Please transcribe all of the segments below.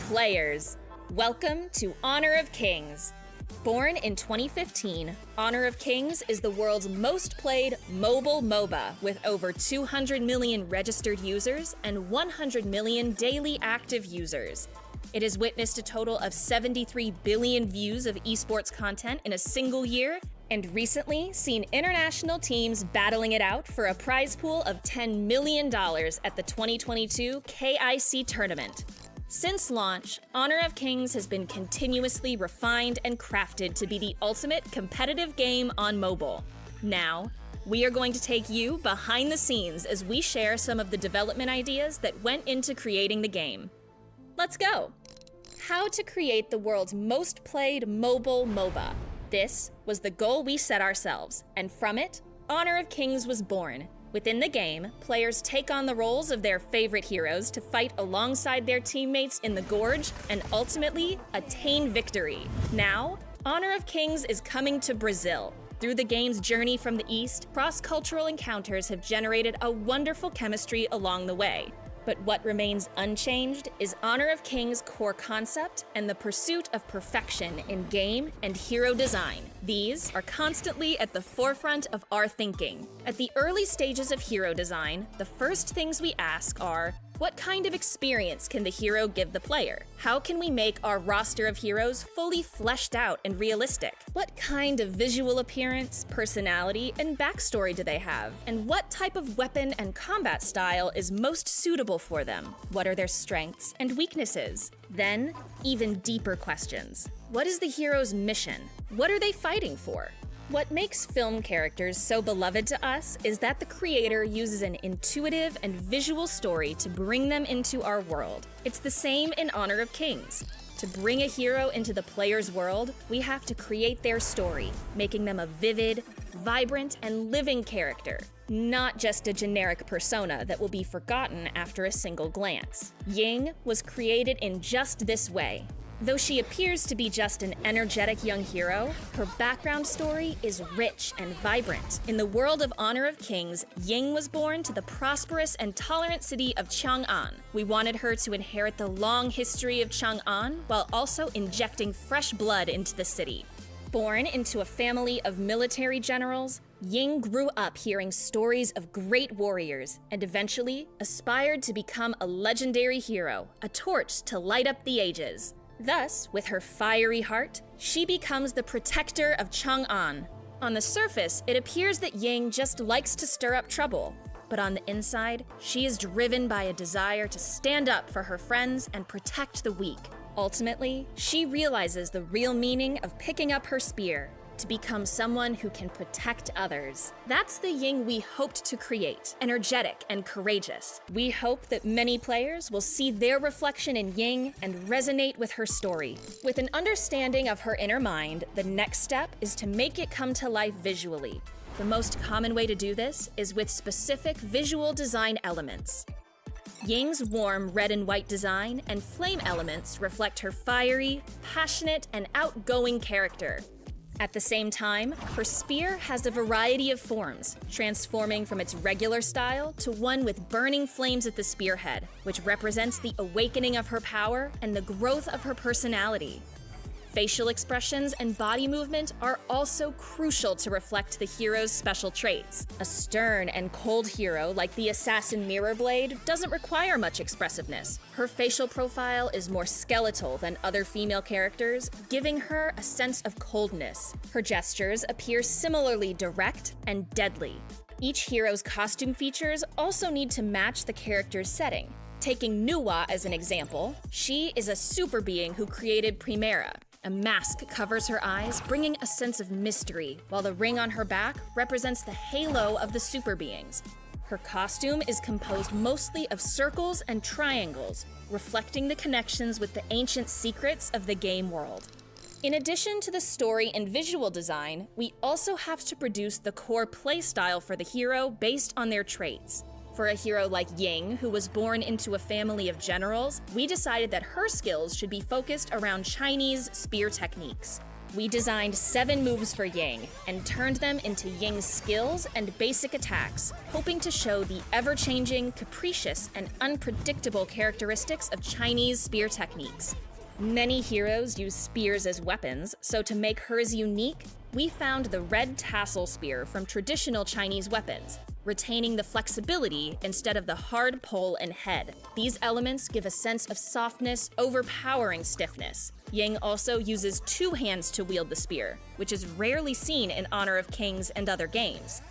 Players, welcome to Honor of Kings. Born in 2015, Honor of Kings is the world's most played mobile MOBA with over 200 million registered users and 100 million daily active users. It has witnessed a total of 73 billion views of esports content in a single year, and recently seen international teams battling it out for a prize pool of $10 million at the 2022 KIC tournament. Since launch, Honor of Kings has been continuously refined and crafted to be the ultimate competitive game on mobile. Now, we are going to take you behind the scenes as we share some of the development ideas that went into creating the game. Let's go! How to create the world's most played mobile MOBA. This was the goal we set ourselves, and from it, Honor of Kings was born. Within the game, players take on the roles of their favorite heroes to fight alongside their teammates in the Gorge and ultimately attain victory. Now, Honor of Kings is coming to Brazil. Through the game's journey from the East, cross-cultural encounters have generated a wonderful chemistry along the way. But what remains unchanged is Honor of Kings' core concept and the pursuit of perfection in game and hero design. These are constantly at the forefront of our thinking. At the early stages of hero design, the first things we ask are, what kind of experience can the hero give the player? How can we make our roster of heroes fully fleshed out and realistic? What kind of visual appearance, personality, and backstory do they have? And what type of weapon and combat style is most suitable for them? What are their strengths and weaknesses? Then, even deeper questions. What is the hero's mission? What are they fighting for? What makes film characters so beloved to us is that the creator uses an intuitive and visual story to bring them into our world. It's the same in Honor of Kings. To bring a hero into the player's world, we have to create their story, making them a vivid, vibrant, and living character, not just a generic persona that will be forgotten after a single glance. Ying was created in just this way. Though she appears to be just an energetic young hero, her background story is rich and vibrant. In the world of Honor of Kings, Ying was born to the prosperous and tolerant city of Chang'an. We wanted her to inherit the long history of Chang'an while also injecting fresh blood into the city. Born into a family of military generals, Ying grew up hearing stories of great warriors and eventually aspired to become a legendary hero, a torch to light up the ages. Thus, with her fiery heart, she becomes the protector of Chang'an. On the surface, it appears that Ying just likes to stir up trouble, but on the inside, she is driven by a desire to stand up for her friends and protect the weak. Ultimately, she realizes the real meaning of picking up her spear, to become someone who can protect others. That's the Ying we hoped to create, energetic and courageous. We hope that many players will see their reflection in Ying and resonate with her story. With an understanding of her inner mind, the next step is to make it come to life visually. The most common way to do this is with specific visual design elements. Ying's warm red and white design and flame elements reflect her fiery, passionate, and outgoing character. At the same time, her spear has a variety of forms, transforming from its regular style to one with burning flames at the spearhead, which represents the awakening of her power and the growth of her personality. Facial expressions and body movement are also crucial to reflect the hero's special traits. A stern and cold hero like the assassin Mirrorblade doesn't require much expressiveness. Her facial profile is more skeletal than other female characters, giving her a sense of coldness. Her gestures appear similarly direct and deadly. Each hero's costume features also need to match the character's setting. Taking Nuwa as an example, she is a super being who created Primera. A mask covers her eyes, bringing a sense of mystery, while the ring on her back represents the halo of the super beings. Her costume is composed mostly of circles and triangles, reflecting the connections with the ancient secrets of the game world. In addition to the story and visual design, we also have to produce the core playstyle for the hero based on their traits. For a hero like Ying, who was born into a family of generals, we decided that her skills should be focused around Chinese spear techniques. We designed 7 moves for Ying and turned them into Ying's skills and basic attacks, hoping to show the ever-changing, capricious, and unpredictable characteristics of Chinese spear techniques. Many heroes use spears as weapons, so to make hers unique, we found the red tassel spear from traditional Chinese weapons, retaining the flexibility instead of the hard pole and head. These elements give a sense of softness, overpowering stiffness. Ying also uses 2 hands to wield the spear, which is rarely seen in Honor of Kings and other games.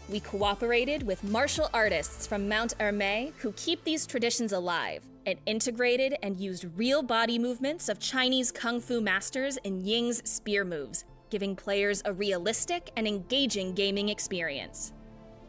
We cooperated with martial artists from Mount Hermé who keep these traditions alive, and integrated and used real body movements of Chinese kung fu masters in Ying's spear moves, giving players a realistic and engaging gaming experience.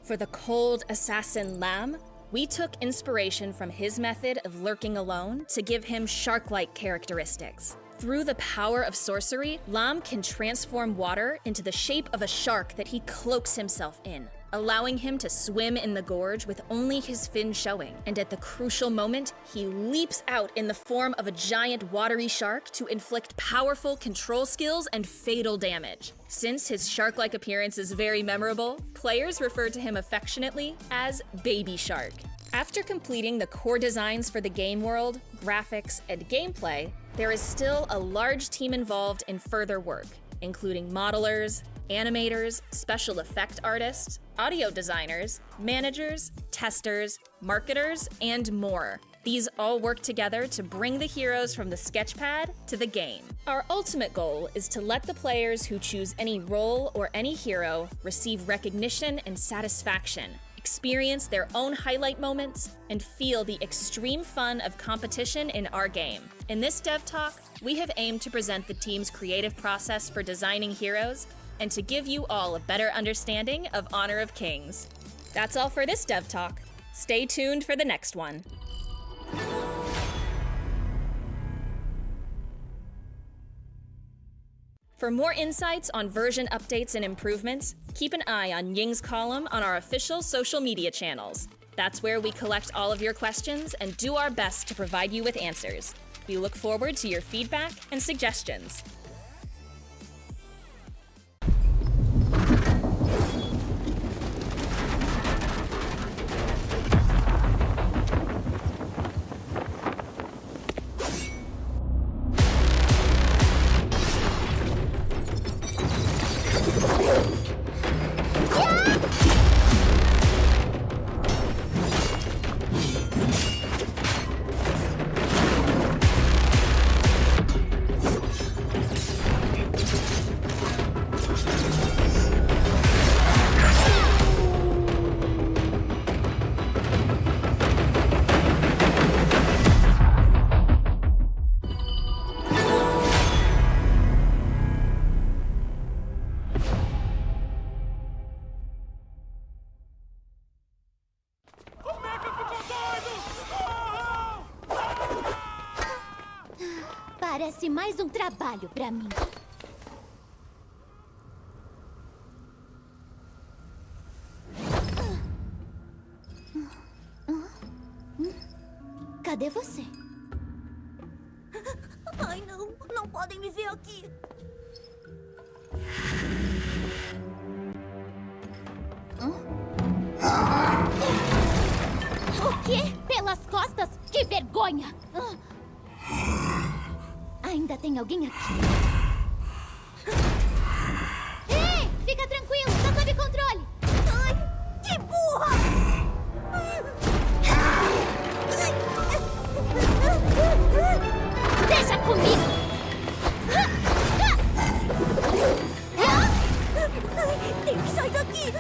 For the cold assassin Lam, we took inspiration from his method of lurking alone to give him shark-like characteristics. Through the power of sorcery, Lam can transform water into the shape of a shark that he cloaks himself in, allowing him to swim in the gorge with only his fin showing. And at the crucial moment, he leaps out in the form of a giant watery shark to inflict powerful control skills and fatal damage. Since his shark-like appearance is very memorable, players refer to him affectionately as Baby Shark. After completing the core designs for the game world, graphics, and gameplay, there is still a large team involved in further work, including modelers, animators, special effect artists, audio designers, managers, testers, marketers, and more. These all work together to bring the heroes from the sketchpad to the game. Our ultimate goal is to let the players who choose any role or any hero receive recognition and satisfaction, experience their own highlight moments, and feel the extreme fun of competition in our game. In this Dev Talk, we have aimed to present the team's creative process for designing heroes and to give you all a better understanding of Honor of Kings. That's all for this Dev Talk. Stay tuned for the next one. For more insights on version updates and improvements, keep an eye on Ying's column on our official social media channels. That's where we collect all of your questions and do our best to provide you with answers. We look forward to your feedback and suggestions. Parece mais um trabalho pra mim. Cadê você? Ai, não. Não podem me ver aqui. O quê? Pelas costas? Que vergonha! Ainda tem alguém aqui. Ei! Fica tranquilo, tá sob controle. Ai, que burra! Deixa comigo! Tem que sair daqui!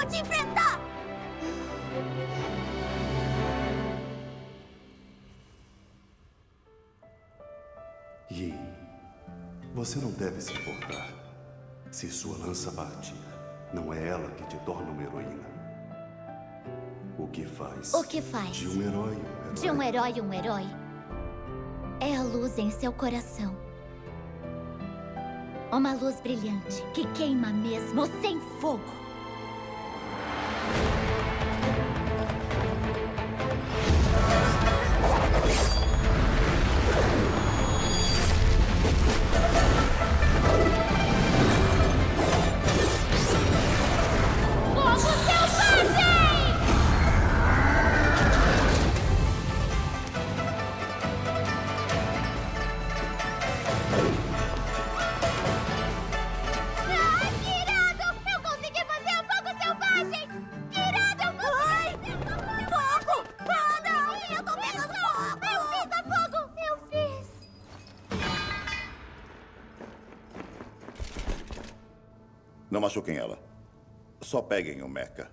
vou te enfrentar! Yi, você não deve se importar. Se sua lança partir, não é ela que te torna uma heroína. O que faz? O que faz? De um herói, um herói. De um herói, é a luz em seu coração. Uma luz brilhante que queima mesmo sem fogo. Não machuquem ela. Só peguem o mecha.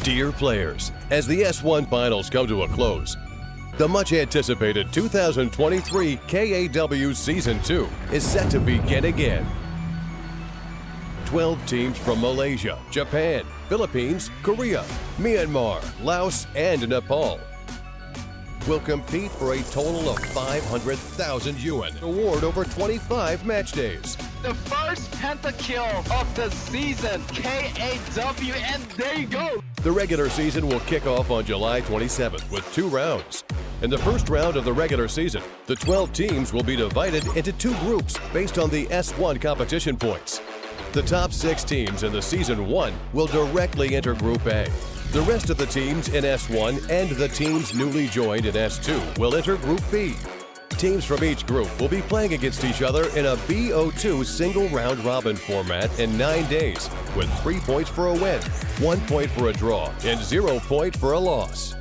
Dear players, as the S1 finals come to a close, the much-anticipated 2023 KAW Season 2 is set to begin again. 12 teams from Malaysia, Japan, Philippines, Korea, Myanmar, Laos, and Nepal will compete for a total of 500,000 yuan award over 25 match days. The first pentakill of the season, KAW, and there you go. The regular season will kick off on July 27th with 2 rounds. In the first round of the regular season, the 12 teams will be divided into 2 groups based on the S1 competition points. The top 6 teams in the Season 1 will directly enter Group A. The rest of the teams in S1 and the teams newly joined in S2 will enter Group B. Teams from each group will be playing against each other in a BO2 single round robin format in 9 days, with 3 points for a win, 1 point for a draw, and 0 point for a loss.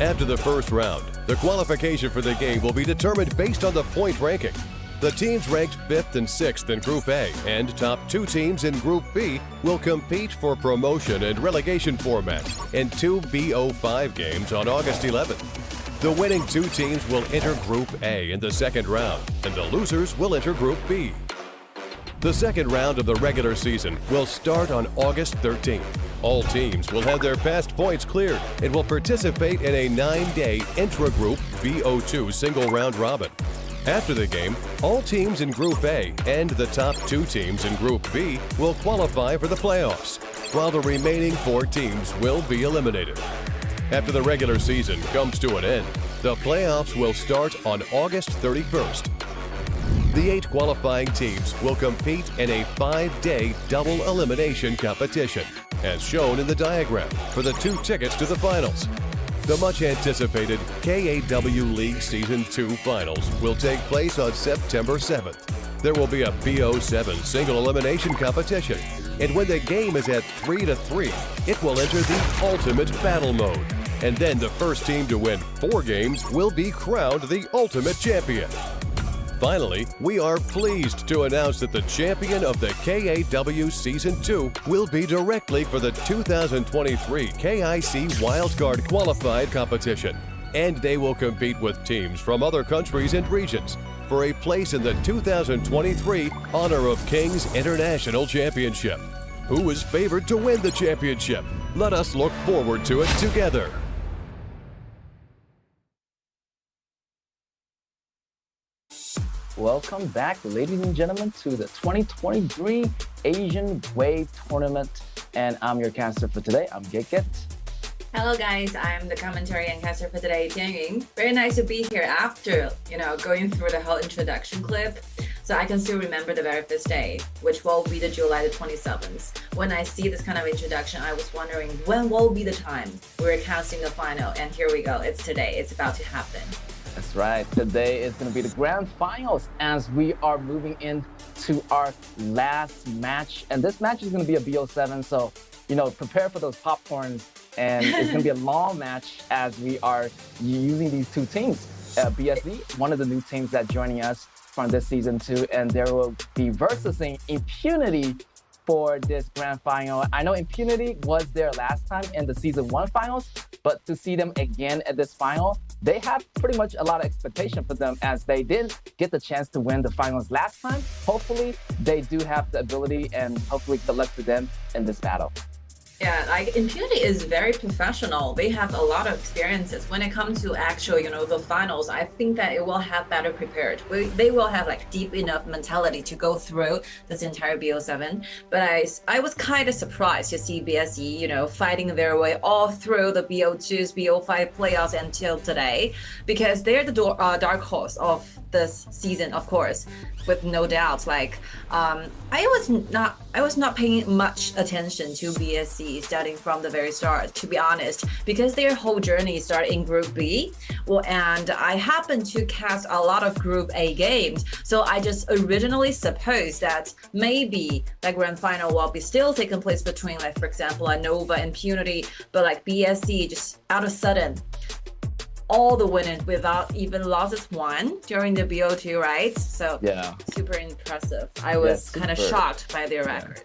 After the first round, the qualification for the game will be determined based on the point ranking. The teams ranked 5th and 6th in Group A and top 2 teams in Group B will compete for promotion and relegation format in 2 BO5 games on August 11th. The winning 2 teams will enter Group A in the second round, and the losers will enter Group B. The second round of the regular season will start on August 13th. All teams will have their past points cleared and will participate in a 9-day intra-group BO2 single round robin. After the game, all teams in Group A and the top 2 teams in Group B will qualify for the playoffs, while the remaining 4 teams will be eliminated. After the regular season comes to an end, the playoffs will start on August 31st. The 8 qualifying teams will compete in a 5-day double elimination competition, as shown in the diagram, for the 2 tickets to the finals. The much-anticipated KAW League Season 2 Finals will take place on September 7th. There will be a BO7 single elimination competition, and when the game is at 3-3, it will enter the Ultimate Battle Mode. And then the first team to win 4 games will be crowned the Ultimate Champion. Finally, we are pleased to announce that the champion of the KAW Season 2 will be directly for the 2023 KIC Wildcard Qualified competition, and they will compete with teams from other countries and regions for a place in the 2023 Honor of Kings International Championship. Who is favored to win the championship? Let us look forward to it together. Welcome back, ladies and gentlemen, to the 2023 Asian Wave Tournament. And I'm your caster for today. I'm Gikit. Hello guys, I'm the commentary and caster for today, Tianying. Very nice to be here after, going through the whole introduction clip. So I can still remember the very first day, which will be the July the 27th. When I see this kind of introduction, I was wondering when will be the time we're casting the final, and here we go. It's today. It's about to happen. That's right. Today is going to be the grand finals as we are moving into our last match. And this match is going to be a BO7. So, prepare for those popcorns. And it's going to be a long match as we are using these 2 teams. BSZ, one of the new teams that's joining us from this season 2. And there will be versusing Impunity for this grand final. I know Impunity was there last time in the Season 1 finals, but to see them again at this final, they have pretty much a lot of expectation for them as they did get the chance to win the finals last time. Hopefully, they do have the ability and hopefully good luck to them in this battle. Yeah, like Impunity is very professional. They have a lot of experiences. When it comes to actual, the finals, I think that it will have better prepared. They will have like deep enough mentality to go through this entire BO7. But I was kind of surprised to see BSZ, fighting their way all through the BO2s, BO5 playoffs until today, because they're the dark horse of this season, of course, with no doubt. Like, I was not paying much attention to BSZ starting from the very start, to be honest, because their whole journey started in Group B. Well, and I happened to cast a lot of Group A games, so I just originally supposed that maybe the grand final will be still taking place between, like, for example, Nova and Impunity, but like BSZ just out of sudden, all the winners without even losses won during the BO2, right? So yeah, super impressive. I was kind of shocked by their record.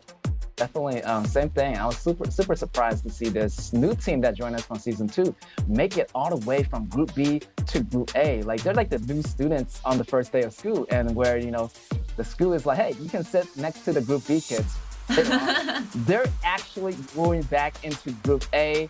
Definitely, same thing. I was super surprised to see this new team that joined us from season 2 make it all the way from Group B to Group A. Like they're like the new students on the first day of school, and where the school is like, hey, you can sit next to the Group B kids. They're actually going back into Group A,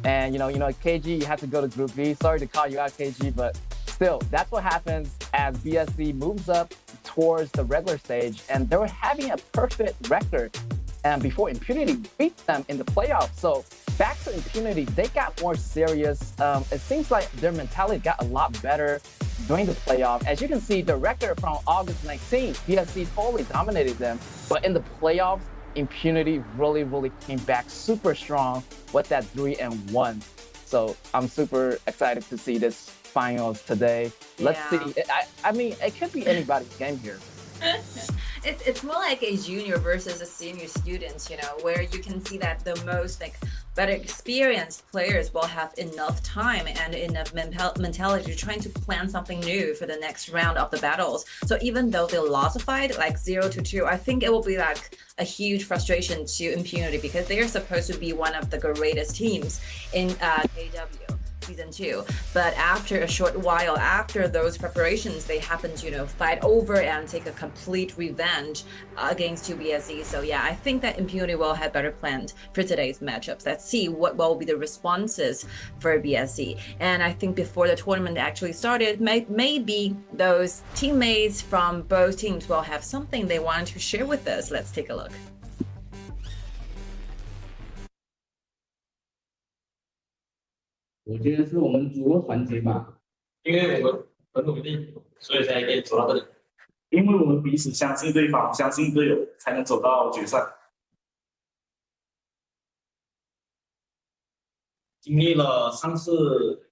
and KG, you have to go to Group B. Sorry to call you out, KG, but still, that's what happens as BSC moves up towards the regular stage, and they were having a perfect record. And before Impunity beat them in the playoffs. So back to Impunity, they got more serious. It seems like their mentality got a lot better during the playoff. As you can see, the record from August 19, BSC totally dominated them. But in the playoffs, Impunity really came back super strong with that 3-1. So I'm super excited to see this finals today. Let's see. I mean, it could be anybody's game here. It's more like a junior versus a senior student, where you can see that the most better experienced players will have enough time and enough mentality trying to plan something new for the next round of the battles. So even though they lost a fight 0-2, I think it will be a huge frustration to Impunity because they are supposed to be one of the greatest teams in KW. Season 2, but after a short while after those preparations, they happen to fight over and take a complete revenge against 2BSC. So yeah, I think that Impunity will have better planned for today's matchups. Let's see what will be the responses for BSC. And I think before the tournament actually started, maybe those teammates from both teams will have something they want to share with us. Let's take a look. 我觉得是我们足够团结吧，因为我们很努力，所以才可以走到这里。因为我们彼此相信对方，相信队友，才能走到决赛。经历了上次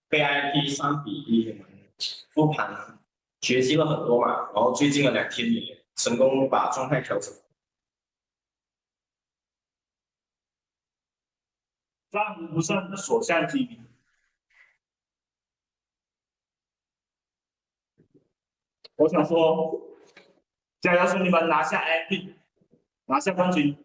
被 IP 3-1复盘，学习了很多嘛，然后最近的2天也成功把状态调整。战无不胜，所向披靡。我想说，加油兄弟们，拿下 MVP， 拿下冠军。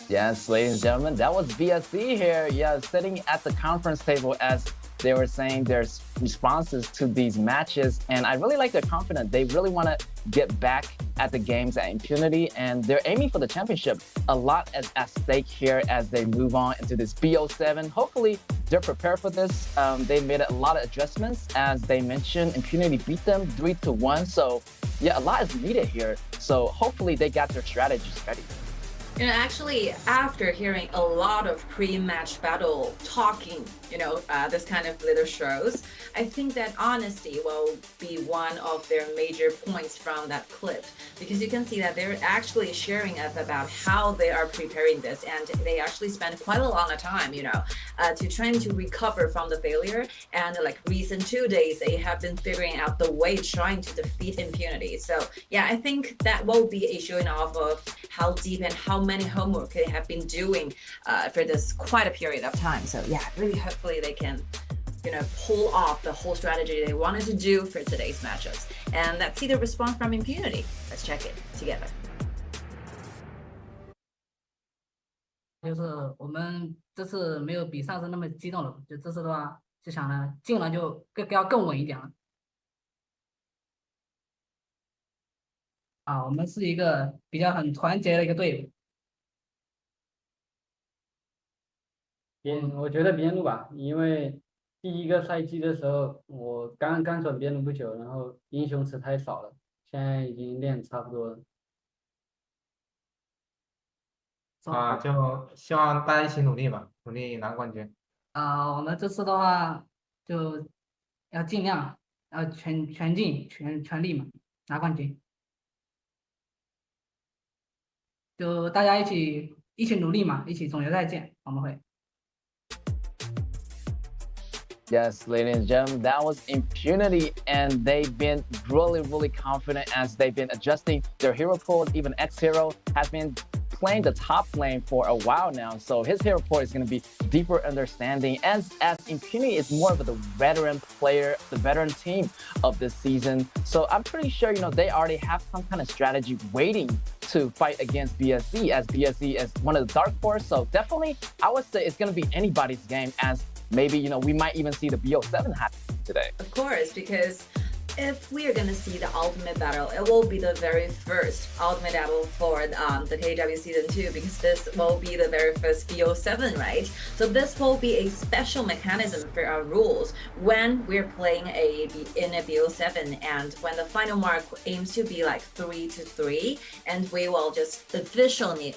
Yes, ladies and gentlemen, that was BSC here. Yeah, sitting at the conference table as they were saying their responses to these matches. And I really like their confidence. They really want to get back at the games at Impunity, and they're aiming for the championship. A lot is at stake here as they move on into this BO7. Hopefully, they're prepared for this. They made a lot of adjustments. As they mentioned, Impunity beat them 3-1. So yeah, a lot is needed here. So hopefully they got their strategies ready. Actually, after hearing a lot of pre-match battle talking, this kind of little shows, I think that honesty will be one of their major points from that clip, because you can see that they're actually sharing us about how they are preparing this, and they actually spend quite a long time, to trying to recover from the failure. And recent 2 days, they have been figuring out the way trying to defeat Impunity. So yeah, I think that will be a showing off of how deep and how many homework they have been doing for this quite a period of time. So yeah, really hopefully they can pull off the whole strategy they wanted to do for today's matchups. And let's see the response from Impunity. Let's check it together. 就是我们这次没有比上次那么激动了，就这次的话，就想呢进了就要更稳一点了。我们是一个比较很团结的一个队伍。我觉得边路吧，因为第一个赛季的时候我刚转边路不久，然后英雄池太少了，现在已经练差不多了。就希望大家一起努力吧，努力拿冠军。我们这次的话就要尽量要全尽全力嘛，拿冠军。就大家一起努力嘛，一起总决赛见，我们会。Yes, ladies and gentlemen, that was Impunity, and they've been really confident as they've been adjusting their hero pool. Even X-Hero has been playing the top lane for a while now, so his hero pool is going to be deeper understanding. As Impunity is more of the veteran player, the veteran team of this season, so I'm pretty sure they already have some kind of strategy waiting to fight against BSC, as BSC is one of the dark horse. So definitely, I would say it's going to be anybody's game, as maybe we might even see the BO7 happen today. Of course, because if we are going to see the ultimate battle, it will be the very first ultimate battle for the KW Season 2, because this will be the very first BO7, right? So this will be a special mechanism for our rules when we're playing in a BO7, and when the final mark aims to be like 3-3, and we will just officially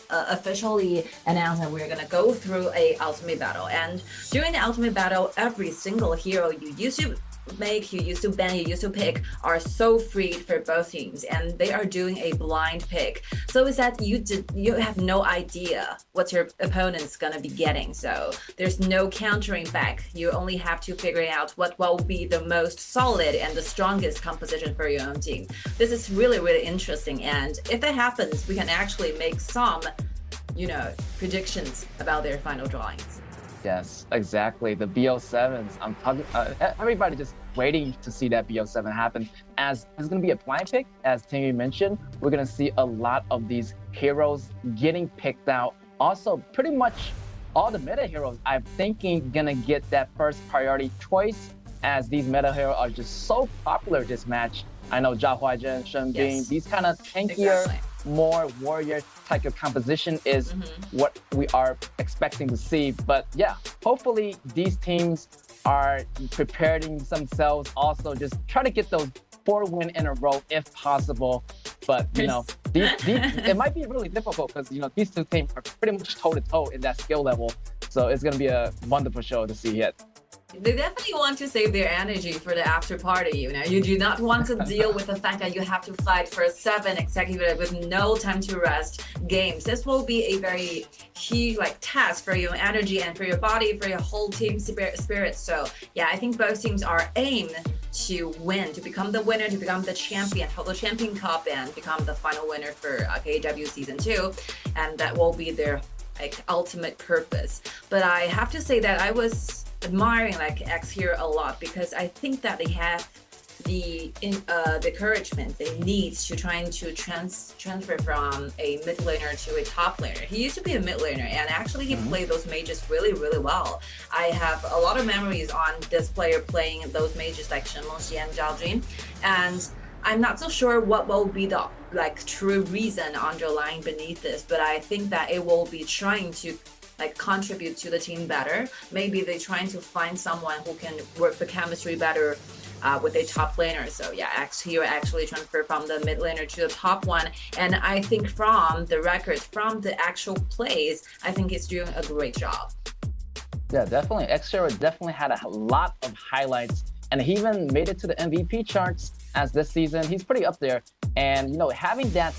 announce that we're going to go through a ultimate battle. And during the ultimate battle, every single hero you used to make, you used to ban, you used to pick are so freed for both teams, and they are doing a blind pick. So is that you have no idea what your opponent's gonna be getting. So there's no countering back. You only have to figure out what will be the most solid and the strongest composition for your own team. This is really, really interesting, and if that happens, we can actually make some, predictions about their final drawings. Yes, exactly. The BO7s. I'm talking. Everybody just waiting to see that BO7 happen. As it's going to be a blind pick, as Timmy mentioned, we're going to see a lot of these heroes getting picked out. Also, pretty much all the meta heroes, I'm thinking, gonna get that first priority choice, as these meta heroes are just so popular this match. I know Zhao Huaizhen, Shen Bing, these kind of tankier, more warrior type of composition is what we are expecting to see. But yeah, hopefully these teams are preparing themselves, also just try to get those 4 wins in a row if possible. But these it might be really difficult, because these two teams are pretty much toe-to-toe in that skill level. So it's going to be a wonderful show to see yet. They definitely want to save their energy for the after party. You do not want to deal with the fact that you have to fight for 7 consecutive with no time to rest games. This will be a very huge task for your energy and for your body, for your whole team spirit. So yeah, I think both teams are aimed to win, to become the winner, to become the champion, hold the Champion Cup, and become the final winner for KW Season 2, and that will be their ultimate purpose. But I have to say that I was admiring X here a lot, because I think that they have the encouragement they need to trying to transfer from a mid laner to a top laner. He used to be a mid laner, and actually he played those mages really, really well. I have a lot of memories on this player playing those mages like Shen Longxi and Zhao Jun, and I'm not so sure what will be the true reason underlying beneath this, but I think that it will be trying to contribute to the team better. Maybe they're trying to find someone who can work the chemistry better with a top laner. So yeah, X here actually transferred from the mid laner to the top one, and I think from the records, from the actual plays, I think he's doing a great job. Yeah, definitely. Xero definitely had a lot of highlights, and he even made it to the MVP charts as this season. He's pretty up there, and having that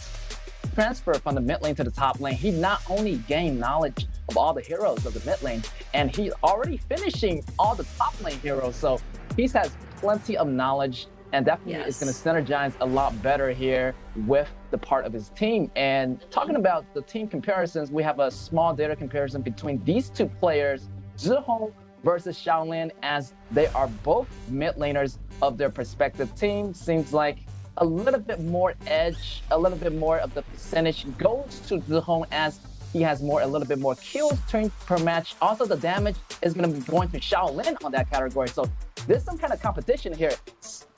transfer from the mid lane to the top lane, he not only gained knowledge of all the heroes of the mid lane, and he's already finishing all the top lane heroes. So he has plenty of knowledge, and definitely is going to synergize a lot better here with the part of his team. And talking about the team comparisons, we have a small data comparison between these two players, Zhihong versus Xiaolin, as they are both mid laners of their respective team. Seems like a little bit more edge, a little bit more of the percentage goes to Zhihong, as he has a little bit more kills per match. Also, the damage is going to be going to Xiaolin on that category. So there's some kind of competition here.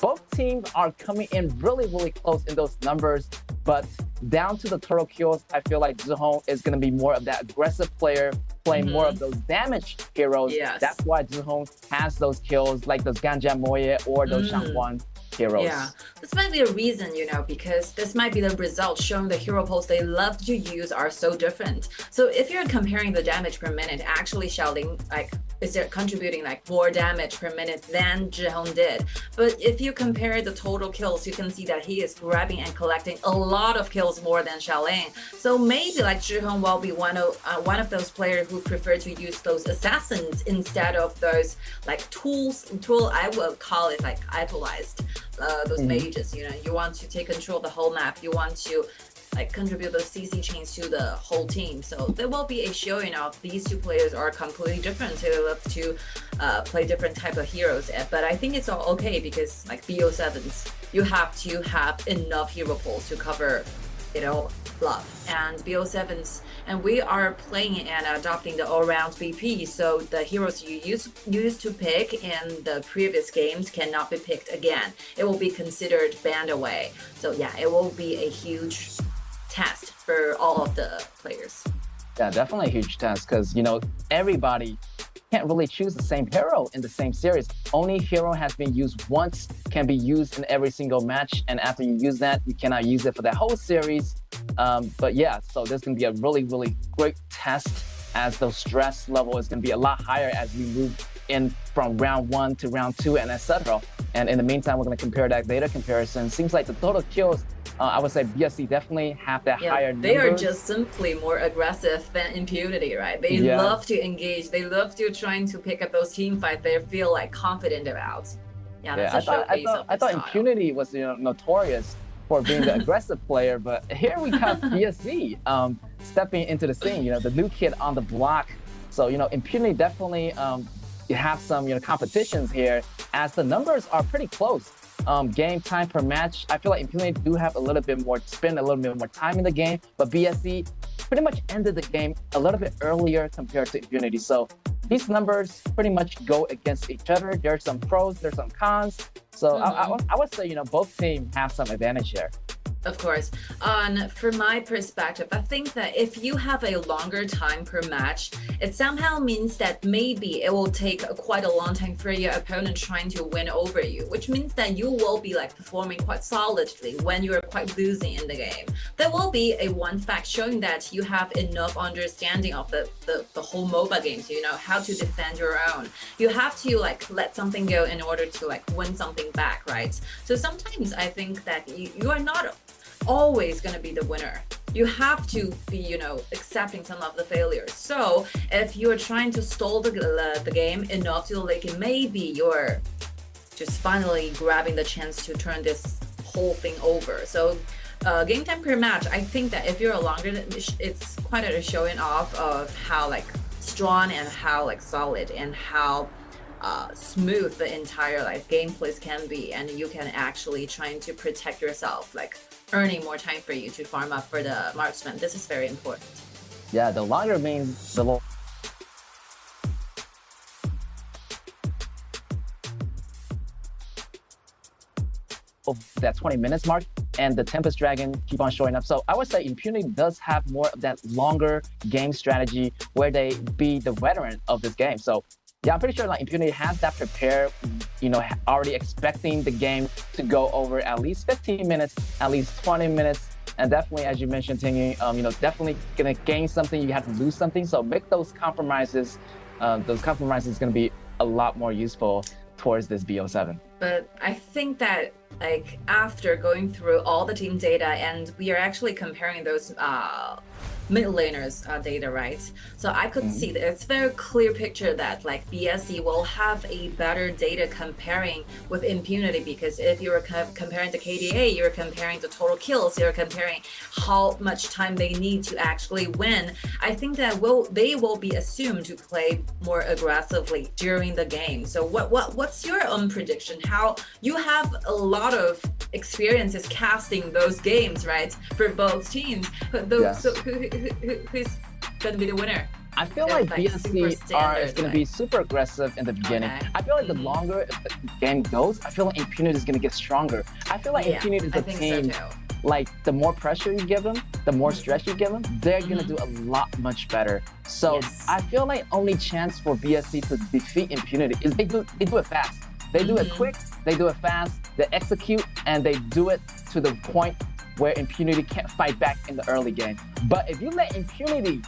Both teams are coming in really, really close in those numbers, but down to the total kills, I feel like Zhihong is going to be more of that aggressive player, playing more of those damage heroes. That's why Zhihong has those kills, like those Ganja Moye or those Shangguan heroes. Yeah, this might be a reason, because this might be the result showing the hero pulls they love to use are so different. So if you're comparing the damage per minute, actually Xiaolin is contributing more damage per minute than Zhihong did. But if you compare the total kills, you can see that he is grabbing and collecting a lot of kills more than Xiaolin. So maybe Zhihong will be one of those players who prefer to use those assassins instead of those tool. I will call it idolized. Those mages, you want to take control of the whole map. You want to like contribute the CC chains to the whole team. So there will be a showing of these two players are completely different. They love to play different type of heroes. But I think it's all okay because like BO7s, you have to have enough hero pools to cover it all up. And BO7s, and we are playing and adopting the all-round BP, so the heroes you used to pick in the previous games cannot be picked again. It will be considered banned away. So yeah, it will be a huge test for all of the players. Yeah, definitely a huge test because, you know, everybody can't really choose the same hero in the same series. Only hero has been used once, can be used in every single match, and after you use that, you cannot use it for the whole series. But yeah, so this is going to be a really, really great test as the stress level is going to be a lot higher as we move in from round 1 to round 2 and etc. And in the meantime, we're going to compare that data comparison. Seems like the total kills, I would say BSC definitely have that higher They numbers. are just simply more aggressive than Impunity, right? They love to engage. They love to trying to pick up those team fights they feel like confident about. Yeah, that's a showcase of I the thought style. Impunity was, you know, notorious for being the aggressive player, but here we have BSC stepping into the scene, you know, the new kid on the block. So, you know, Impunity definitely you have some, you know, competitions here as the numbers are pretty close. Game time per match, I feel like Impunity do have a little bit more spend, a little bit more time in the game, but BSC pretty much ended the game a little bit earlier compared to Impunity. So these numbers pretty much go against each other. There's some pros, there's some cons. So I would say, you know, both teams have some advantage here. Of course. From my perspective, I think that if you have a longer time per match, it somehow means that maybe it will take quite a long time for your opponent trying to win over you, which means that you will be like performing quite solidly when you are quite losing in the game. There will be a one fact showing that you have enough understanding of the whole MOBA games, you know, how to defend your own. You have to like let something go in order to like win something back, right? So sometimes I think that you are not always going to be the winner. You have to be, you know, accepting some of the failures. So if you're trying to stall the game enough to like maybe you're just finally grabbing the chance to turn this whole thing over. So game time per match, I think that if you're longer, it's quite a showing off of how like strong and how like solid and how smooth the entire like gameplays can be, and you can actually trying to protect yourself, like earning more time for you to farm up for the marksman. This is very important. Yeah, the longer means the that 20 minutes mark, and the Tempest Dragon keep on showing up. So I would say Impunity does have more of that longer game strategy where they be the veteran of this game. So yeah, I'm pretty sure like Impunity has that prepared, you know, already expecting the game to go over at least 15 minutes, at least 20 minutes. And definitely, as you mentioned, Tingyi, you know, definitely gonna gain something, you have to lose something. So make those compromises. Those compromises gonna be a lot more useful towards this BO7. But I think that like after going through all the team data, and we are actually comparing those mid laners data, right? So I could see that it's a very clear picture that like BSC will have a better data comparing with Impunity, because if you're comparing the KDA, you're comparing the total kills, you're comparing how much time they need to actually win. I think that they will be assumed to play more aggressively during the game. So what's your own prediction? How you have a lot of experiences casting those games, right? For both teams. So who's going to be the winner? I feel like BSC is going to be super aggressive in the beginning. Okay. I feel like the longer the game goes, I feel like Impunity is going to get stronger. I feel like Impunity is a team, like the more pressure you give them, the more stress you give them, they're going to do a lot much better. So I feel like only chance for BSC to defeat Impunity is they do it fast. They do it quick, they do it fast, they execute, and they do it to the point where Impunity can't fight back in the early game. But if you let Impunity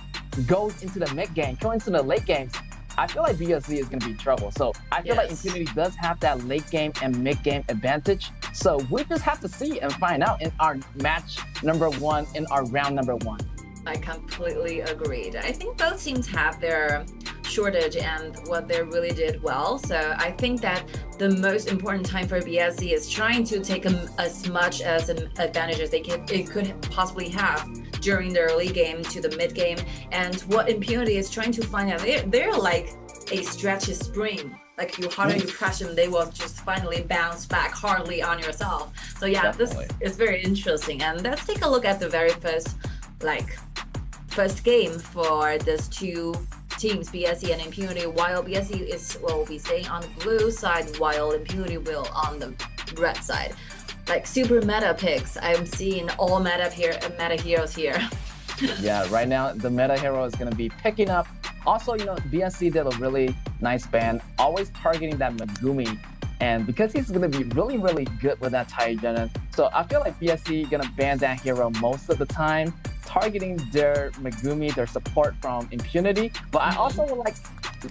go into the mid game, go into the late games, I feel like BSC is going to be in trouble. So I feel like Impunity does have that late game and mid game advantage. So we just have to see and find out in our match number 1, in our round number 1. I completely agreed. I think both teams have their shortage and what they really did well. So I think that the most important time for BSC is trying to take as much as an advantage as it could possibly have during the early game to the mid game. And what Impunity is trying to find out, they're like a stretchy spring. Like you harder you press them, they will just finally bounce back hardly on yourself. So yeah, Definitely. This is very interesting. And let's take a look at the very first game for these two teams, BSC and Impunity. While BSC will be staying on the blue side, while Impunity will on the red side. Like super meta picks. I'm seeing all meta heroes here. Yeah, right now the meta hero is going to be picking up. Also, BSC did a really nice ban, always targeting that Megumi. And because he's going to be really, really good with that Taijana, so I feel like BSC going to ban that hero most of the time, targeting their Megumi, their support from Impunity. But I also would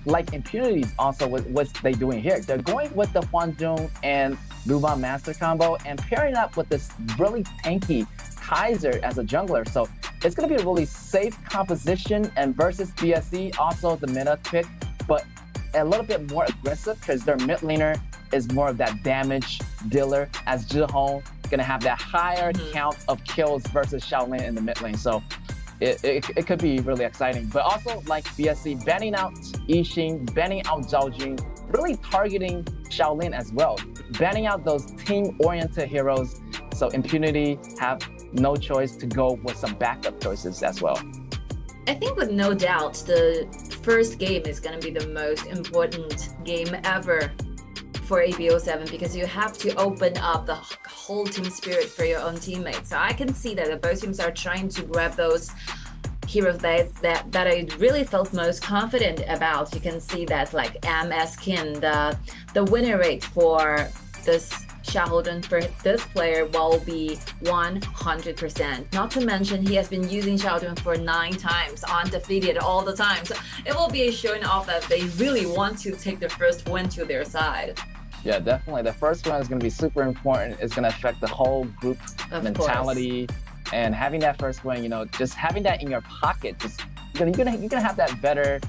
like Impunity's also what they doing here. They're going with the Hwanjung and Luban Master combo and pairing up with this really tanky Kaiser as a jungler. So it's going to be a really safe composition, and versus BSC, also the meta pick, but a little bit more aggressive because their mid laner is more of that damage dealer, as Zhihong going to have that higher count of kills versus Shaolin in the mid lane. So it could be really exciting. But also like BSC banning out Yixing, banning out Zhao Jun, really targeting Shaolin as well, banning out those team-oriented heroes. So Impunity have no choice to go with some backup choices as well. I think with no doubt, the first game is going to be the most important game ever for ABO7 because you have to open up the whole team spirit for your own teammates. So I can see that both teams are trying to grab those heroes that I really felt most confident about. You can see that like MS Kin, the winner rate for this Xiaohoden for this player will be 100%. Not to mention he has been using Xiaohoden for 9 times, undefeated all the time. So it will be a showing off that they really want to take the first win to their side. Yeah, definitely. The first one is going to be super important. It's going to affect the whole group mentality. And having that first win, just having that in your pocket, you're gonna have that better,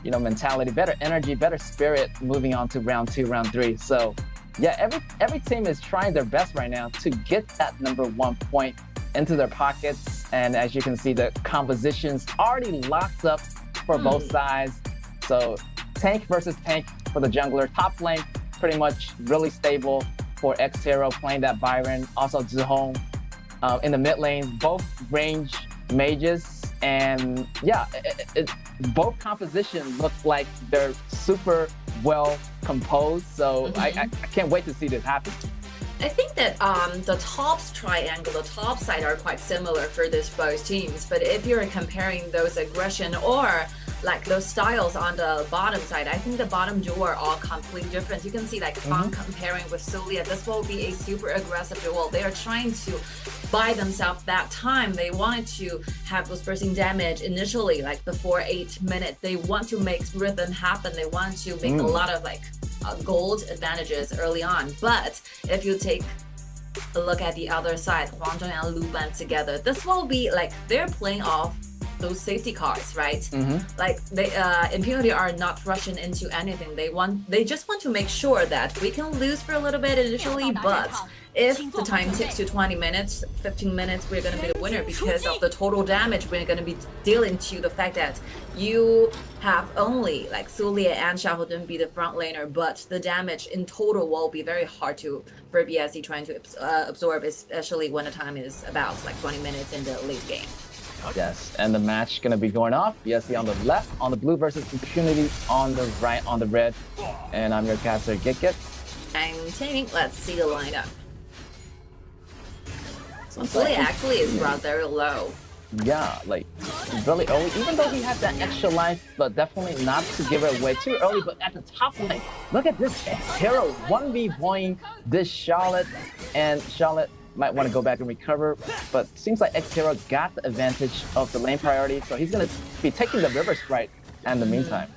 mentality, better energy, better spirit moving on to round 2, round 3. So yeah, every team is trying their best right now to get that #1 point into their pockets. And as you can see, the composition's already locked up for both sides. So tank versus tank for the jungler. Top lane, pretty much really stable for X-Hero playing that Byron. Also Zhihong in the mid lane, both range mages. And yeah, both compositions look like they're super well composed. So I can't wait to see this happen. I think that the tops triangle, the top side are quite similar for these both teams. But if you're comparing those aggression or like those styles on the bottom side, I think the bottom duo are all completely different. You can see like Fang comparing with Sulia. This will be a super aggressive duel. They are trying to buy themselves that time. They wanted to have those bursting damage initially, like before 8 minutes. They want to make rhythm happen. They want to make a lot of like gold advantages early on. But if you take a look at the other side, Hwanjung and Luban together, this will be like they're playing off those safety cards, right? Like they Impunity are not rushing into anything. They just want to make sure that we can lose for a little bit initially, but if the time takes to 20 minutes, 15 minutes, we're going to be the winner because of the total damage we're going to be dealing to the fact that you have only like Sulia and Xiaohoden be the front laner, but the damage in total will be very hard for BSC trying to absorb, especially when the time is about like 20 minutes in the late game. Yes, and the match gonna be going off. BSC on the left, on the blue versus Impunity on the right, on the red. And I'm your caster, Git. I'm Taming. Let's see the lineup. Sulia actually is brought very low. Yeah, like really early, even though we have that extra life, but definitely not to give it away too early. But at the top lane, look at this X-Hero 1v1 this Charlotte, and Charlotte might want to go back and recover, but seems like X-Hero got the advantage of the lane priority, so he's going to be taking the River Sprite in the meantime.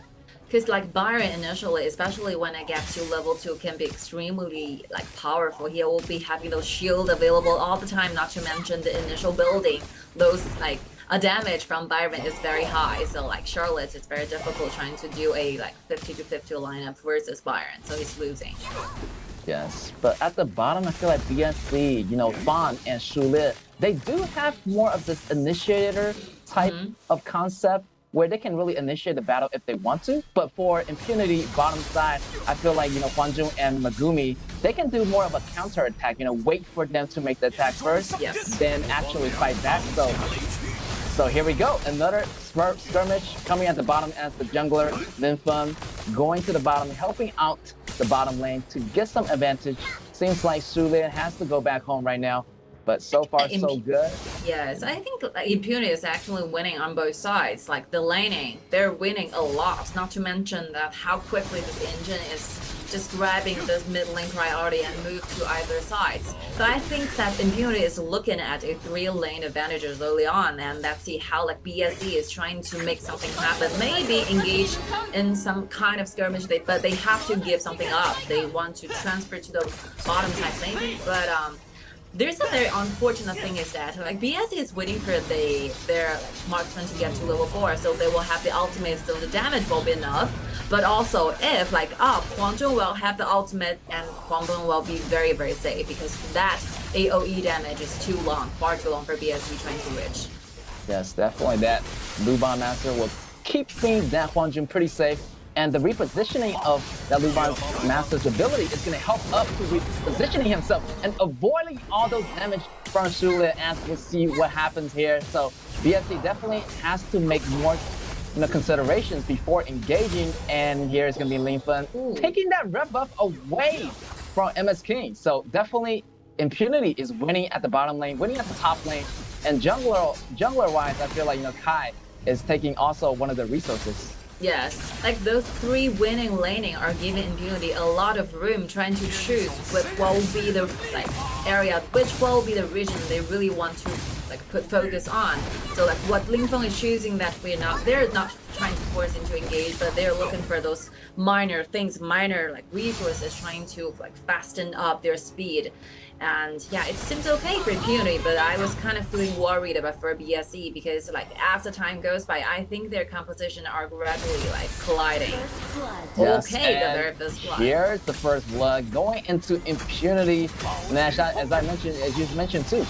Because like Byron initially, especially when it gets to level 2, can be extremely like powerful. He will be having those shield available all the time, not to mention the initial building, those like damage from Byron is very high. So like Charlotte, it's very difficult trying to do a like 50-50 lineup versus Byron. So he's losing. Yes, but at the bottom, I feel like BSC, you know, Fawn and Shulia, they do have more of this initiator type of concept where they can really initiate the battle if they want to. But for Impunity, bottom side, I feel like, you know, Hwanjung and Megumi, they can do more of a counter attack, you know, wait for them to make the attack first, then actually fight back. So here we go. Another skirmish coming at the bottom as the jungler, Linfeng, going to the bottom, helping out the bottom lane to get some advantage. Seems like Shulia has to go back home right now. But so far, so good. Yes, I think Impunity is actually winning on both sides. Like the laning, they're winning a lot. Not to mention that how quickly this engine is just grabbing this mid lane priority and move to either sides. So I think that Impunity is looking at a 3-lane advantages early on, and let's see how like BSC is trying to make something happen. Maybe engage in some kind of skirmish, but they have to give something up. They want to transfer to the bottom side maybe, but there's a very unfortunate thing is that like BSC is waiting for their marksman to get to level 4, so they will have the ultimate, so the damage will be enough. But also if like Hwanjung will have the ultimate and Hwangbin will be very, very safe because that AoE damage is too long, far too long for BSC trying to reach. Yes, definitely that Luban Master will keep that Hwanjung pretty safe. And the repositioning of that Luban Master's ability is going to help up to repositioning himself and avoiding all those damage from Shulia as we'll see what happens here. So BSC definitely has to make more considerations before engaging. And here is going to be Linfeng taking that red buff away from MS King. So definitely Impunity is winning at the bottom lane, winning at the top lane. And jungler-wise, I feel like, Kai is taking also one of the resources. Yes, like those 3 winning laning are giving Impunity a lot of room trying to choose what will be the area, which will be the region they really want to put focus on. So like what Linfeng is choosing that they're not trying to force him to engage, but they're looking for those minor things, minor resources, trying to fasten up their speed. And yeah, it seems okay for Impunity, but I was kind of feeling worried about for BSC because as the time goes by, I think their composition are gradually colliding. Yes, okay, the first blood. Here's the first blood going into Impunity. Nash, as you mentioned too,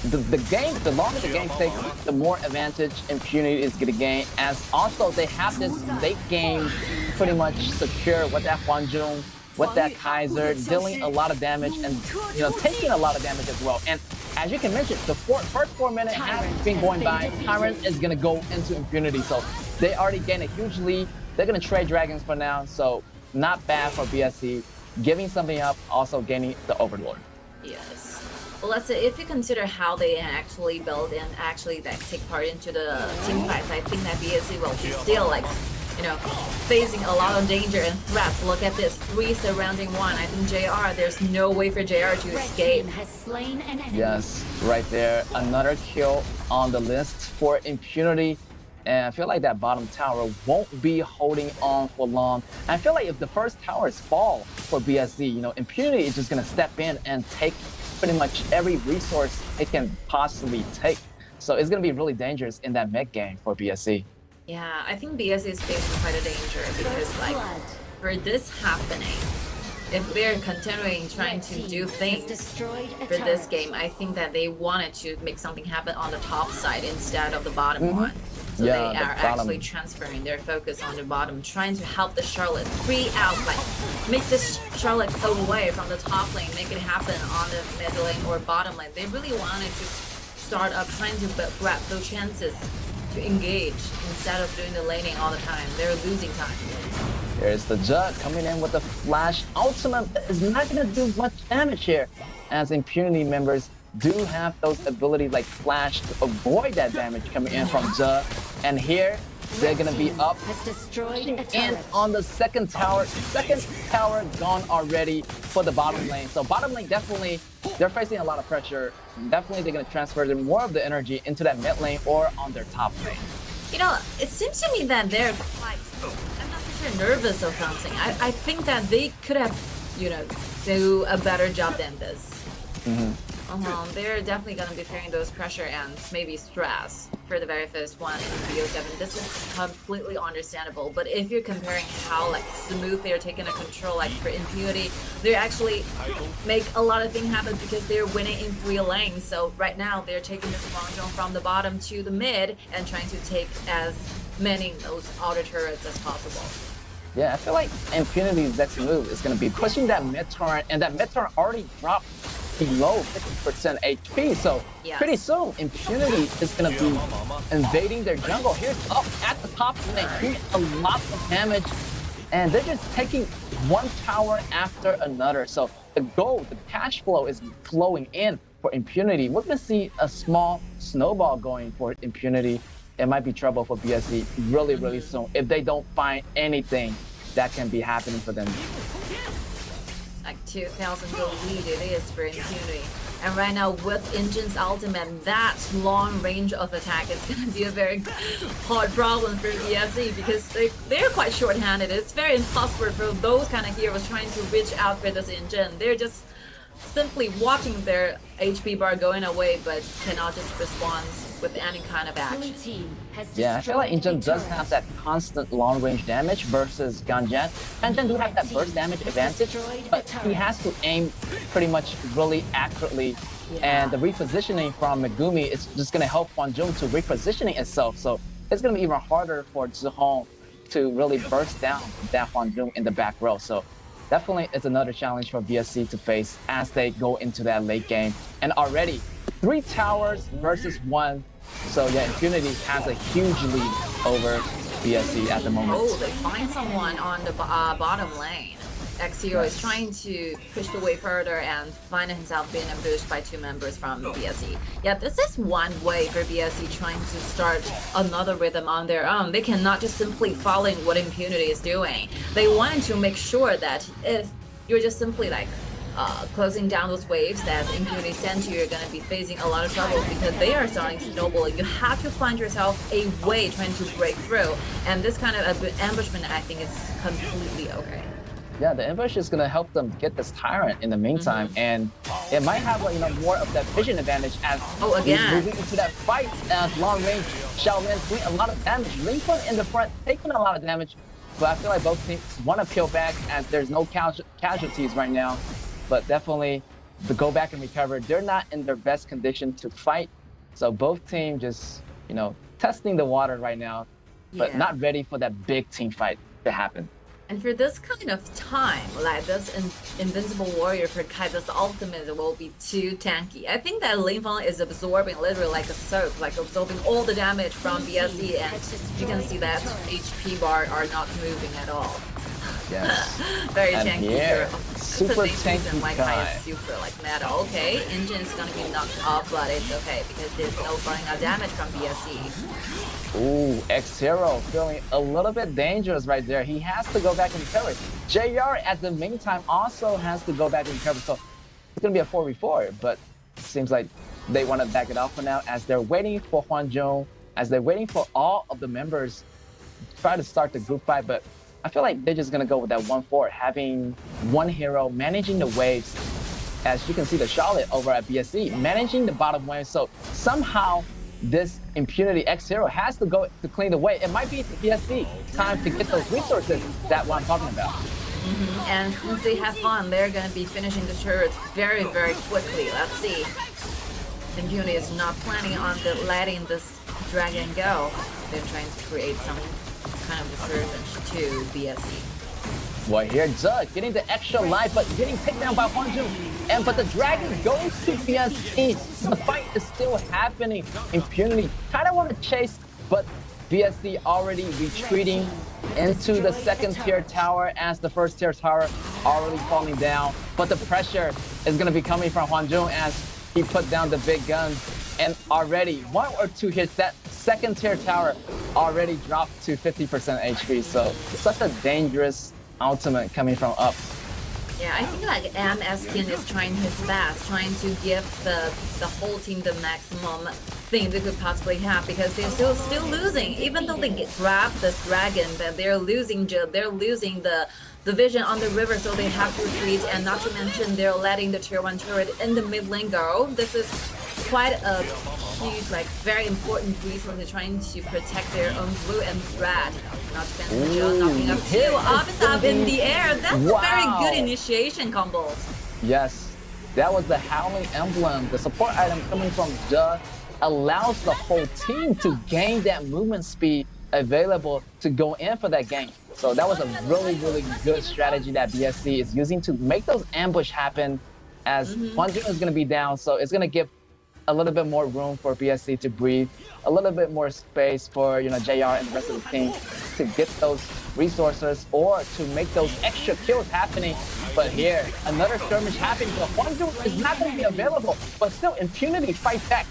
the longer the game takes, the more advantage Impunity is going to gain. As also they have this late game pretty much secure with that Hwanjung, with that Kaiser, dealing a lot of damage and taking a lot of damage as well. And as you can mention, the first 4 minutes has been going by. Tyrant is gonna go into Impunity, so they already gained a huge lead. They're gonna trade dragons for now, so not bad for BSC. Giving something up, also gaining the Overlord. Yes. Well, let's say if you consider how they actually build and actually take part into the team fights, I think that BSC will be still facing a lot of danger and threats. Look at this, 3 surrounding 1. I think JR, there's no way for JR to escape. Yes, right there. Another kill on the list for Impunity. And I feel like that bottom tower won't be holding on for long. I feel like if the first towers fall for BSC, Impunity is just going to step in and take pretty much every resource it can possibly take. So it's going to be really dangerous in that mid game for BSC. Yeah, I think BSC is facing quite a danger because for this happening, if they're continuing trying to do things for this game, I think that they wanted to make something happen on the top side instead of the bottom one. So they are actually transferring their focus on the bottom, trying to help the Charlotte free out, make this Charlotte away from the top lane, make it happen on the mid lane or bottom lane. They really wanted to start up trying to grab those chances to engage instead of doing the laning all the time. They're losing time. There's the Jug coming in with the flash. Ultimate is not going to do much damage here, as Impunity members do have those abilities like Flash to avoid that damage coming in from Jug. And here, they're going to be up and on the second tower. Second tower gone already for the bottom lane. So bottom lane definitely, they're facing a lot of pressure. Definitely they're going to transfer more of the energy into that mid lane or on their top lane. It seems to me that they're quite, I'm not sure, nervous or something. I think that they could have, do a better job than this. They're definitely going to be feeling those pressure and maybe stress. for the very first one in BO7. This is completely understandable. But if you're comparing how like smooth they're taking a control, like for Impunity, they actually make a lot of things happen because they're winning in 3 lanes. So right now they're taking this Huanzhong from the bottom to the mid and trying to take as many of those outer turrets as possible. Yeah, I feel like Impunity's next move is going to be pushing that mid turret, and that mid turret already dropped below 50% HP, so pretty soon Impunity is going to be invading their jungle. Here's up at the top lane, doing a lot of damage, and they're just taking one tower after another. So the gold, the cash flow is flowing in for Impunity. We're going to see a small snowball going for Impunity. It might be trouble for BSC really soon if they don't find anything that can be happening for them. Like 2,000 gold lead it is for Impunity. And right now with Engine's ultimate, that long range of attack is going to be a very hard problem for BSC because they're quite short-handed. It's very impossible for those kind of heroes trying to reach out for this Engine. They're just simply watching their HP bar going away but cannot just respond with any kind of action. Yeah, I feel like Engine does have that constant long-range damage versus Ganjian. Ganjian do have that burst damage advantage, but he has to aim pretty much really accurately. And the repositioning from Megumi is just going to help Huanzhong to repositioning itself. So it's going to be even harder for Zhihong to really burst down that Huanzhong in the back row. So definitely it's another challenge for BSC to face as they go into that late game. And already 3 towers versus 1. So yeah, Impunity has a huge lead over BSC at the moment. Oh, they find someone on the bottom lane. X-Hero is trying to push the way further and find himself being ambushed by 2 members from BSC. Yeah, this is one way for BSC trying to start another rhythm on their own. They cannot just simply following what Impunity is doing. They wanted to make sure that if you're just simply like closing down those waves that Impunity sent you, you're going to be facing a lot of trouble because they are starting to snowball. You have to find yourself a way trying to break through, and this kind of ambushment I think is completely okay. Yeah, the ambush is going to help them get this Tyrant in the meantime, and it might have more of that vision advantage as he's moving into that fight as long range. Xiaolin doing a lot of damage. Lincoln in the front taking a lot of damage, but I feel like both teams want to peel back as there's no casualties right now. But definitely to go back and recover, they're not in their best condition to fight. So both teams just, testing the water right now, but not ready for that big team fight to happen. And for this kind of time, like this Invincible Warrior for Kaiba's ultimate will be too tanky. I think that Linfeng is absorbing literally like a soap, like absorbing all the damage from BSC, and you can see that HP bar are not moving at all. Yes. Very tanky hero. Super tanky why Kai is super like meta. Okay, Engine is gonna be knocked off, but it's okay because there's no burning of damage from BSC. Ooh, X-Hero feeling a little bit dangerous right there. He has to go back and recover. JR at the meantime also has to go back and recover. So it's gonna be a 4v4, but it seems like they want to back it off for now as they're waiting for Huanzhong, as they're waiting for all of the members to try to start the group fight, but I feel like they're just going to go with that 1-4, having one hero managing the waves. As you can see the Charlotte over at BSC, managing the bottom wave. So somehow this Impunity X-Hero has to go to clean the way. It might be BSC time to get those resources that what I'm talking about. And since they have fun, they're going to be finishing the turrets very, very quickly. Let's see. Impunity is not planning on letting this dragon go. They're trying to create some kind of disturbance to BSC. Well, here Zug getting the extra life, but getting picked down by Huanzhong. But the dragon goes to BSC. The fight is still happening. Impunity kind of want to chase, but BSC already retreating into the second tier tower as the first tier tower already falling down. But the pressure is going to be coming from Huanzhong as he put down the big guns. And already 1 or 2 hits, that second tier tower already dropped to 50% HP. So such a dangerous ultimate coming from up. Yeah, I think like Eskin is trying his best, trying to give the whole team the maximum thing they could possibly have because they're still losing. Even though they grab this dragon, that they're losing the vision on the river, so they have to retreat. And not to mention they're letting the tier 1 turret in the mid lane go. This is quite a huge, like very important resource trying to protect their own blue and red. Not Benjo knocking up two. Up is up in the air. That's a very good initiation combo. Yes, that was the Howling Emblem. The support item coming from Duh allows the whole team to gain that movement speed available to go in for that gank. So that was a really, really good strategy that BSC is using to make those ambush happen as Hwanjun is going to be down. So it's going to give a little bit more room for BSC to breathe, a little bit more space for, you know, JR and the rest of the team to get those resources or to make those extra kills happening. But here, another skirmish happening. The Hwanjun is not going to be available, but still Impunity fight back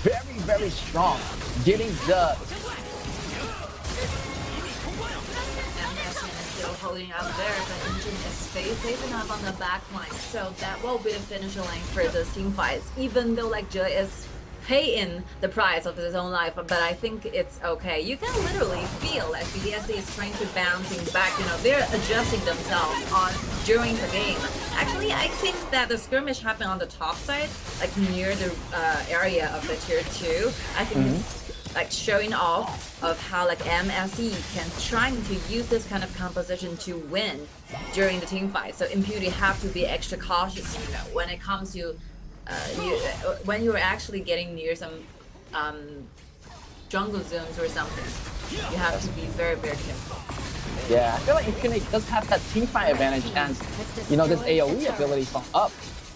very, very strong, getting the holding up there, but Engine is safe enough on the back line, so that will be the finish line for this team fights. Even though like Je is paying the price of his own life, but I think it's okay. You can literally feel like BSC is trying to bouncing back. You know, they're adjusting themselves on during the game. Actually, I think that the skirmish happened on the top side, like near the area of the tier 2. I think it's like showing off of how like MSE can trying to use this kind of composition to win during the team fight. So Impunity have to be extra cautious, you know, when it comes to when you're actually getting near some jungle zones or something. You have to be very, very careful. Yeah, I feel like Impunity does have that team fight advantage, and you know this AoE ability from Up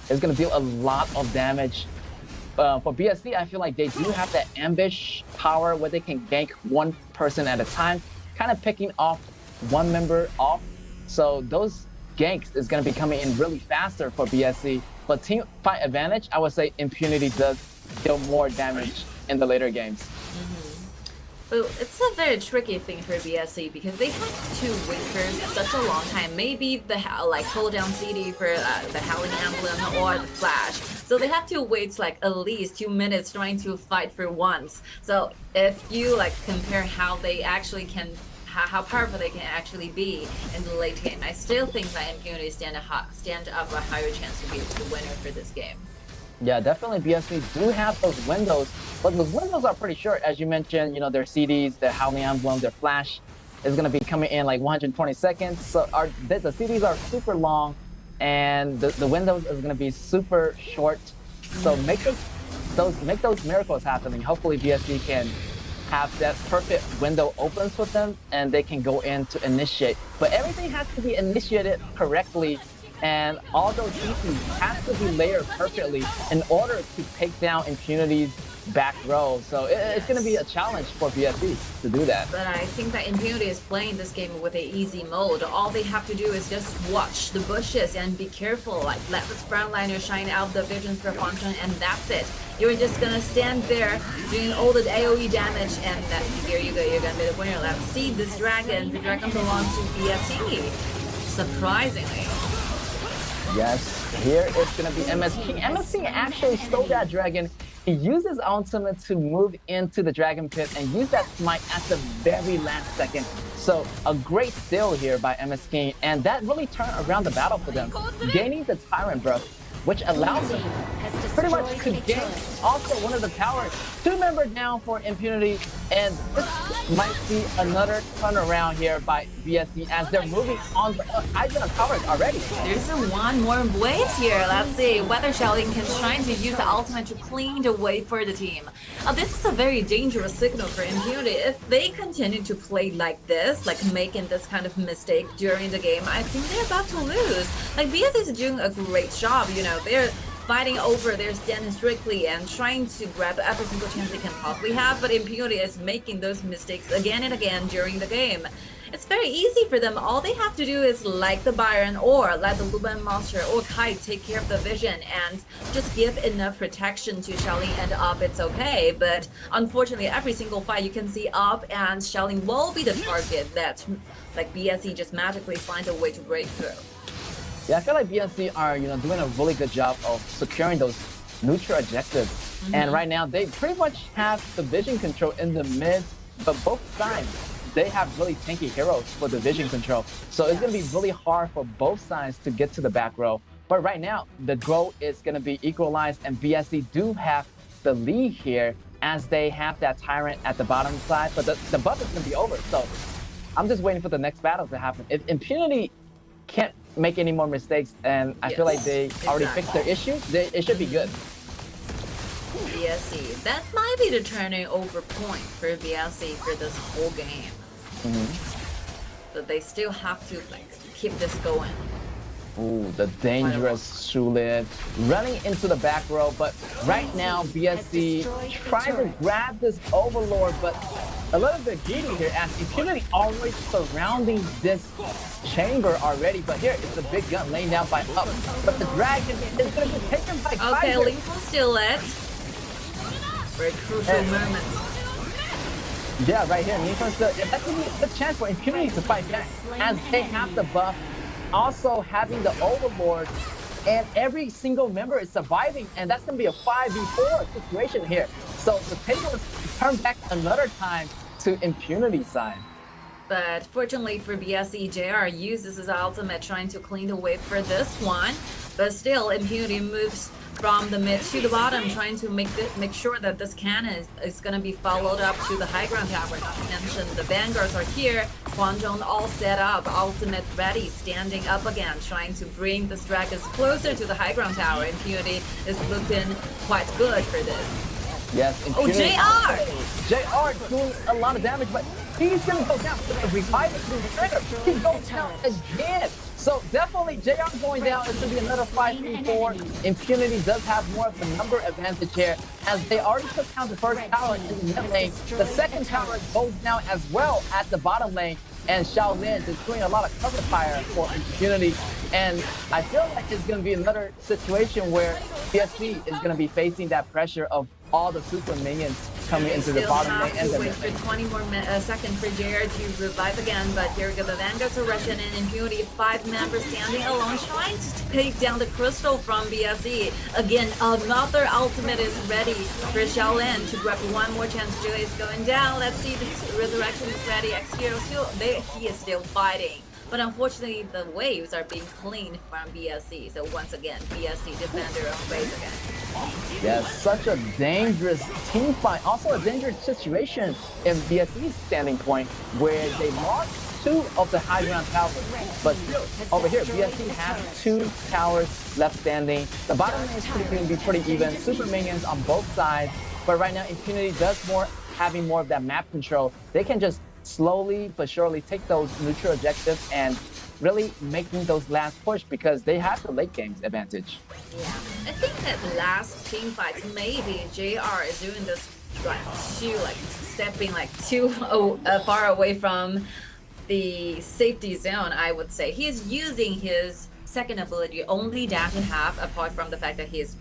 is going to deal a lot of damage. For BSC, I feel like they do have that ambush power where they can gank one person at a time, kind of picking off one member off. So those ganks is going to be coming in really faster for BSC. But team fight advantage, I would say Impunity does deal more damage in the later games. But it's a very tricky thing for BSC because they have to wait for such a long time. Maybe the like hold down CD for the Howling Emblem or the Flash. So they have to wait like at least 2 minutes trying to fight for once. So if you like compare how they actually can, how powerful they can actually be in the late game, I still think that Impunity stand up a higher chance to be the winner for this game. Yeah, definitely BSC do have those windows, but those windows are pretty short. As you mentioned, you know, their CDs, their Howling Emblem, their Flash is going to be coming in like 120 seconds. So the CDs are super long and the windows is going to be super short. So make those miracles happening. Hopefully BSC can have that perfect window opens with them and they can go in to initiate. But everything has to be initiated correctly. And all those pieces have to be layered perfectly in order to take down Impunity's back row. So it's going to be a challenge for BSC to do that. But I think that Impunity is playing this game with a easy mode. All they have to do is just watch the bushes and be careful. Like let the frontliner shine out the vision for Hwanjun, and that's it. You're just going to stand there doing all the AoE damage, and here you go. You're going to be the winner. Let's see this dragon. The dragon belongs to BSC. Surprisingly. Yes, here it's going to be MSK. MSK actually stole that dragon. He used his ultimate to move into the dragon pit and use that smite at the very last second. So a great steal here by MSK, and that really turned around the battle for them, gaining the Tyrant Breath, which allows them pretty much to gain also one of the towers. 2 members down for Impunity, and this might be another turnaround here by BSC as they're moving on the Aizen towers already. There's one more wave here. Let's see whether Xiaoling can try to use the ultimate to clean the way for the team. This is a very dangerous signal for Impunity. If they continue to play like this, like making this kind of mistake during the game, I think they're about to lose. Like BSC is doing a great job, you know, they're fighting over their stand strictly and trying to grab every single chance they can possibly have, but Impunity is making those mistakes again and again during the game. It's very easy for them. All they have to do is like the Byron or let the Luban Monster or Kite take care of the vision and just give enough protection to Xiaoling and Up. It's okay, but unfortunately every single fight you can see Up and Xiaoling will be the target that like BSC just magically find a way to break through. Yeah, I feel like BSC are, you know, doing a really good job of securing those neutral objectives. And right now they pretty much have the vision control in the mid, but both sides, they have really tanky heroes for the vision control. So it's going to be really hard for both sides to get to the back row. But right now, the goal is going to be equalized, and BSC do have the lead here. as they have that Tyrant at the bottom side, but the buff is going to be over. So I'm just waiting for the next battle to happen. If Impunity can't make any more mistakes, and I feel like they already fixed their issues, it should be good. BSC, that might be the turning over point for BSC for this whole game. But they still have to like keep this going. Ooh, the dangerous Shulid running into the back row, but right now BSC trying to grab this Overlord, but a little bit greedy here as Impunity already surrounding this chamber already. But here it's a big gun laying down by Up, but the dragon is going to be taken by Kaiser. Okay, Link will steal it. Very crucial moment. Yeah, right here. That's going to be a chance for Impunity to fight back as they have the buff. Also having the Overlord, and every single member is surviving, and that's going to be a 5v4 situation here. So the table is turned back another time to Impunity side. But fortunately for BSC, JR uses his ultimate trying to clean the way for this one. But still, Impunity moves from the mid to the bottom, trying to make sure that this cannon is going to be followed up to the high ground tower. Not to mention the vanguards are here. Huanzhong all set up, ultimate ready, standing up again, trying to bring the dragons closer to the high ground tower. Impunity is looking quite good for this. Yes, Impunity. Oh, JR doing a lot of damage, but he's going to go down. Revive it through the trigger. He goes down again. So definitely JR going down. It's going to be another 5v4. Impunity does have more of the number advantage here as they already took down the first tower in the mid lane. The second tower goes down as well at the bottom lane. And Shaolin is doing a lot of cover fire for Impunity. And I feel like it's going to be another situation where BSC is going to be facing that pressure of all the super minions coming into the bottom lane and the mid lane. For 20 more seconds for JR to revive again, but here we go. The Vanguards are rushing in. Impunity, 5 members standing alone, trying to take down the crystal from BSC. Again, another ultimate is ready for Shaolin to grab one more chance. Joy is going down. Let's see if the resurrection is ready. X-Hero still, he is still fighting. But unfortunately, the waves are being cleaned from BSC. So once again, BSC defend their own base again. Yes, such a dangerous team fight. Also a dangerous situation in BSC's standing point where they lost 2 of the high ground towers. But still, over here, BSC has 2 towers left standing. The bottom lane is going to be pretty even. Super minions on both sides. But right now, Impunity does having more of that map control. They can just slowly but surely take those neutral objectives and really making those last push because they have the late game's advantage. Yeah, I think that last team fight, maybe JR is doing this stepping too far away from the safety zone, I would say. He is using his second ability, only dash in half, apart from the fact that he is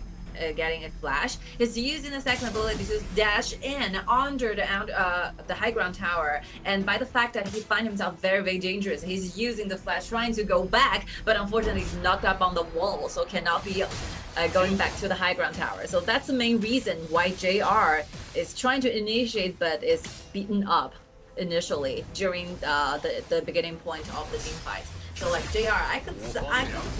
getting a flash. He's using the second ability to dash in under the high ground tower, and by the fact that he finds himself very, very dangerous, he's using the flash trying to go back, but unfortunately he's knocked up on the wall, so cannot be going back to the high ground tower. So that's the main reason why JR is trying to initiate but is beaten up initially during the beginning point of the team fight. So like JR, I could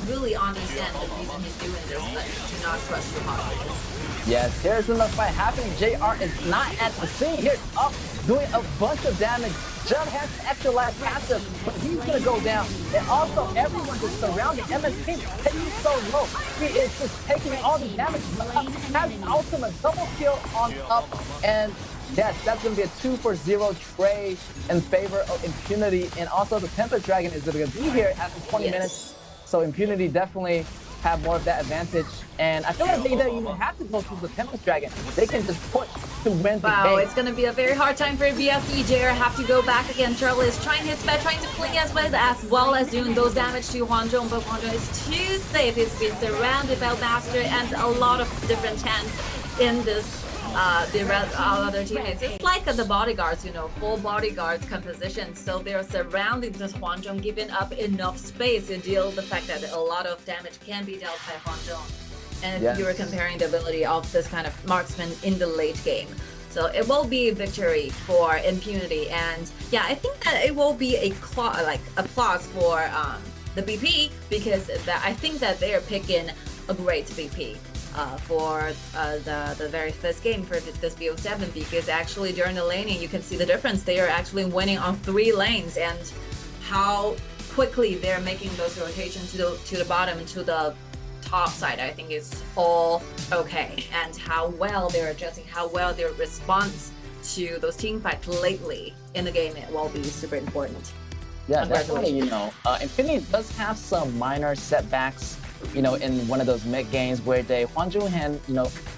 really understand the reason he's doing this, but do not trust your heart. Yes, here's another fight happening. JR is not at the scene. Here's Up doing a bunch of damage. Judd has the extra last passive, but he's gonna go down. And also everyone is surrounding MSP, taking so low. He is just taking all the damage. Up has the ultimate double kill on Up, and yes, that's going to be a 2-for-0 trade in favor of Impunity. And also the Tempest Dragon is going to be here after 20 minutes. So Impunity definitely have more of that advantage. And I feel like they don't even have to go through the Tempest Dragon. They can just push to win the game. Wow, it's going to be a very hard time for BSC. JR have to go back again. Charlie is trying his best, trying to cling as well as doing those damage to Huanzhong. But Huanzhong is too safe. He's been surrounded by Master and a lot of different tanks in this the rest other teammates. It's like the bodyguards, full bodyguards composition. So they're surrounding this Huanzhong, giving up enough space to deal with the fact that a lot of damage can be dealt by Huanzhong. And if you were comparing the ability of this kind of marksman in the late game. So it will be a victory for Impunity. And yeah, I think that it will be a applause for the BP, because I think that they are picking a great BP. for the very first game for this BO7, because actually during the laning you can see the difference. They are actually winning on 3 lanes, and how quickly they're making those rotations to the bottom, to the top side, I think is all okay. And how well they're adjusting, how well their response to those team fights lately in the game, it will be super important. Yeah, definitely. Infinity does have some minor setbacks, in one of those mid games where they Hwang Junhan,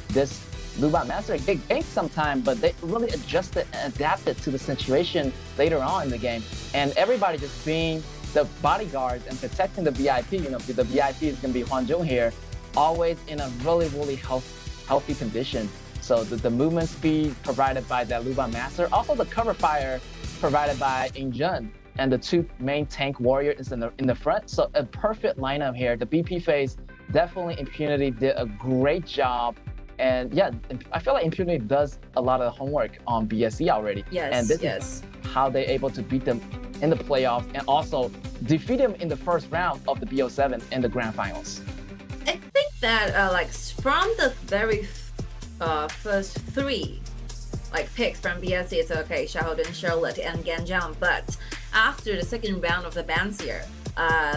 this Luban Master, they gained some time, but they really adjusted and adapted to the situation later on in the game. And everybody just being the bodyguards and protecting the VIP, the VIP is going to be Hwang Jung here, always in a really, really healthy condition. So the movement speed provided by that Luban Master, also the cover fire provided by Injun, and the 2 main tank warriors in the front. So a perfect lineup here. The BP phase, definitely Impunity did a great job. And yeah, I feel like Impunity does a lot of homework on BSC already. Yes, and this is how they're able to beat them in the playoffs and also defeat them in the first round of the BO7 in the grand finals. I think that from the very first 3 picks from BSC, it's okay, Xiaodan, Charlotte, and Ganjiang, but after the second round of the Banseer,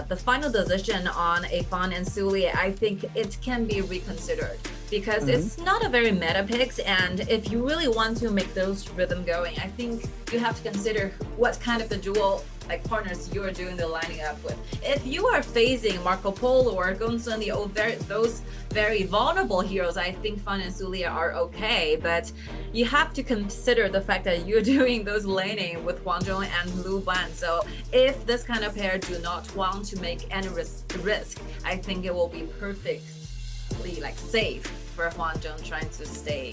the final decision on Afan and Suli, I think it can be reconsidered, because it's not a very meta picks, and if you really want to make those rhythm going, I think you have to consider what kind of the dual partners you are doing the lining up with. If you are facing Marco Polo or Gongsun, those very vulnerable heroes, I think Fan and Sulia are okay, but you have to consider the fact that you're doing those laning with Hwang Jung and Lu Ban. So if this kind of pair do not want to make any risk, I think it will be perfectly safe for Hwang Jung trying to stay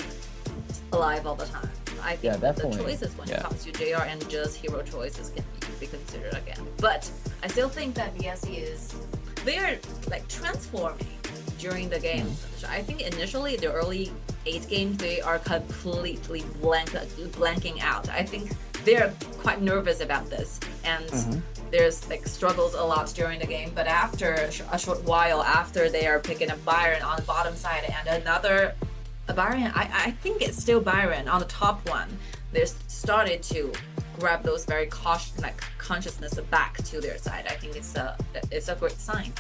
alive all the time. I think the choices when it comes to JR and just hero choices can be considered again. But I still think that BSC they're transforming during the games. I think initially the early 8 games they are completely blanking out. I think they're quite nervous about this, and there's struggles a lot during the game. But after a short while, after they are picking up Byron on the bottom side and another Byron, I think it's still Byron on the top one, they started to grab those very consciousness back to their side. I think it's a great sign.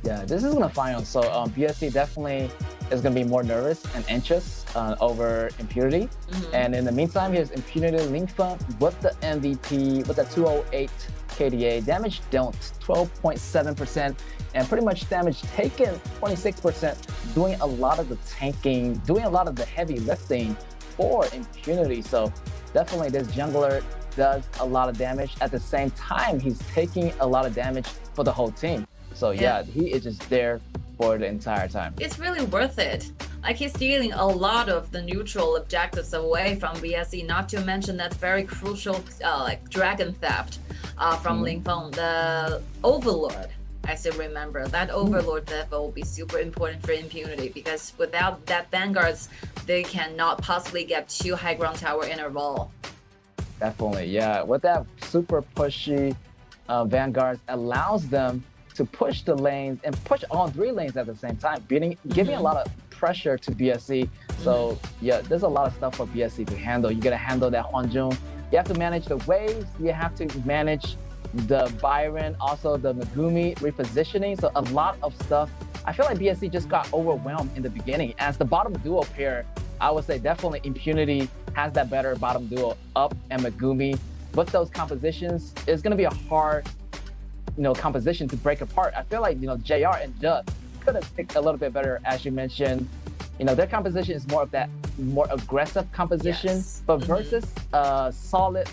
Yeah, this is gonna final, so BSC definitely is gonna be more nervous and anxious over Impunity. And in the meantime, here's Impunity Lingfa with the MVP with the 208 KDA, damage dealt 12.7%, and pretty much damage taken 26%, doing a lot of the tanking, doing a lot of the heavy lifting for Impunity. So definitely this jungler does a lot of damage. At the same time, he's taking a lot of damage for the whole team. So yeah, he is just there for the entire time. It's really worth it. He's stealing a lot of the neutral objectives away from BSC, not to mention that very crucial Dragon Theft from Lingfeng, the Overlord. I still remember that Overlord level will be super important for Impunity, because without that Vanguards, they cannot possibly get 2 high ground tower in a row. Definitely, yeah. With that super pushy Vanguards allows them to push the lanes and push all 3 lanes at the same time, giving a lot of pressure to BSC. So yeah, there's a lot of stuff for BSC to handle. You gotta handle that Hwang Jung. You have to manage the waves. You have to manage the Byron, also the Megumi repositioning. So a lot of stuff. I feel like BSC just got overwhelmed in the beginning. As the bottom duo pair, I would say definitely Impunity has that better bottom duo, Up and Megumi. With those compositions, it's gonna be a hard composition to break apart. I feel like JR and Judd could have picked a little bit better, as you mentioned. Their composition is more of that more aggressive composition, but versus a solid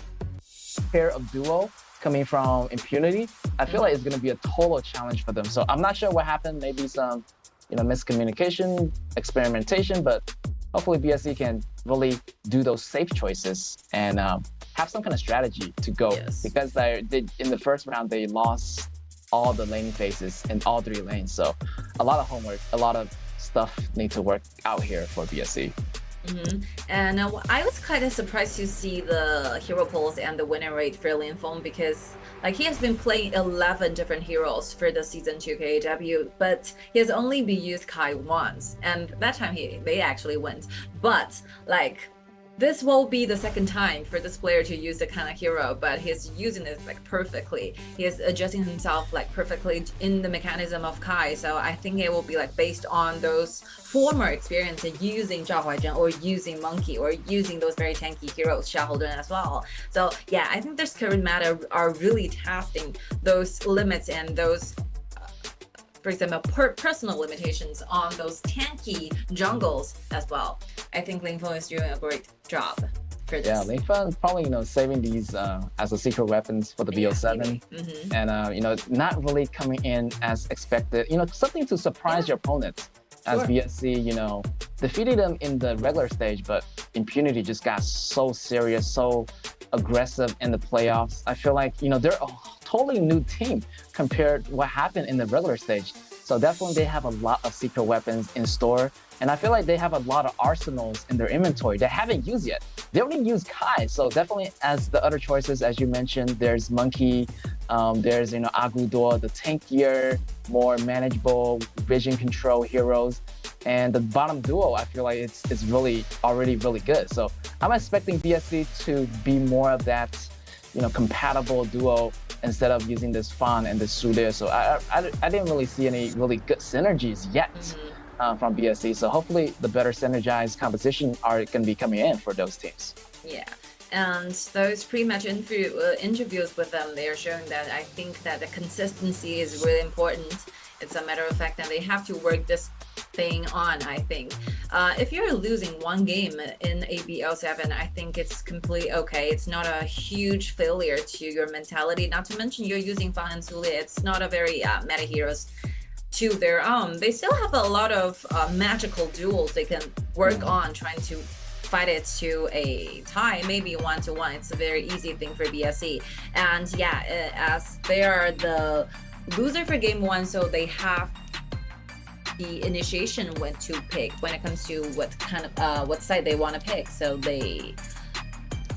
pair of duo coming from Impunity, I feel like it's going to be a total challenge for them. So I'm not sure what happened. Maybe some miscommunication, experimentation, but hopefully BSC can really do those safe choices and have some kind of strategy to go, because in the first round they lost all the laning phases in all 3 lanes. So a lot of homework, a lot of stuff need to work out here for BSC. And I was kind of surprised to see the hero pulls and the winning rate for Lin Feng because like he has been playing 11 different heroes for the season 2 KAW, but he has only been used Kai once, and that time they actually went. But like this will be the second time for this player to use the kind of hero, but he's using it like perfectly. He is adjusting himself like perfectly in the mechanism of Kai. So I think it will be like based on those former experience using Zhao Huaizhen or using Monkey or using those very tanky heroes, Xiaohoudun as well. So yeah, I think this current meta are really testing those limits and those for example, personal limitations on those tanky jungles as well. I think Lin Feng is doing a great job for this. Yeah, Lin Feng probably saving these as a secret weapons for the BO7, and not really coming in as expected. Something to surprise your opponents. As BSC, defeated them in the regular stage, but Impunity just got so serious, so aggressive in the playoffs. I feel like they're a totally new team compared to what happened in the regular stage. So definitely they have a lot of secret weapons in store, and I feel like they have a lot of arsenals in their inventory they haven't used yet. They only use Kai, so definitely as the other choices, as you mentioned, there's Monkey, there's Agudor, the tankier, more manageable vision control heroes, and the bottom duo I feel like it's really already really good. So I'm expecting BSC to be more of that compatible duo instead of using this Fan and this Su there. So I didn't really see any really good synergies yet from BSC. So hopefully the better synergized competition are going to be coming in for those teams. Yeah. And those pre-match interviews with them, they are showing that I think that the consistency is really important. It's a matter of fact that they have to work this thing on, I think. If you're losing one game in ABL7, I think it's completely okay. It's not a huge failure to your mentality. Not to mention you're using Fan and Su Le. It's not a very meta heroes to their own. They still have a lot of magical duels they can work on trying to fight it to a tie, maybe 1-1. It's a very easy thing for BSC. And yeah, as they are the loser for game 1, so they have the initiation went to pick when it comes to what kind of what side they want to pick. So they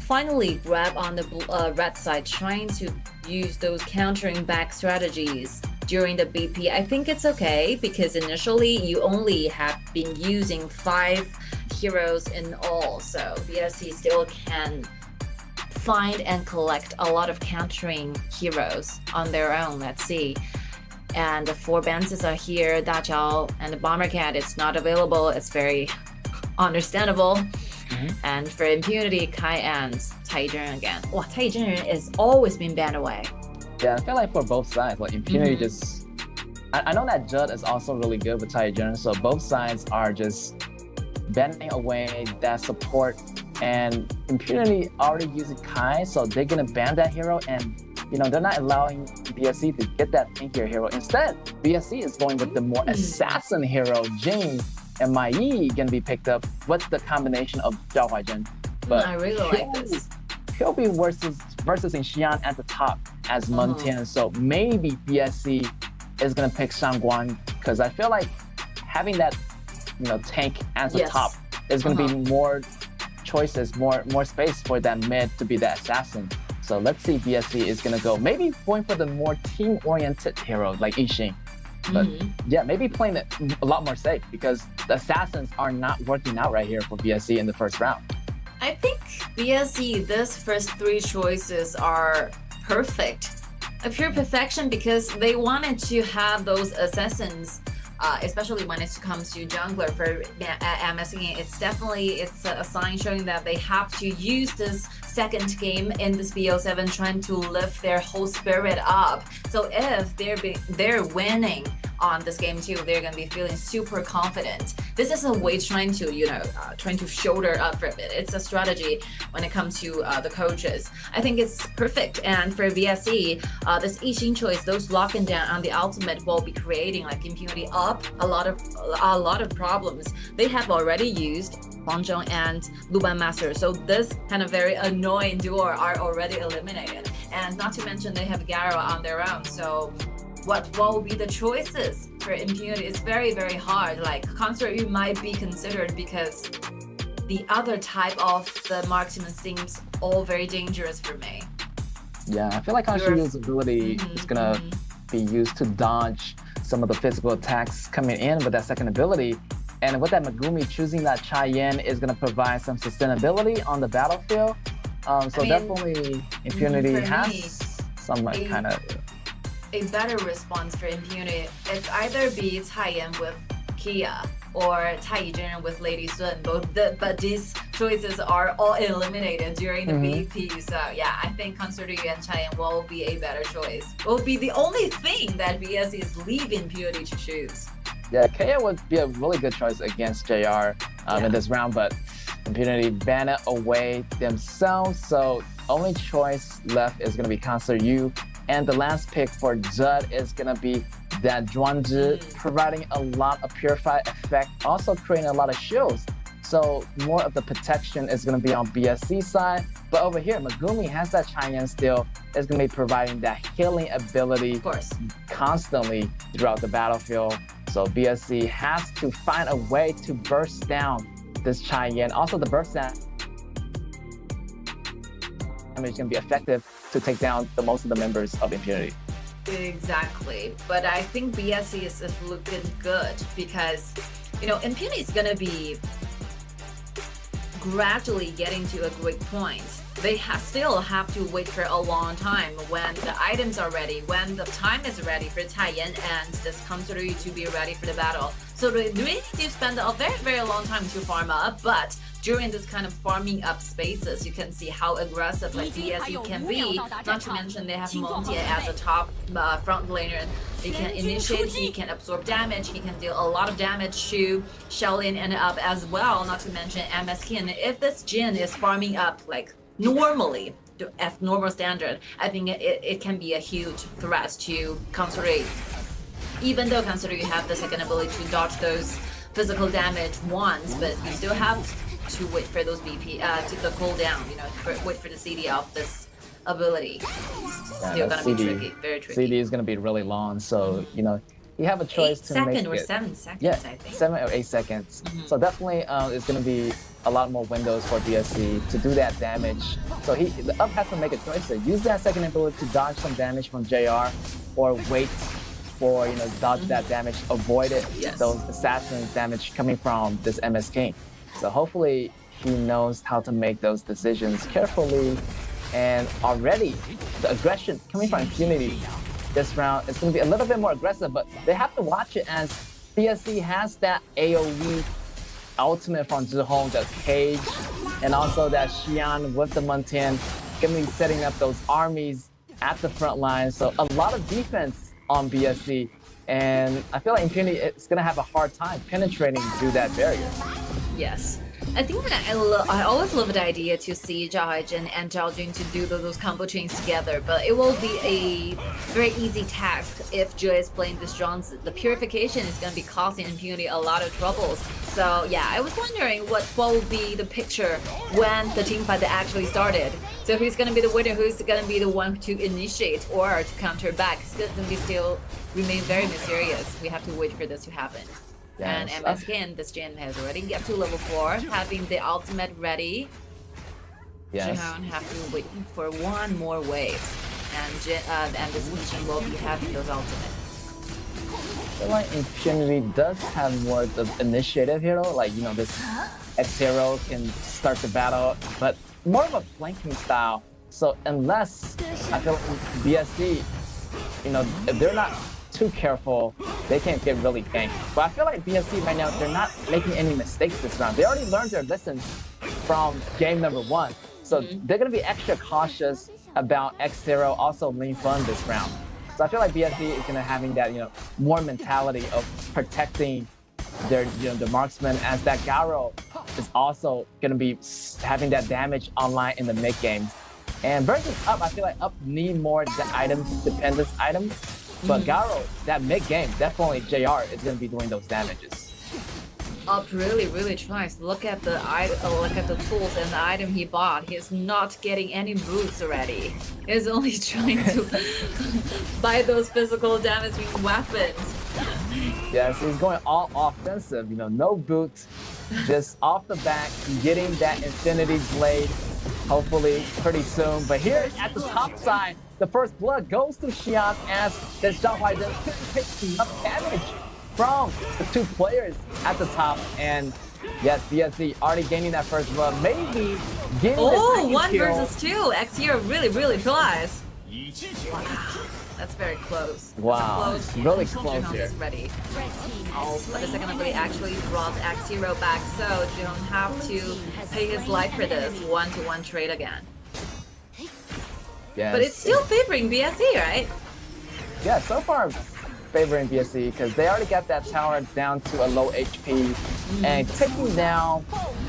finally grab on the red side, trying to use those countering back strategies during the BP. I think it's okay because initially you only have been using 5 heroes in all, so BSC still can find and collect a lot of countering heroes on their own. Let's see. And the 4 Banses are here, Dachao and the Bomber Cat. It's not available. It's very understandable. And for Impunity, Kai and Tai Yizhen again. Wow, Tai Yizhen has always been banned away. Yeah, I feel like for both sides, like Impunity just... I know that Judd is also really good with Tai Yizhen, so both sides are just banning away that support. And Impunity already using Kai, so they're gonna ban that hero, and they're not allowing BSC to get that tankier hero. Instead, BSC is going with the more assassin hero, Jing and Mai Yi gonna be picked up with the combination of Zhao Huaizhen. But I really like this. He'll be versus Xian at the top as Muntian, so maybe BSC is gonna pick Shangguan, because I feel like having that tank as the top is gonna be more choices, more space for that mid to be the assassin. So let's see, BSC is gonna go maybe going for the more team-oriented hero like Yixing. But yeah, maybe playing it a lot more safe because the assassins are not working out right here for BSC in the first round. I think BSC, this first 3 choices are perfect. A pure perfection because they wanted to have those assassins, especially when it comes to jungler for MSC. It's a sign showing that they have to use this second game in this BO7, trying to lift their whole spirit up. So if they're winning on this game too, they're gonna be feeling super confident. This is a way trying to shoulder up for a bit. It's a strategy when it comes to the coaches. I think it's perfect. And for BSC, this Yixing choice, those locking down on the ultimate will be creating like Impunity up a lot of problems. They have already used Huang Zhong and Luban Master, so this kind of very annoying duo are already eliminated. And not to mention they have Garo on their own. So what will be the choices for Impunity? It's very, very hard. Like Consort, you might be considered because the other type of the marksman seems all very dangerous for me. Yeah, I feel like Hanshiyu's ability is gonna be used to dodge some of the physical attacks coming in with that second ability. And with that Megumi choosing that Cheyenne is gonna provide some sustainability on the battlefield. Definitely Impunity has some kind of a better response for Impunity. It's either be Cheyenne with Kia or Tai Yijun with Lady Sun. But these choices are all eliminated during the BP. So yeah, I think Consider and Cheyenne will be a better choice. Will be the only thing that BSC is leaving Impunity to choose. Yeah, Kia would be a really good choice against JR in this round, but Impunity ban it away themselves. So only choice left is going to be Consider You. And the last pick for Judd is going to be that Zhuangzi, providing a lot of Purify effect, also creating a lot of shields. So more of the protection is going to be on BSC side. But over here, Megumi has that Cheyenne still, is going to be providing that healing ability constantly throughout the battlefield. So BSC has to find a way to burst down this Cheyenne. Also, the burst down is going to be effective to take down the most of the members of Impunity. Exactly, but I think BSC is looking good because, you know, Impunity is going to be gradually getting to a great point. They still have to wait for a long time when the items are ready, when the time is ready for Cheyenne and this Consider You to be ready for the battle. So they really do spend a very, very long time to farm up, but during this kind of farming up spaces, you can see how aggressive like BSC can be. Not to mention they have Montie as a top front laner. He can initiate, he can absorb damage, he can deal a lot of damage to Xiaolin and up as well. Not to mention MSK. And if this Jin is farming up like normally, at normal standard, I think it can be a huge threat to Consider. Even though Consider You have the second ability to dodge those physical damage once, but you still have to wait for those BP, to the cooldown, you know, wait for the CD of this ability. Still gonna be tricky, very tricky. CD is gonna be really long, so you know, you have a choice to make it. 8 seconds or 7 seconds, yeah, I think. 7 or 8 seconds. So definitely, it's gonna be a lot more windows for BSC to do that damage. So the up has to make a choice to use that second ability to dodge some damage from JR, or wait for, you know, dodge that damage, avoid it, those assassins damage coming from this MS King. So hopefully he knows how to make those decisions carefully. And already the aggression coming from Impunity this round is going to be a little bit more aggressive, but they have to watch it as BSC has that AoE ultimate from Zhihong, the Cage, and also that Xian with the Muntian, going to be setting up those armies at the front line. So a lot of defense on BSC, and I feel like Impunity is going to have a hard time penetrating through that barrier. Yes. I think that I always love the idea to see Zhao Haijin and Zhao Jun to do those combo chains together, but it will be a very easy task if Zhe is playing this Zhuangzi. The purification is going to be causing Impunity a lot of troubles. So yeah, I was wondering what will be the picture when the teamfight actually started. So who's going to be the winner, who's going to be the one to initiate or to counter back? It's going to be still remain very mysterious. We have to wait for this to happen. Yes. And MSK in this gen has already get to level 4, having the ultimate ready. Yes. Jihan have to wait for one more wave, and this Lee will be having those ultimate. I feel like Impunity does have more of initiative here, though. Like, you know, this X-Hero can start the battle, but more of a flanking style. So unless I feel like BSC, you know, if they're not too careful, they can't get really ganked. But I feel like BSC right now, they're not making any mistakes this round. They already learned their lessons from game number 1. So they're going to be extra cautious about X-Zero, also Lin Fun this round. So I feel like BSC is going to having that, you know, more mentality of protecting their, you know, the marksman, as that Garo is also going to be having that damage online in the mid games. And versus Up, I feel like Up need more items, dependence items. But Garo, that mid game, definitely JR is going to be doing those damages. Up really tries. Look at the tools and the item he bought. He's not getting any boots already. He's only trying to buy those physical damaging weapons. Yes, he's going all offensive. You know, no boots, just off the back, getting that Infinity Blade, hopefully pretty soon. But here at the top side, the first blood goes to Xian as this Zhao Huaizhen couldn't take enough damage from the two players at the top. And yes, BSC already gaining that first blood, maybe getting Oh, the one kill. versus two. X-Hero really tries. Wow, that's very close. Wow, That's really Jihan close here. is ready. Oh, but the second ability actually brought X-Hero back, so Jihan have to pay his life for this one-to-one trade again. Yes. But it's still favoring BSC, right? Yeah, so far favoring BSC because they already got that tower down to a low HP and taking down,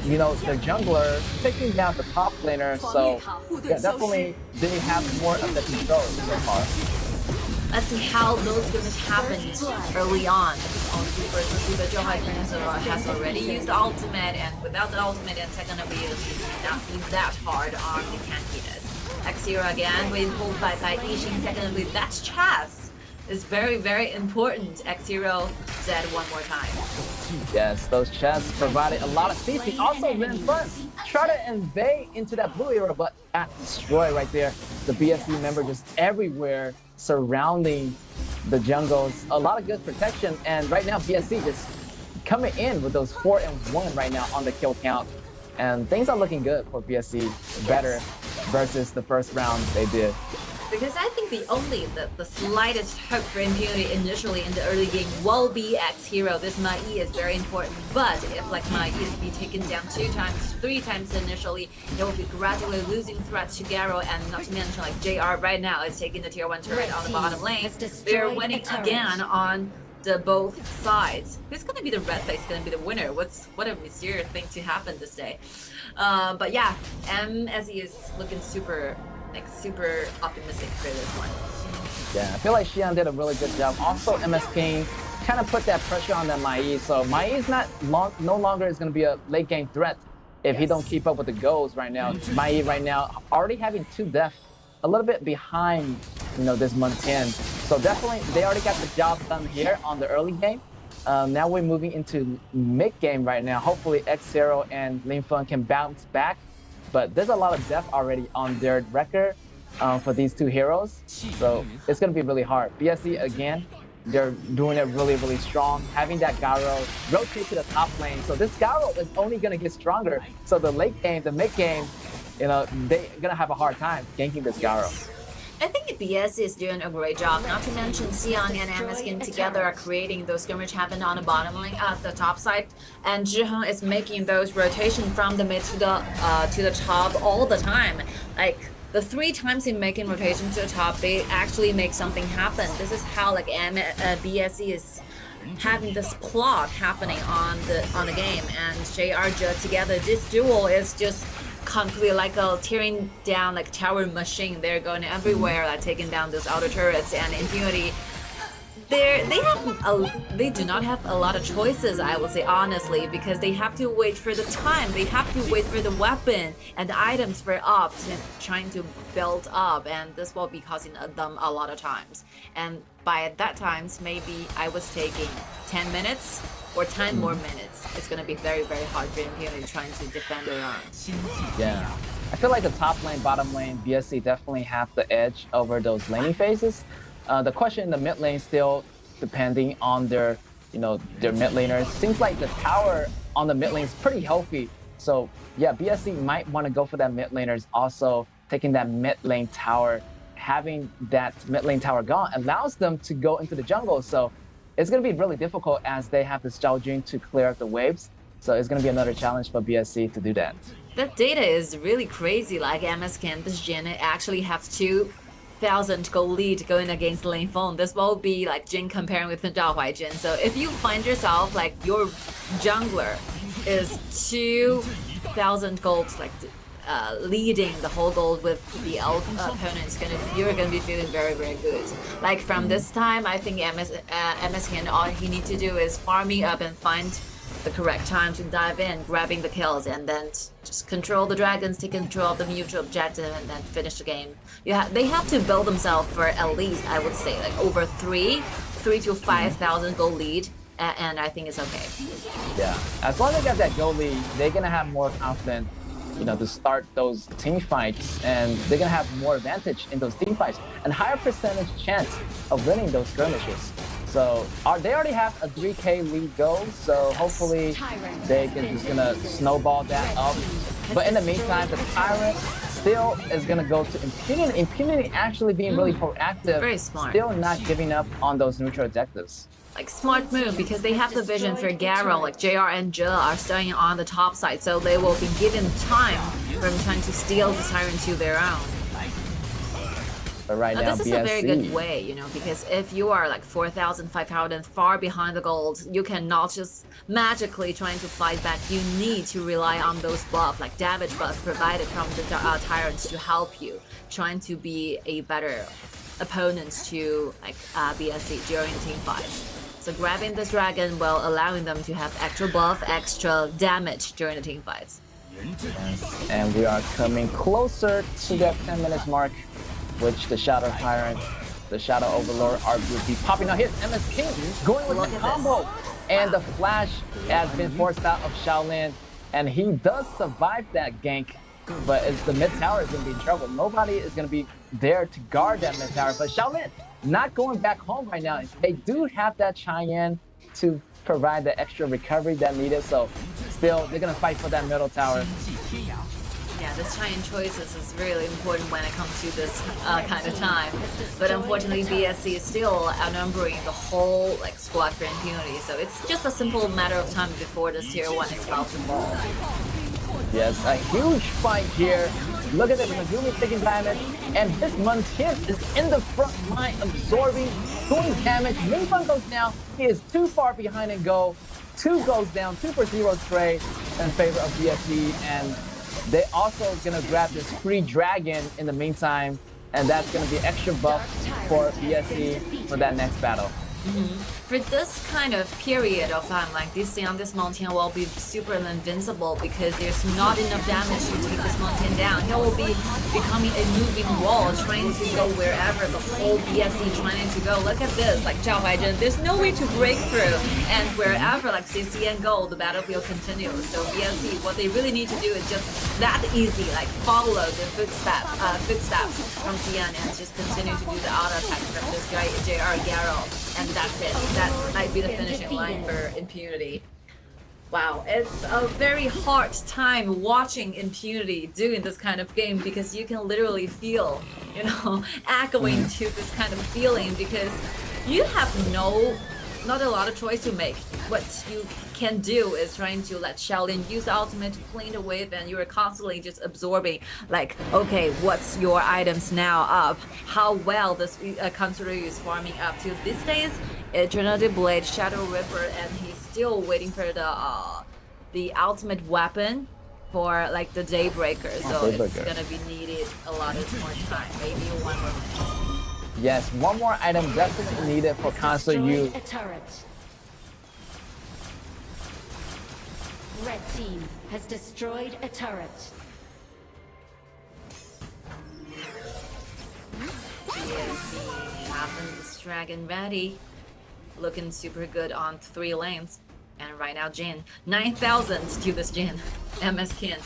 you know, the jungler, taking down the top laner. So yeah, definitely they have more of the control so far. Let's see how those damage happened early on. On Super, the Zhao Huaizhen has already used the ultimate, and without the ultimate and second ability, it not be that hard on the tankiness. X-Hero again, being pulled by Yixing, second ability. That's chess. Is very important. X-Hero said one more time. Yes, those chests provided a lot of safety. Also, Lin Feng try to invade into that blue area, but got destroyed right there. The BSC member just everywhere surrounding the jungles. A lot of good protection, and right now BSC just coming in with those 4 and 1 right now on the kill count. And things are looking good for BSC, better versus the first round they did. Because I think the slightest hope for Impunity initially in the early game will be X-Hero. This Mai is very important, but if like Mai is be taken down 2 times, 3 times initially, they will be gradually losing threats to Garo, and not to mention like JR right now is taking the tier 1 turret on the bottom lane. They're winning again on the both sides. Who's gonna be the red face? Gonna be the winner? What a mysterious thing to happen this day. But yeah, MSE is looking super optimistic for this one. Yeah, I feel like Xian did a really good job. Also, MS King kind of put that pressure on that Mai. So Mai is no longer is going to be a late game threat if he don't keep up with the goals right now. Mai right now already having 2 deaths, a little bit behind, you know, this Monten. So definitely they already got the job done here on the early game. Now we're moving into mid game right now. Hopefully X-Hero and Lin Feng can bounce back. But there's a lot of death already on their record for these 2 heroes. So it's going to be really hard. BSC, again, they're doing it really strong. Having that Garo rotate to the top lane. So this Garo is only going to get stronger. So the late game, the mid game, you know, they're going to have a hard time ganking this Garo. I think BS is doing a great job. Not to mention Xiang and Amaskin together are creating those skirmish happen on the bottom lane at the top side, and Zhiheng is making those rotation from the mid to the top all the time. Like the 3 times in making rotation to the top, they actually make something happen. This is how like BSC is having this plot happening on the game, and JR together. This duel is just completely like a tearing down like tower machine. They're going everywhere, like taking down those outer turrets, and Impunity. They do not have a lot of choices, I would say honestly, because they have to wait for the time. They have to wait for the weapon and the items for ups and trying to build up, and this will be causing them a lot of times. And by that times, maybe I was taking 10 minutes or 10 more minutes. It's going to be very hard for Impunity trying to defend their own. Yeah. I feel like the top lane, bottom lane, BSC definitely have the edge over those laning phases. The question in the mid lane still depending on their, you know, their mid laners. Seems like the tower on the mid lane is pretty healthy. So yeah, BSC might want to go for that mid laners. Also taking that mid lane tower, having that mid lane tower gone allows them to go into the jungle. So it's going to be really difficult as they have this Zhao Jun to clear up the waves. So it's going to be another challenge for BSC to do that. That data is really crazy. Like MSK, this Jin actually have 2,000 gold lead going against Lin Feng. This will be like Jin comparing with Zhao Huaizhen. So if you find yourself like your jungler is 2,000 golds, like leading the whole gold with the opponents, you're gonna be feeling very good. Like from this time, I think MSK, all he needs to do is farming up and find the correct time to dive in, grabbing the kills, and then just control the dragons, take control of the mutual objective, and then finish the game. They have to build themselves for at least, I would say, like over 3,000 to 5,000 gold lead and I think it's okay. Yeah, as long as they got that goal lead, they're gonna have more confidence, to start those team fights, and they're gonna have more advantage in those team fights and higher percentage chance of winning those skirmishes. So they already have a 3K lead goal, so hopefully they can just gonna snowball that up. But in the meantime, the Tyrant still is gonna go to Impunity. Impunity actually being really proactive, Very smart. still not giving up on those neutral objectives. Like smart move because they have the vision for Garo. Like JR and Je are starting on the top side, so they will be given time from trying to steal the Tyrant to their own. But right now, this is a very good way, because if you are like 4,000, 5,000 far behind the gold, you cannot just magically trying to fight back. You need to rely on those buffs, like damage buffs provided from the Tyrants to help you, trying to be a better opponent to like BSC during team fights. So grabbing this dragon will allowing them to have extra buff, extra damage during the team fights. Yes. And we are coming closer to that 10 minutes mark, which the Shadow Tyrant, the Shadow Overlord will be popping out. Here's MS King going with the combo. And the flash has been forced out of Shaolin, and he does survive that gank, but it's the mid tower is going to be in trouble. Nobody is going to be there to guard that mid tower, but Shaolin not going back home right now. They do have that Cheyenne to provide the extra recovery that needed, so still they're going to fight for that middle tower. Yeah, this Cheyenne choices is really important when it comes to this kind of time. But unfortunately, BSC is still outnumbering the whole squad for Impunity, so it's just a simple matter of time before this tier 1 is about to fall. Yes, a huge fight here. Look at it, Megumi taking damage, and his Muntin is in the front line, absorbing, doing damage. Mingfang goes down. He is too far behind and go. 2 goes down, 2 for 0 trade in favor of BSC, and they also gonna grab this free dragon in the meantime, and that's gonna be extra buff for BSC for that next battle. For this kind of period of time, like this Mountain will be super invincible because there's not enough damage to take this Mountain down. He will be becoming a moving wall, trying to go wherever the whole BSC trying to go. Look at this, like Zhao Huaizhen, there's no way to break through, and wherever like CCN go, the battlefield continues. So BSC, what they really need to do is just that easy, like follow the footsteps from CN and just continue to do the auto attack from this guy JR Garo. And that's it. That might be the finishing line for Impunity. Wow, it's a very hard time watching Impunity doing this kind of game because you can literally feel, echoing to this kind of feeling because you have not a lot of choice to make. What you can do is trying to let Shaolin use the ultimate to clean the wave, and you are constantly just absorbing, like, okay, what's your items now up? How well this Kansuryu is farming up to these days? Eternity Blade, Shadow Ripper, and he's still waiting for the ultimate weapon for like the Daybreaker. So it's gonna be needed a lot of more time, maybe 1 more minute. Yes, 1 more item definitely needed for Kansuryu. Red team has destroyed a turret. Yes, having this dragon ready, looking super good on 3 lanes, and right now Jin 9,000 to this Jin, MS Kin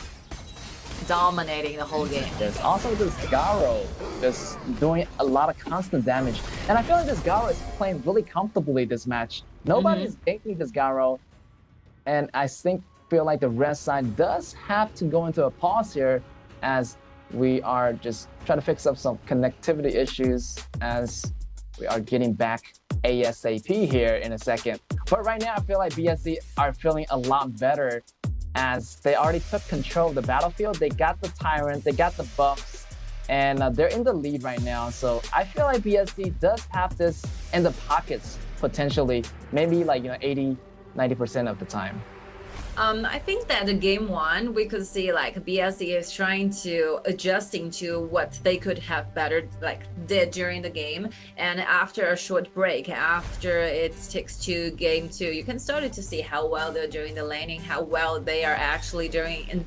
dominating the whole game. There's also this Garo just doing a lot of constant damage, and I feel like this Garo is playing really comfortably this match. Nobody's taking this Garo, and I feel like the red side does have to go into a pause here as we are just trying to fix up some connectivity issues as we are getting back ASAP here in a second. But right now I feel like BSC are feeling a lot better as they already took control of the battlefield. They got the Tyrant, they got the buffs, and they're in the lead right now. So I feel like BSC does have this in the pockets potentially, maybe like 80-90% of the time. I think that the game one, we could see like BSC is trying to adjusting to what they could have better like did during the game. And after a short break, after it takes to game two, you can start to see how well they're doing the laning, how well they are actually doing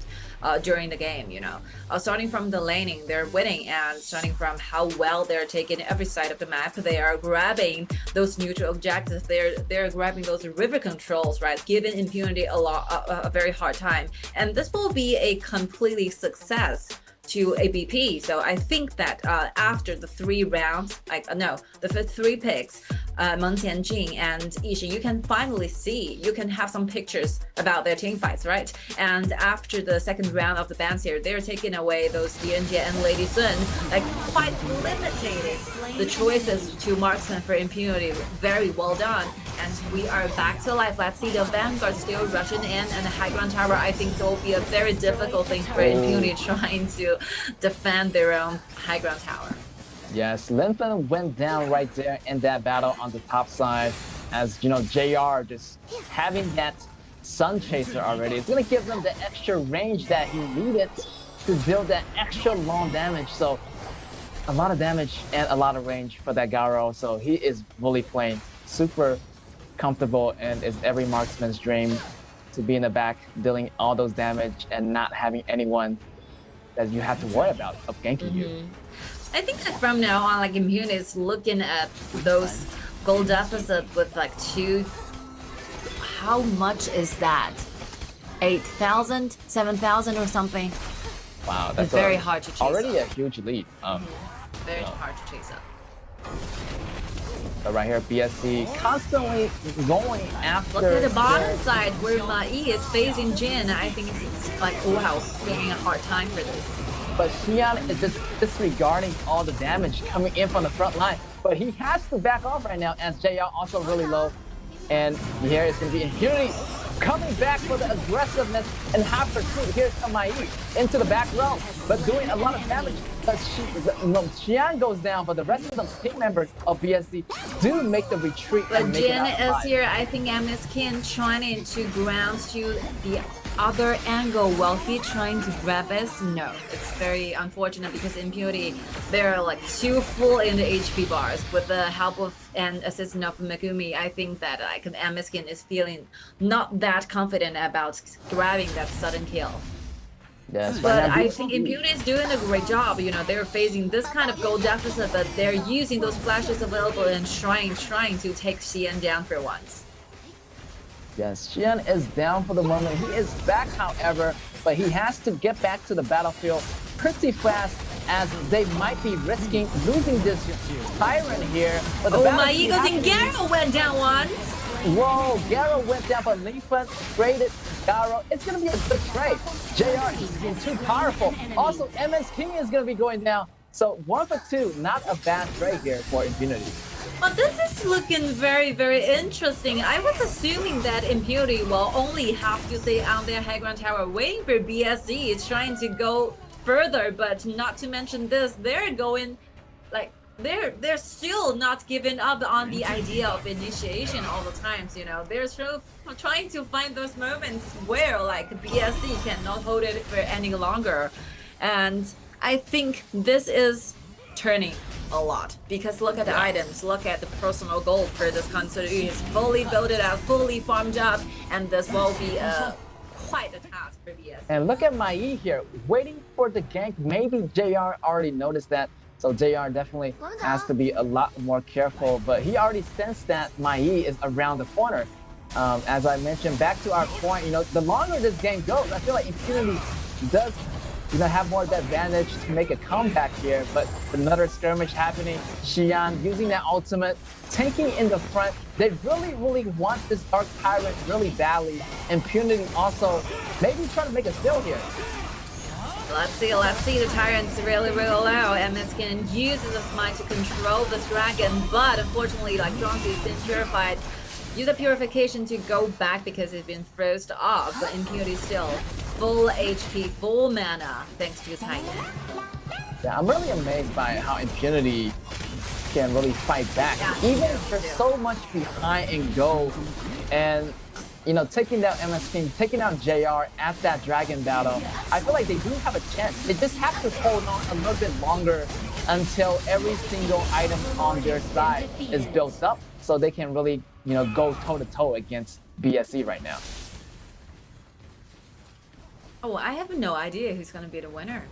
during the game, you know. Starting from the laning, they're winning, and starting from how well they're taking every side of the map, they are grabbing those neutral objectives, they're grabbing those river controls, right, giving Impunity a very hard time. And this will be a completely success to ABP. So I think that after the 3 rounds, the 3 picks, Meng Tianjin and Yixin, you can finally see, you can have some pictures about their team fights, right? And after the second round of the bans here, they're taking away those Dianjie and Lady Sun, like quite limiting the choices to marksman for Impunity. Very well done. And we are back to life. Let's see the Vanguard still rushing in, and the high ground tower, I think it will be a very difficult thing for Impunity trying to defend their own high ground tower. Yes, Linfen went down right there in that battle on the top side. As you know, JR just having that Sun Chaser already, it's gonna give them the extra range that he needed to build that extra long damage. So a lot of damage and a lot of range for that Garo. So he is really playing super comfortable, and it's every marksman's dream to be in the back dealing all those damage and not having anyone that you have to worry about of ganking you. I think that from now on, like Impunity is looking at those gold deficit with like 2. How much is that? 8,000, 7,000 or something? Wow, that's very hard to chase already up. a huge lead. Very hard to chase up. But right here, BSC constantly going after. Look at the bottom side where Mai is facing Jin. I think it's like, wow, giving a hard time for this. But Xian is just disregarding all the damage coming in from the front line. But he has to back off right now, as JR also really low. And here is going to be Impunity coming back for the aggressiveness and hot pursuit. Here's Mai into the back row, but doing a lot of damage. But Xian goes down, but the rest of the team members of BSC do make the retreat. But and make Jin it out is here. I think MSK trying to ground to the other angle while he trying to grab us. No, it's very unfortunate because Impunity, they're like too full in the HP bars. With the help of and assistance of Megumi, I think that like MSK is feeling not that confident about grabbing that sudden kill. Yes, but I think Impunity is doing a great job. You know, they're facing this kind of gold deficit, but they're using those flashes available and trying to take Xian down for once. Yes, Xian is down for the moment. He is back, however, but he has to get back to the battlefield pretty fast, as they might be risking losing this Tyrant here. But oh my Eagles and Garo went down once. Whoa, Garo went down, but Linfen traded Garo. It's going to be a good trade. JR is being too powerful. Also, MS King is going to be going down. So 1 for 2, not a bad trade here for Impunity. Well, this is looking very, very interesting. I was assuming that Impunity will only have to stay on their high ground tower waiting for BSC. It's trying to go further, but not to mention this, they're going, like, they're still not giving up on the idea of initiation all the times, you know. They're still trying to find those moments where, like, BSC cannot hold it for any longer. And I think this is turning a lot, because look at the items, look at the personal gold for this concert. It's fully built out, fully farmed up, and this will be quite a task for BSC. And look at Mai here, waiting for the gank. Maybe JR already noticed that, so JR definitely has to be a lot more careful, but he already sensed that Mai is around the corner. As I mentioned, back to our point, you know, the longer this game goes, I feel like Impunity does, you know, have more of that advantage to make a comeback here. But another skirmish happening, Xian using that ultimate, tanking in the front. They really, really want this Dark Tyrant really badly. Impunity also maybe trying to make a steal here. Let's see, the Tyrants really allow MSK uses the smite to control this dragon, but unfortunately, like Zhuangzi's been purified. Use the purification to go back because it's been frozen off, but Impunity still full HP, full mana, thanks to Titan. Yeah, I'm really amazed by how Impunity can really fight back. Yeah, even if they're so much behind in gold. And taking down MS King, taking down JR at that Dragon battle, I feel like they do have a chance. They just have to hold on a little bit longer until every single item on their side is built up so they can really, go toe-to-toe against BSE right now. Oh, I have no idea who's going to be the winner.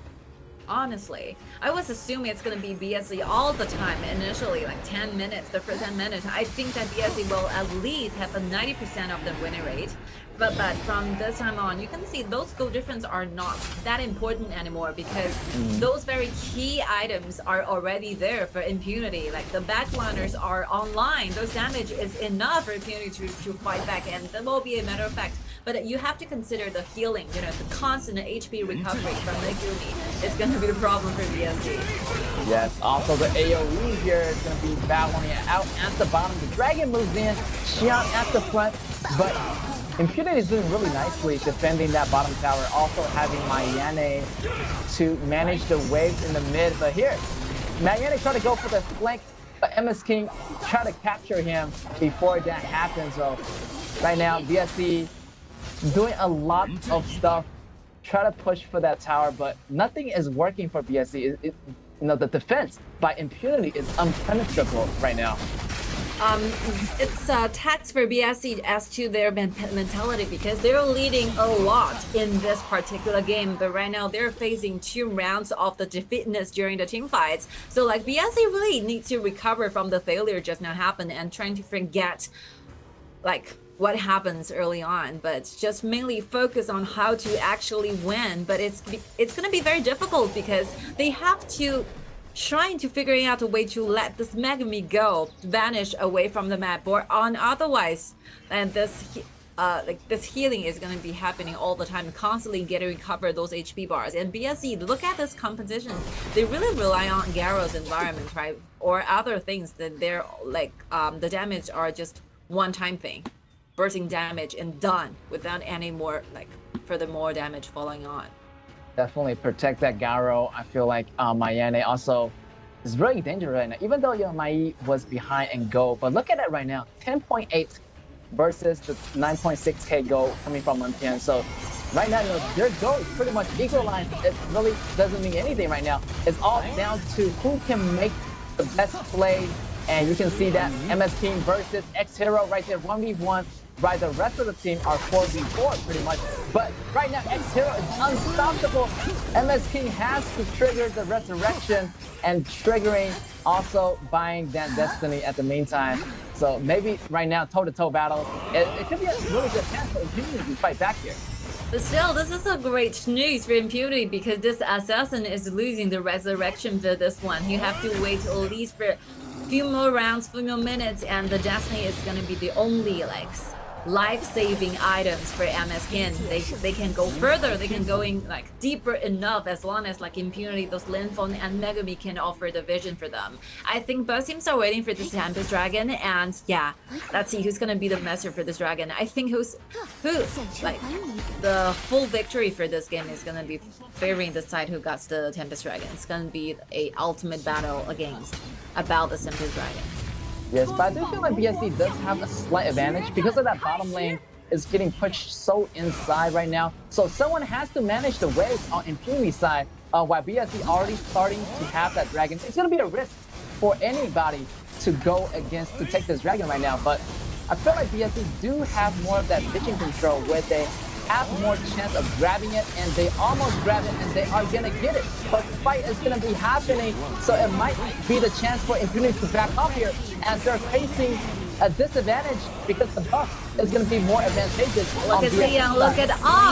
Honestly, I was assuming it's going to be BSE all the time initially, like 10 minutes, the first 10 minutes. I think that BSE will at least have a 90% of the winning rate. But from this time on, you can see those goal difference are not that important anymore because those very key items are already there for Impunity. Like the backliners are online. Those damage is enough for Impunity to fight back, and that will be a matter of fact. But you have to consider the healing, the constant HP recovery from Megumi. It's going to be the problem for BSE. Yes, also the AoE here is going to be battling out at the bottom. The Dragon moves in, Xian at the front, but Impunity is doing really nicely defending that bottom tower, also having Mayane to manage the waves in the mid. But here, Mayane trying to go for the flank, but MS King try to capture him before that happens. So right now, BSE doing a lot of stuff, try to push for that tower, but nothing is working for BSE. The defense by Impunity is impenetrable right now. It's tax for BSE as to their mentality because they're leading a lot in this particular game, but right now they're facing 2 rounds of the defeatness during the team fights. So like BSE really needs to recover from the failure just now happened and trying to forget like what happens early on, but just mainly focus on how to actually win. But it's going to be very difficult because they have to trying to figuring out a way to let this Megumi go, vanish away from the map, or on otherwise, and this this healing is going to be happening all the time, constantly getting recover those HP bars. And BSE, look at this competition, they really rely on Garrow's environment, right, or other things that they're like the damage are just one-time thing, bursting damage and done without any more like furthermore damage following on. Definitely protect that Garrow. I feel like Mayane also is really dangerous right now. Even though Mai was behind in gold, but look at it right now, 10.8 versus the 9.6k gold coming from Montian. So right now, their gold is pretty much equalized. It really doesn't mean anything right now. It's all down to who can make the best play. And you can see that MS King versus X-Hero right there, 1v1. Right, the rest of the team are 4v4 pretty much. But right now, X-Hero is unstoppable. MS King has to trigger the resurrection and triggering also buying that Destiny at the meantime. So maybe right now, toe-to-toe battle, it could be a really good chance for Impunity to fight back here. But still, this is a great news for Impunity because this assassin is losing the resurrection for this one. You have to wait at least for a few more rounds, few more minutes, and the Destiny is going to be the only life-saving items for MS King. They can go further, they can go in deeper enough as long as Impunity, those Linfeng and Megumi can offer the vision for them. I think both teams are waiting for this Tempest Dragon, and yeah, let's see who's gonna be the master for this dragon. I think the full victory for this game is gonna be favoring the side who got the Tempest Dragon. It's gonna be a ultimate battle about the Tempest Dragon. Yes, but I do feel like BSE does have a slight advantage because of that bottom lane is getting pushed so inside right now. So someone has to manage the waves on Impunity side while BSE already starting to have that dragon. It's going to be a risk for anybody to go against to take this dragon right now. But I feel like BSE do have more of that vision control where they have more chance of grabbing it, and they almost grab it and they are gonna get it. But the fight is gonna be happening, so it might be the chance for Impunity to back up here as they're facing a disadvantage because the buff is going to be more advantageous. Look at Xian, look at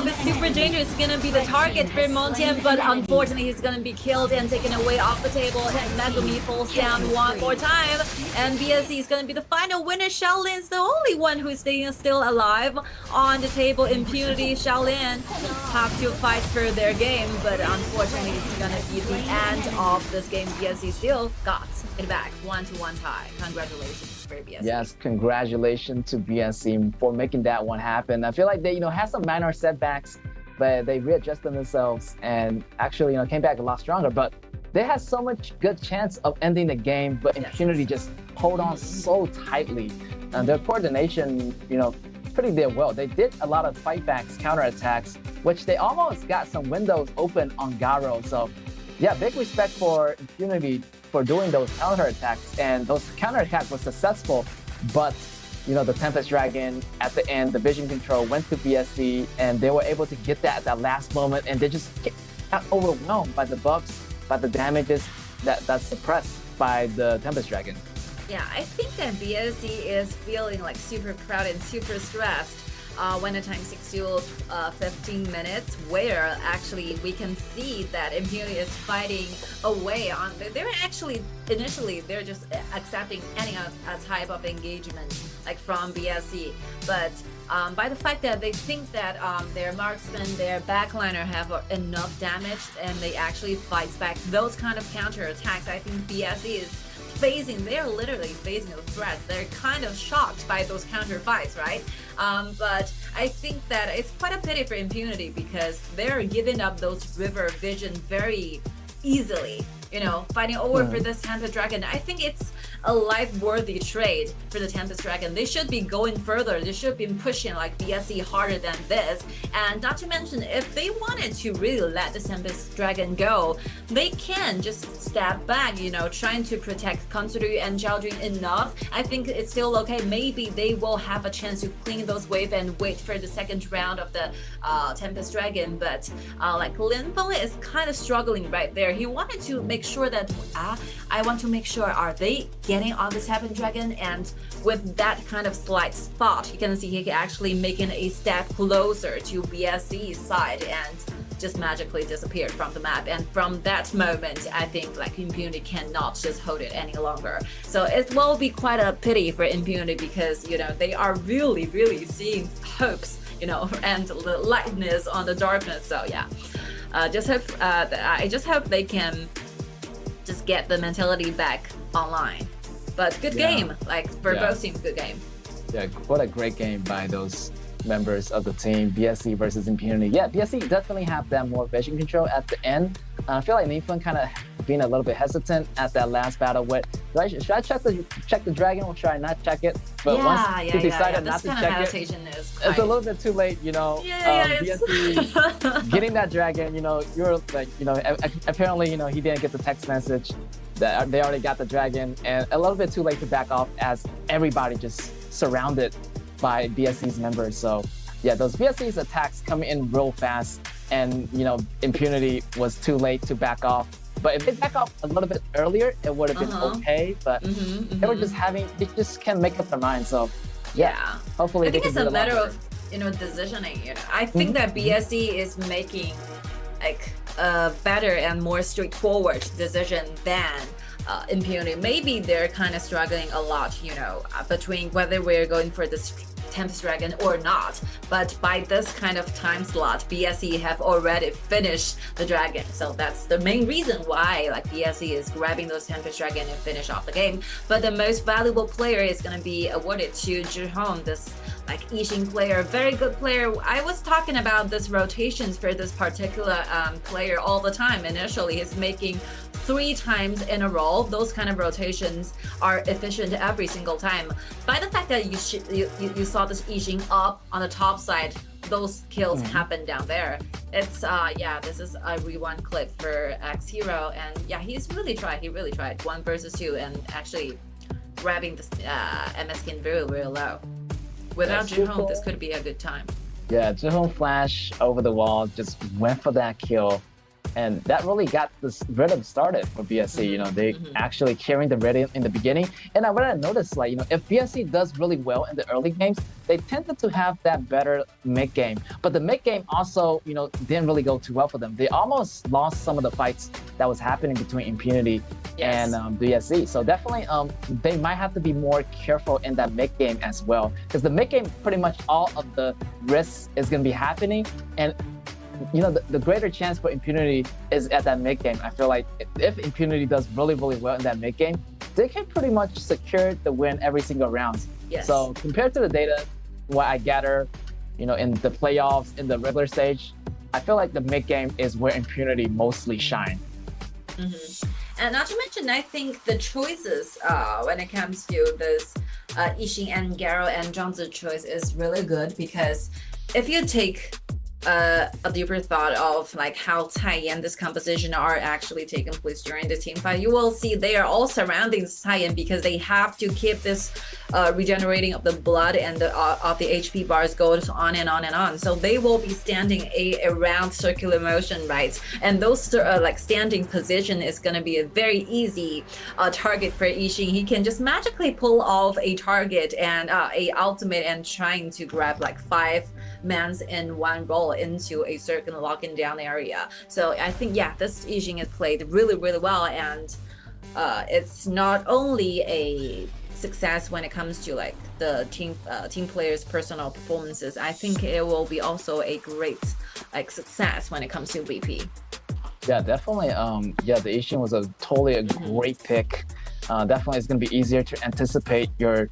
it's super dangerous. It's going to be the target for Montian, but unfortunately he's going to be killed and taken away off the table. And Megumi falls down one more time. And BSE is going to be the final winner. Shaolin's the only one who's staying still alive on the table. Impunity, Shaolin have to fight for their game, but unfortunately it's going to be the end of this game. BSE still got it back. 1-1 tie. Congratulations. Yes, congratulations to BSE for making that one happen. I feel like they, had some minor setbacks, but they readjusted themselves and actually, came back a lot stronger. But they had so much good chance of ending the game, but Impunity just hold on so tightly. And their coordination, pretty did well. They did a lot of fightbacks, counterattacks, which they almost got some windows open on Garo. So yeah, big respect for Impunity for doing those counterattacks, and those counterattacks were successful, but you know, the Tempest Dragon at the end, the vision control went to BSC, and they were able to get that at that last moment, and they just got overwhelmed by the buffs, by the damages that's suppressed by the Tempest Dragon. Yeah, I think that BSC is feeling like super proud and super stressed when the time 6 to 15 minutes, where actually we can see that Impunity is fighting away on. They're actually initially they're just accepting any type of engagement like from BSC, but by the fact that they think that their marksman, their backliner have enough damage, and they actually fight back those kind of counter attacks, I think BSC is they're literally facing the threats. They're kind of shocked by those counter fights, right? But I think that it's quite a pity for Impunity because they're giving up those river vision very easily, you know, fighting over for this Tempest Dragon. I think it's a life-worthy trade for the Tempest Dragon. They should be going further. They should be pushing like BSC harder than this. And not to mention, if they wanted to really let the Tempest Dragon go, they can just step back, you know, trying to protect Kansuru and Xiaojun enough. I think it's still okay. Maybe they will have a chance to clean those waves and wait for the second round of the Tempest Dragon. But like Lin Feng is kind of struggling right there. He wanted to make sure that I want to make sure, are they getting on the Tempest Dragon? And with that kind of slight spot, you can see he actually making a step closer to BSC's side and just magically disappeared from the map. And from that moment, I think like Impunity cannot just hold it any longer. So it will be quite a pity for Impunity because, you know, they are really, really seeing hopes, you know, and the lightness on the darkness. So yeah, I just hope they can just get the mentality back online. But good game, like for both teams, good game. Yeah, what a great game by those members of the team, BSC versus Impunity. Yeah, BSC definitely have that more vision control at the end. I feel like Nifun kind of being a little bit hesitant at that last battle. Should I check the dragon or should I not check it? But once he decided not to check it, it's a little bit too late, you know. BSC getting that dragon, you know, you're like, you know, apparently, you know, he didn't get the text message that they already got the dragon, and a little bit too late to back off as everybody just surrounded by BSC's members. So yeah, those BSC's attacks come in real fast, and you know, Impunity was too late to back off. But if they back off a little bit earlier, it would have been okay. But they were just they just can't make up their mind. So yeah, hopefully I think it's a matter of, you know, decisioning. You know, I think that BSC is making like a better and more straightforward decision than Impunity. Maybe they're kind of struggling a lot, you know, between whether we're going for this Tempest Dragon or not. But by this kind of time slot, BSC have already finished the dragon. So that's the main reason why like BSC is grabbing those Tempest Dragon and finish off the game. But the most valuable player is going to be awarded to Zhihong, this like Yixing player, very good player. I was talking about this rotations for this particular player all the time. Initially, he's making 3 times in a row. Those kind of rotations are efficient every single time. By the fact that you saw this Yixing up on the top side, those kills happen down there. It's yeah, this is a rewind clip for X Hero, and yeah, he's really tried. He really tried 1 versus 2 and actually grabbing this MS skin very, very low. Without Zhihong, this could be a good time. Yeah, Zhihong flash over the wall, just went for that kill. And that really got this rhythm started for BSC. You know, they actually carrying the rhythm in the beginning. And what I noticed, like, you know, if BSC does really well in the early games, they tended to have that better mid game. But the mid game also, you know, didn't really go too well for them. They almost lost some of the fights that was happening between Impunity and BSC. So definitely, they might have to be more careful in that mid game as well, because the mid game, pretty much all of the risks is going to be happening. And you know, the greater chance for Impunity is at that mid game. I feel like if Impunity does really, really well in that mid game, they can pretty much secure the win every single round. So compared to the data, what I gather, you know, in the playoffs, in the regular stage, I feel like the mid game is where Impunity mostly shine. And not to mention, I think the choices when it comes to this Yixing and Garo and Zhangzi's choice is really good, because if you take a deeper thought of like how Cai Yan this composition are actually taking place during the team fight, you will see they are all surrounding Cai Yan because they have to keep this regenerating of the blood and the of the HP bars goes on and on and on. So they will be standing around circular motion, right? And those like standing position is going to be a very easy target for Yixing. He can just magically pull off a target and a ultimate and trying to grab like 5 mans in one roll into a certain locking down area. So I think, yeah, this Yixing is played really, really well, and it's not only a success when it comes to like the team players' personal performances. I think it will be also a great like success when it comes to VP. Yeah, definitely. Yeah, the Yixing was a great pick. Definitely, it's going to be easier to anticipate your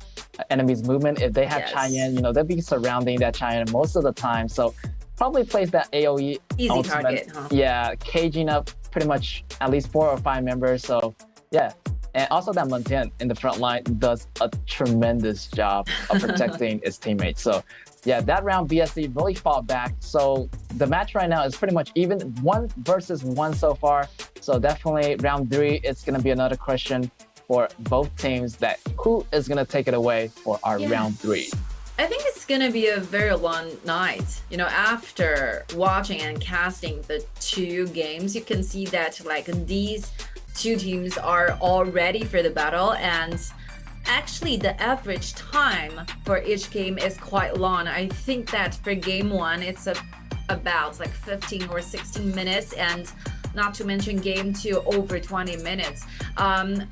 enemy's movement. If they have Cai Yan, you know, they'll be surrounding that Cai Yan most of the time. So probably plays that AoE easy ultimate, target, huh? Yeah, caging up pretty much at least 4 or 5 members. So yeah, and also that Montian in the front line does a tremendous job of protecting its teammates. So yeah, that round BSC really fought back. So the match right now is pretty much even 1 versus 1 so far. So definitely round 3, it's going to be another question for both teams, that who is going to take it away for our round 3. I think it's gonna be a very long night. You know, after watching and casting the 2 games, you can see that like these 2 teams are all ready for the battle, and actually the average time for each game is quite long. I think that for game 1, it's about like 15 or 16 minutes, and not to mention game 2 over 20 minutes.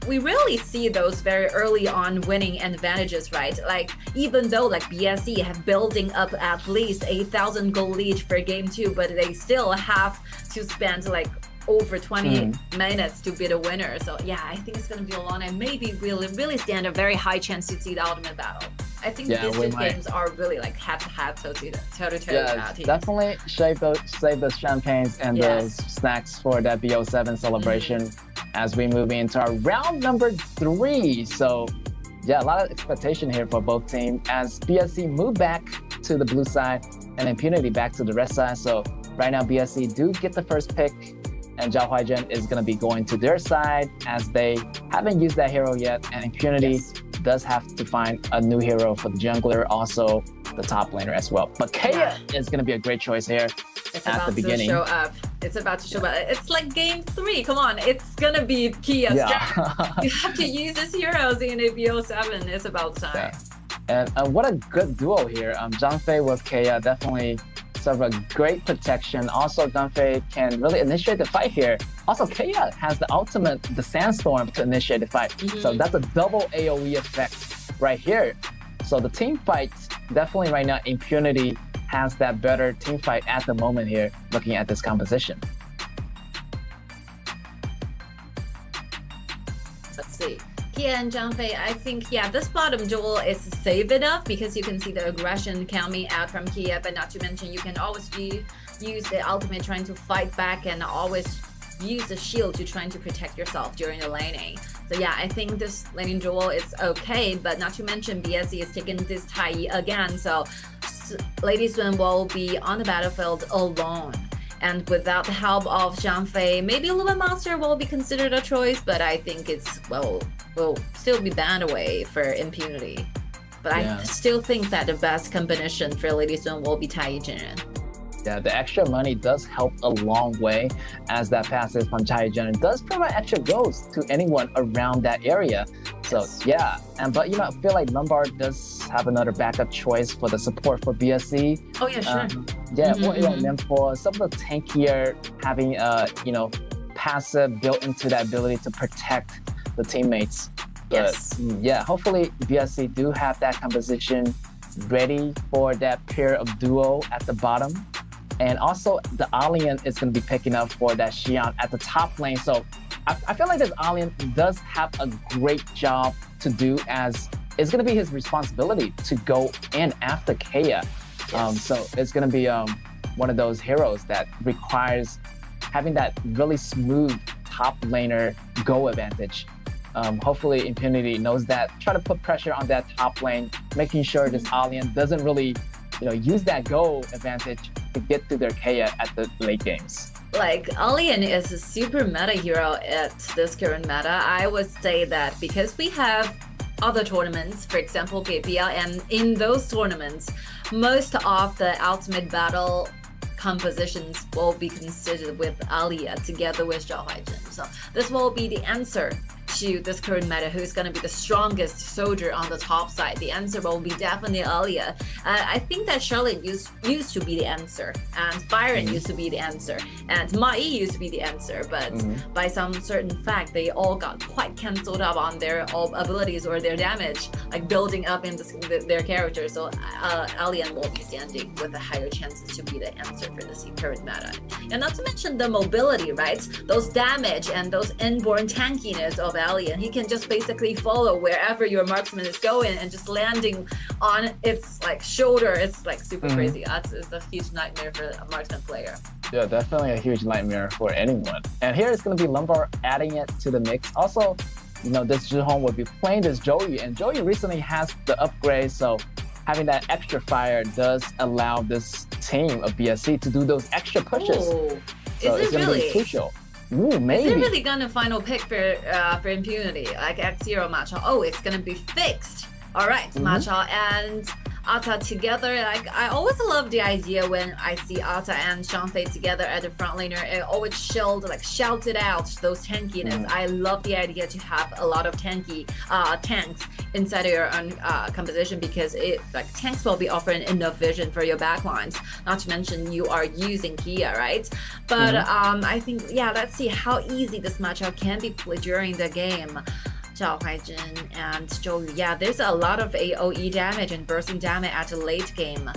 We really see those very early on winning advantages, right? Like even though like BSC have building up at least 8,000 gold lead for game 2, but they still have to spend like over 20 minutes to be the winner. So yeah, I think it's gonna be a long and maybe really stand a very high chance to see the ultimate battle. I think these 2 games are really like head-to-head, toe-to-toe. Definitely save those champagnes and those snacks for that BO7 celebration as we move into our round number 3. So yeah, a lot of expectation here for both teams as BSC move back to the blue side and Impunity back to the red side. So right now BSC do get the first pick, and Zhao Huaizhen is going to be going to their side as they haven't used that hero yet, and Impunity does have to find a new hero for the jungler, also the top laner as well. But Kaeya is going to be a great choice here at the beginning. It's about to show up. It's like game 3. Come on, it's going to be Kaeya. You have to use his heroes in a BO7. It's about time. And what a good duo here. Zhang Fei with Kaeya definitely serve a great protection. Also, Zhang Fei can really initiate the fight here. Also, Kaeya has the ultimate, the Sandstorm, to initiate the fight. So that's a double AoE effect right here. So the team fight, definitely right now, Impunity has that better team fight at the moment here, looking at this composition. Let's see. Kaeya and Zhang Fei, I think, yeah, this bottom duel is safe enough because you can see the aggression coming out from Kaeya, but not to mention you can always use the ultimate trying to fight back and always use the shield to trying to protect yourself during the laning. So yeah, I think this laning duel is okay, but not to mention BSC is taking this Tai again, so Lady Sun will be on the battlefield alone. And without the help of Zhang Fei, maybe Lumen Monster will be considered a choice, but I think it's, will still be banned away for Impunity. But I still think that the best combination for Lady Sun will be Tai Jinren. Yeah, the extra money does help a long way, as that passive from Tai Jinren does provide extra goals to anyone around that area. So yeah, but you know, I feel like Lombard does have another backup choice for the support for BSC. Oh yeah, sure. Or for some of the tankier, having you know, passive built into that ability to protect the teammates. But yeah, hopefully BSC do have that composition ready for that pair of duo at the bottom. And also the Alien is going to be picking up for that Xian at the top lane. So I feel like this Alien does have a great job to do, as it's going to be his responsibility to go in after Kaeya. So it's going to be one of those heroes that requires having that really smooth top laner go advantage. Hopefully Impunity knows that. Try to put pressure on that top lane, making sure this Alien doesn't really, use that goal advantage to get to their Kaya at the late games. Like, Alien is a super meta hero at this current meta. I would say that because we have other tournaments, for example KPL, and in those tournaments, most of the ultimate battle compositions will be considered with Alia together with Zhao Huaizhen. So this will be the answer to this current meta, who's going to be the strongest soldier on the top side. The answer will be definitely Alia. I think that Charlotte used to be the answer, and Byron used to be the answer, and Mai used to be the answer, but by some certain fact, they all got quite cancelled up on their abilities or their damage, like building up in their character. So Alien will be standing with a higher chances to be the answer for this current meta. And not to mention the mobility, right? Those damage and those inborn tankiness of Alien. He can just basically follow wherever your marksman is going and just landing on its shoulder. It's super crazy. It's a huge nightmare for a marksman player. Yeah, definitely a huge nightmare for anyone. And here it's going to be Lumbar adding it to the mix. Also, this Zhihong will be playing this Joey, and Joey recently has the upgrade, so having that extra fire does allow this team of BSC to do those extra pushes. Ooh. So Is it's it going to really? be crucial. Ooh, maybe. Is it really gonna final pick for Impunity, like X0 Machao? Oh, it's gonna be fixed. All right, Machao and Ata together. Like, I always love the idea when I see Ata and Shanfei together at the front laner. It always shouted out those tankiness. I love the idea to have a lot of tanks inside of your own composition, because tanks will be offering enough vision for your backlines. Not to mention you are using Kia, right? But I think, let's see how easy this matchup can be played during the game. Zhao Huaizhen and Zhou, there's a lot of AoE damage and bursting damage at the late game.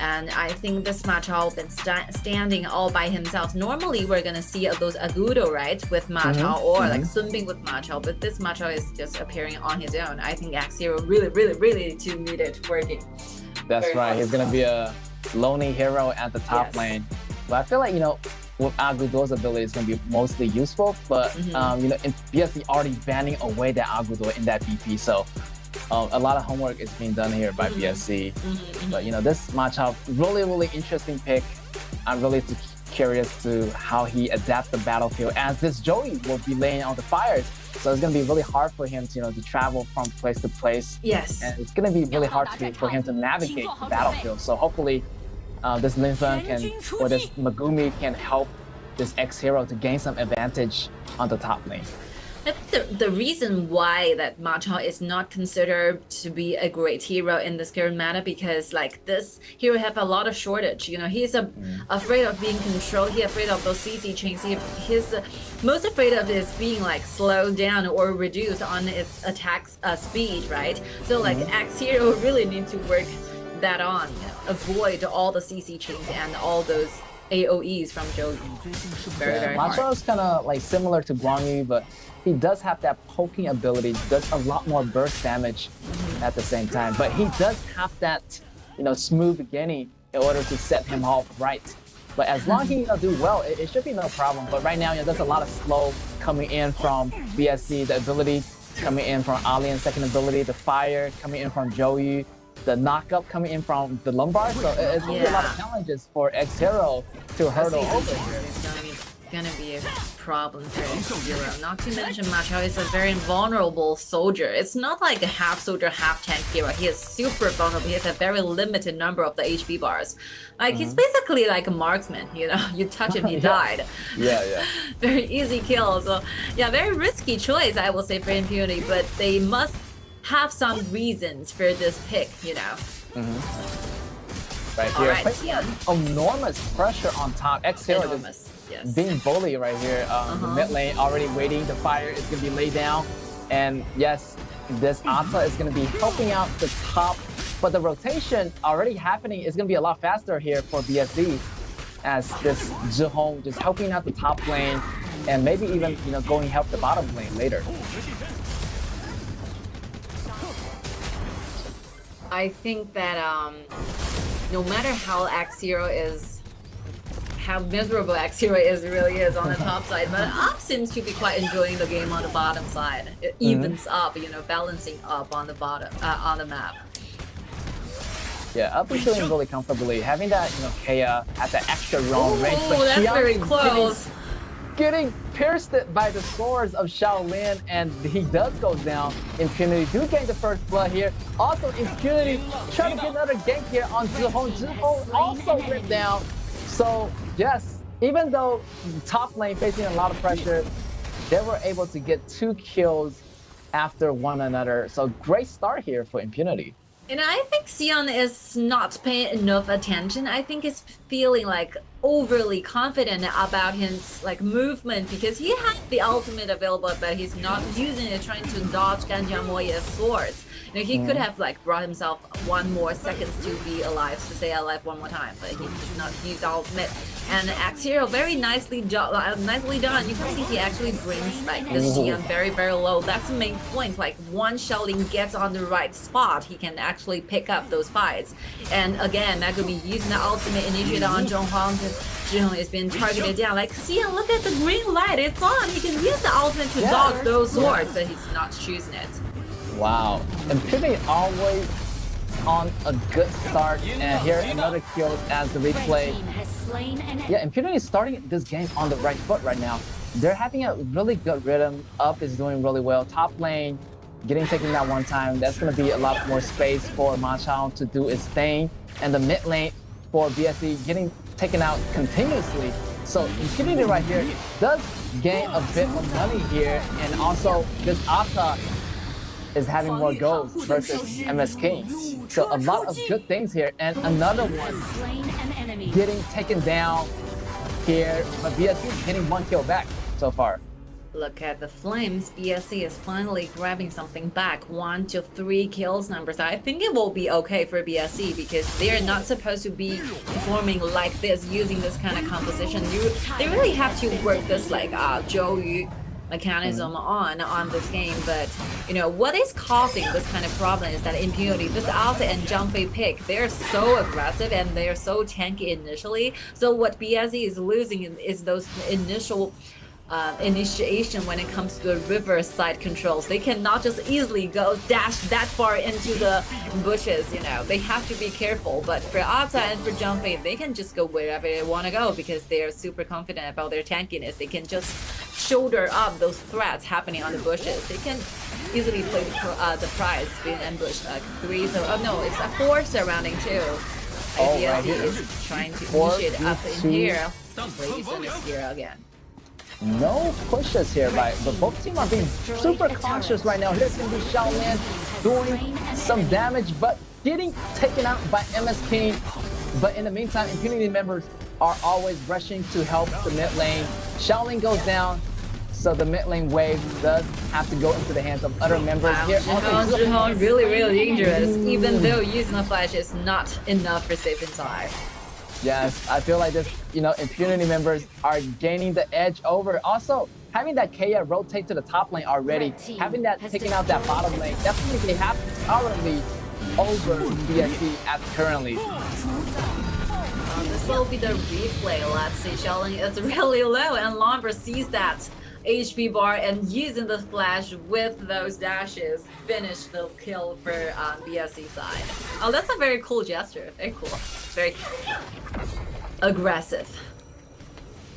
And I think this Machao been standing all by himself. Normally, we're gonna see those Agudo, right, with Machao, or Sun Bing with Machao, but this Machao is just appearing on his own. I think X0 really to need it working. That's right. He's gonna be a lonely hero at the top lane. But I feel like, with Agudo's ability, it's going to be mostly useful, but in BSC already banning away that Agudo in that BP, so a lot of homework is being done here by BSC. But this Machao, really interesting pick. I'm really curious to how he adapts the battlefield, as this Joey will be laying on the fires. So it's going to be really hard for him to, to travel from place to place. Yes. And it's going to be really hard for him to navigate the battlefield. So hopefully this Linfen or this Megumi can help this X-Hero to gain some advantage on the top lane. I think the reason why that Machao is not considered to be a great hero in this current meta, because this hero have a lot of shortage. He's afraid of being controlled. He's afraid of those CC chains. He's most afraid of is being slowed down or reduced on its attack speed, right? So X hero really need to work that on, avoid all the CC chains and all those AoEs from Joey. Very hard. Machao is kind of similar to Guangyu, but he does have that poking ability, does a lot more burst damage at the same time. But he does have that, smooth beginning in order to set him off right. But as long as he do well, it should be no problem. But right now, there's a lot of slow coming in from BSC, the ability coming in from Alien, second ability, the fire coming in from Joey, the knockup coming in from the Lumbar. So it's going to be a lot of challenges for X-Hero to hurdle over here. It's gonna be a problem for X-Hero. Not to mention Machao is a very vulnerable soldier. It's not like a half soldier, half tank hero. He is super vulnerable. He has a very limited number of the HP bars. He's basically like a marksman, You touch him, he died. Yeah. Very easy kill. So very risky choice, I will say, for Impunity, but they must have some reasons for this pick, Right here, enormous pressure on top. X-Hero is being bully right here. The mid lane already waiting. The fire is going to be laid down. And yes, this Ata is going to be helping out the top. But the rotation already happening is going to be a lot faster here for BSC, as this Zhihong just helping out the top lane and maybe even going help the bottom lane later. I think that no matter how X-Hero is how miserable X-Hero really is on the top side, but Up seems to be quite enjoying the game on the bottom side. It evens up, you know, balancing up on the bottom on the map. Yeah, Up is doing really comfortably. Having that, you know, Kea at the extra long range, but that's Xiang very close. Getting pierced by the swords of Shaolin, and he does go down. Impunity do gain the first blood here. Also, Impunity trying to get another gank here on Zhihong. Zhihong also went down. So, yes, even though top lane facing a lot of pressure, they were able to get 2 kills after one another. So, great start here for Impunity. And I think Xion is not paying enough attention. I think he's feeling like overly confident about his like movement because he had the ultimate available, but he's not using it, trying to dodge Ganjiang Moye's swords. You know, he could have like brought himself 1 more seconds to be alive, to stay alive 1 more time, but he does not use ultimate. And X-Hero very nicely done. You can see he actually brings like the Xion very, very low. That's the main point. Like once Shaolin gets on the right spot, he can actually pick up those fights. And again, Megumi using the ultimate initiated on Zhonghong because Zhihong is being targeted down. Like, Xion, look at the green light, it's on. He can use the ultimate to dodge those swords, but he's not choosing it. Wow, Impunity always on a good start, and here another kill as the replay. Yeah, Impunity is starting this game on the right foot right now. They're having a really good rhythm. Up is doing really well. Top lane getting taken that one time. That's going to be a lot more space for Ma Chao to do his thing. And the mid lane for BSC getting taken out continuously. So Impunity right here does gain a bit of money here, and also this Ata is having more goals versus MS Kings. So a lot of good things here, and another one getting taken down here, but BSC is getting 1 kill back so far. Look at the Flames. BSC is finally grabbing something back. 1 to 3 kills numbers. I think it will be okay for BSC because they're not supposed to be performing like this, using this kind of composition. They really have to work this like Zhou Yu mechanism on this game, but you know what is causing this kind of problem is that Impunity, this Alta and Zhang Fei pick, they're so aggressive and they're so tanky initially. So what BSC is losing is those initial initiation when it comes to the river side controls. They cannot just easily dash that far into the bushes, you know. They have to be careful, but for Ata and for Zhang Fei, they can just go wherever they want to go because they're super confident about their tankiness. They can just shoulder up those threats happening on the bushes. They can easily play the prize being ambushed. 3, so no, it's a 4 surrounding too. IBSC is trying to initiate up in here. Grayson is here again. No pushes here, but both teams are being super cautious right now. Here's going to be Shaolin doing some damage, but getting taken out by MS King. But in the meantime, Impunity members are always rushing to help the mid lane. Shaolin goes down, so the mid lane wave does have to go into the hands of other members here. Zhihong really, really dangerous, even though using the flash is not enough for safe inside. Yes, I feel like this, you know, Impunity members are gaining the edge over. Also, having that Kea rotate to the top lane already, having that taking out that bottom lane, definitely have currently over BSC as currently. This will be the replay. Let's see, Shaolin is really low, and Lomber sees that HP bar and using the flash with those dashes finish the kill for BSC side. Oh, that's a very cool gesture. Very cool. Very aggressive.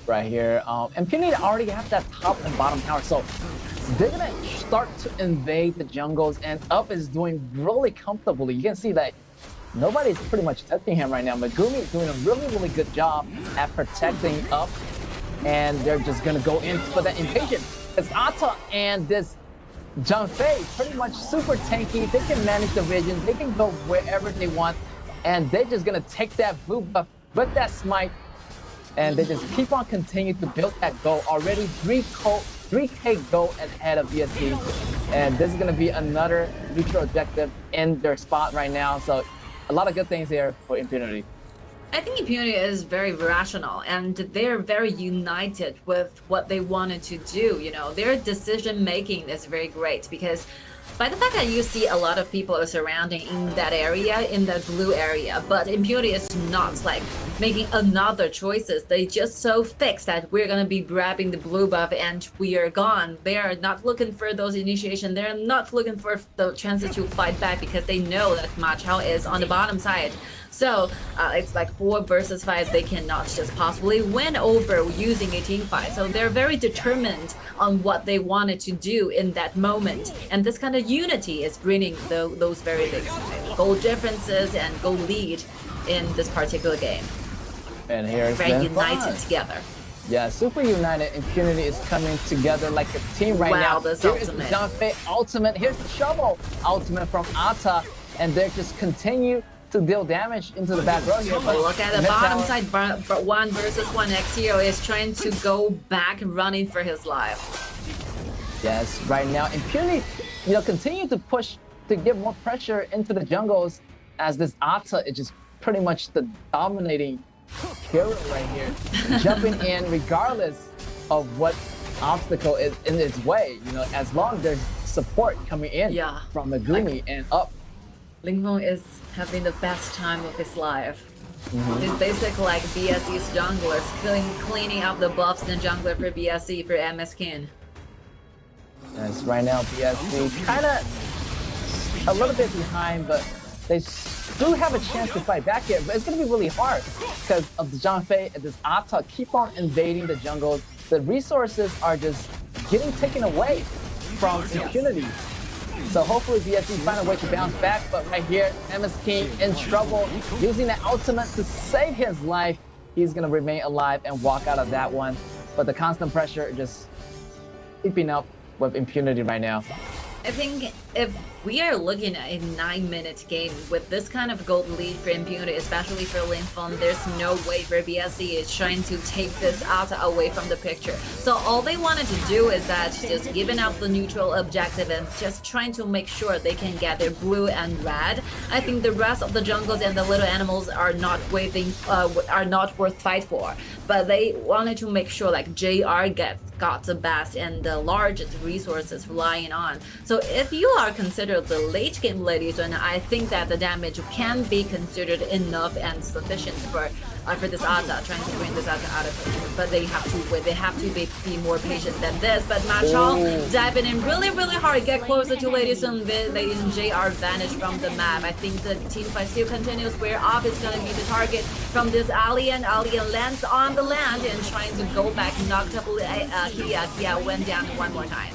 Right here, Impunity already have that top and bottom tower, so they're gonna start to invade the jungles, and Up is doing really comfortably. You can see that nobody's pretty much touching him right now. Megumi is doing a really, really good job at protecting Up, and they're just gonna go in for that impatient. It's Ata and this Zhang Fei, pretty much super tanky. They can manage the vision, they can go wherever they want, and they're just gonna take that boot buff with that smite, and they just keep on continuing to build that goal. Already 3k goal ahead of BSC, and this is gonna be another neutral objective in their spot right now. So a lot of good things here for Impunity. I think Impunity is very rational and they're very united with what they wanted to do. You know, their decision making is very great because by the fact that you see a lot of people are surrounding in that area, in that blue area, but Impunity is not like making another choices. They just so fixed that we're gonna be grabbing the blue buff and we are gone. They are not looking for those initiation. They're not looking for the chances to fight back because they know that Ma Chao is on the bottom side. So it's like 4 versus 5. They cannot just possibly win over using a team fight. So they're very determined on what they wanted to do in that moment. And this kind of unity is bringing those very big goal differences and goal lead in this particular game. And here's very been united fun. together. Yeah, super united. Impunity is coming together like a team right now. Wow, this Here is the ultimate. Zhang ultimate. Here's the shovel ultimate from Ata, and they just continue to deal damage into the back row here. But look at the mid bottom tower- side, 1 versus 1. X-Hero is trying to go back running for his life. Yes, right now Impunity, continue to push to give more pressure into the jungles as this Ata is just pretty much the dominating hero right here, jumping in regardless of what obstacle is in its way. As long as there's support coming in from the Megumi and up. Ling Feng is having the best time of his life. He's basically like BSE's junglers, cleaning up the buffs and jungler for BSE for MSK. Yes, right now BSC kind of a little bit behind, but they do have a chance to fight back here. But it's going to be really hard because of the Zhang Fei and this Ata keep on invading the jungle. The resources are just getting taken away from Impunity. So hopefully BSC find a way to bounce back, but right here, MS King in trouble, using the ultimate to save his life. He's gonna remain alive and walk out of that one. But the constant pressure just keeping up with Impunity right now. I think if we are looking at a 9-minute game with this kind of gold lead for Impunity, especially for Ling Feng, there's no way for BSC is trying to take this Ata away from the picture. So all they wanted to do is that just giving up the neutral objective and just trying to make sure they can get their blue and red. I think the rest of the jungles and the little animals are not worth fight for. But they wanted to make sure like JR got the best and the largest resources relying on. So if you are considered the late game ladies, and I think that the damage can be considered enough and sufficient for this Ata, trying to bring this Ata out of it. But they have to wait. They have to be more patient than this. But Ma Chao diving in really hard, get closer to Lady Sun. Lady and JR vanish from the map. I think the team fight still continues where Off is going to be the target from this Alien. Alien lands on the land and trying to go back, knocked up Kia. Kia went down one more time.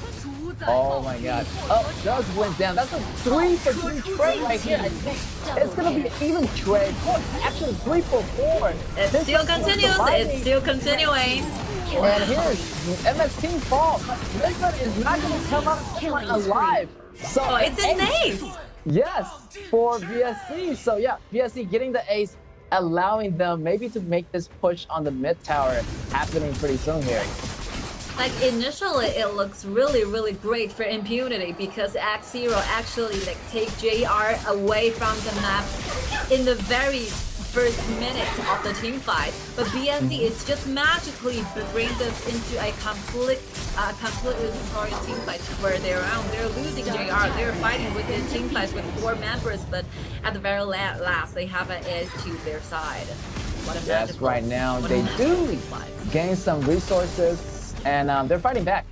Oh my god. Oh, does went down. That's a 3-for-3 trade right here. I think it's gonna be an even trade. Actually 3-for-4. It still continues. It's still continuing. And here's MS Team fall. Lizard is not gonna come out alive. So it's an ace. Yes, for VSC. So yeah, VSC getting the ace, allowing them maybe to make this push on the mid tower happening pretty soon here. Like initially it looks really great for Impunity because X-Hero actually like take JR away from the map in the very first minute of the team fight, but BSC is just magically bring this into a completely destroyed team fight where they're losing JR, they're fighting with the team fights with 4 members, but at the very last they have an edge to their side. What a yes, right now they do gain some resources. And they're fighting back.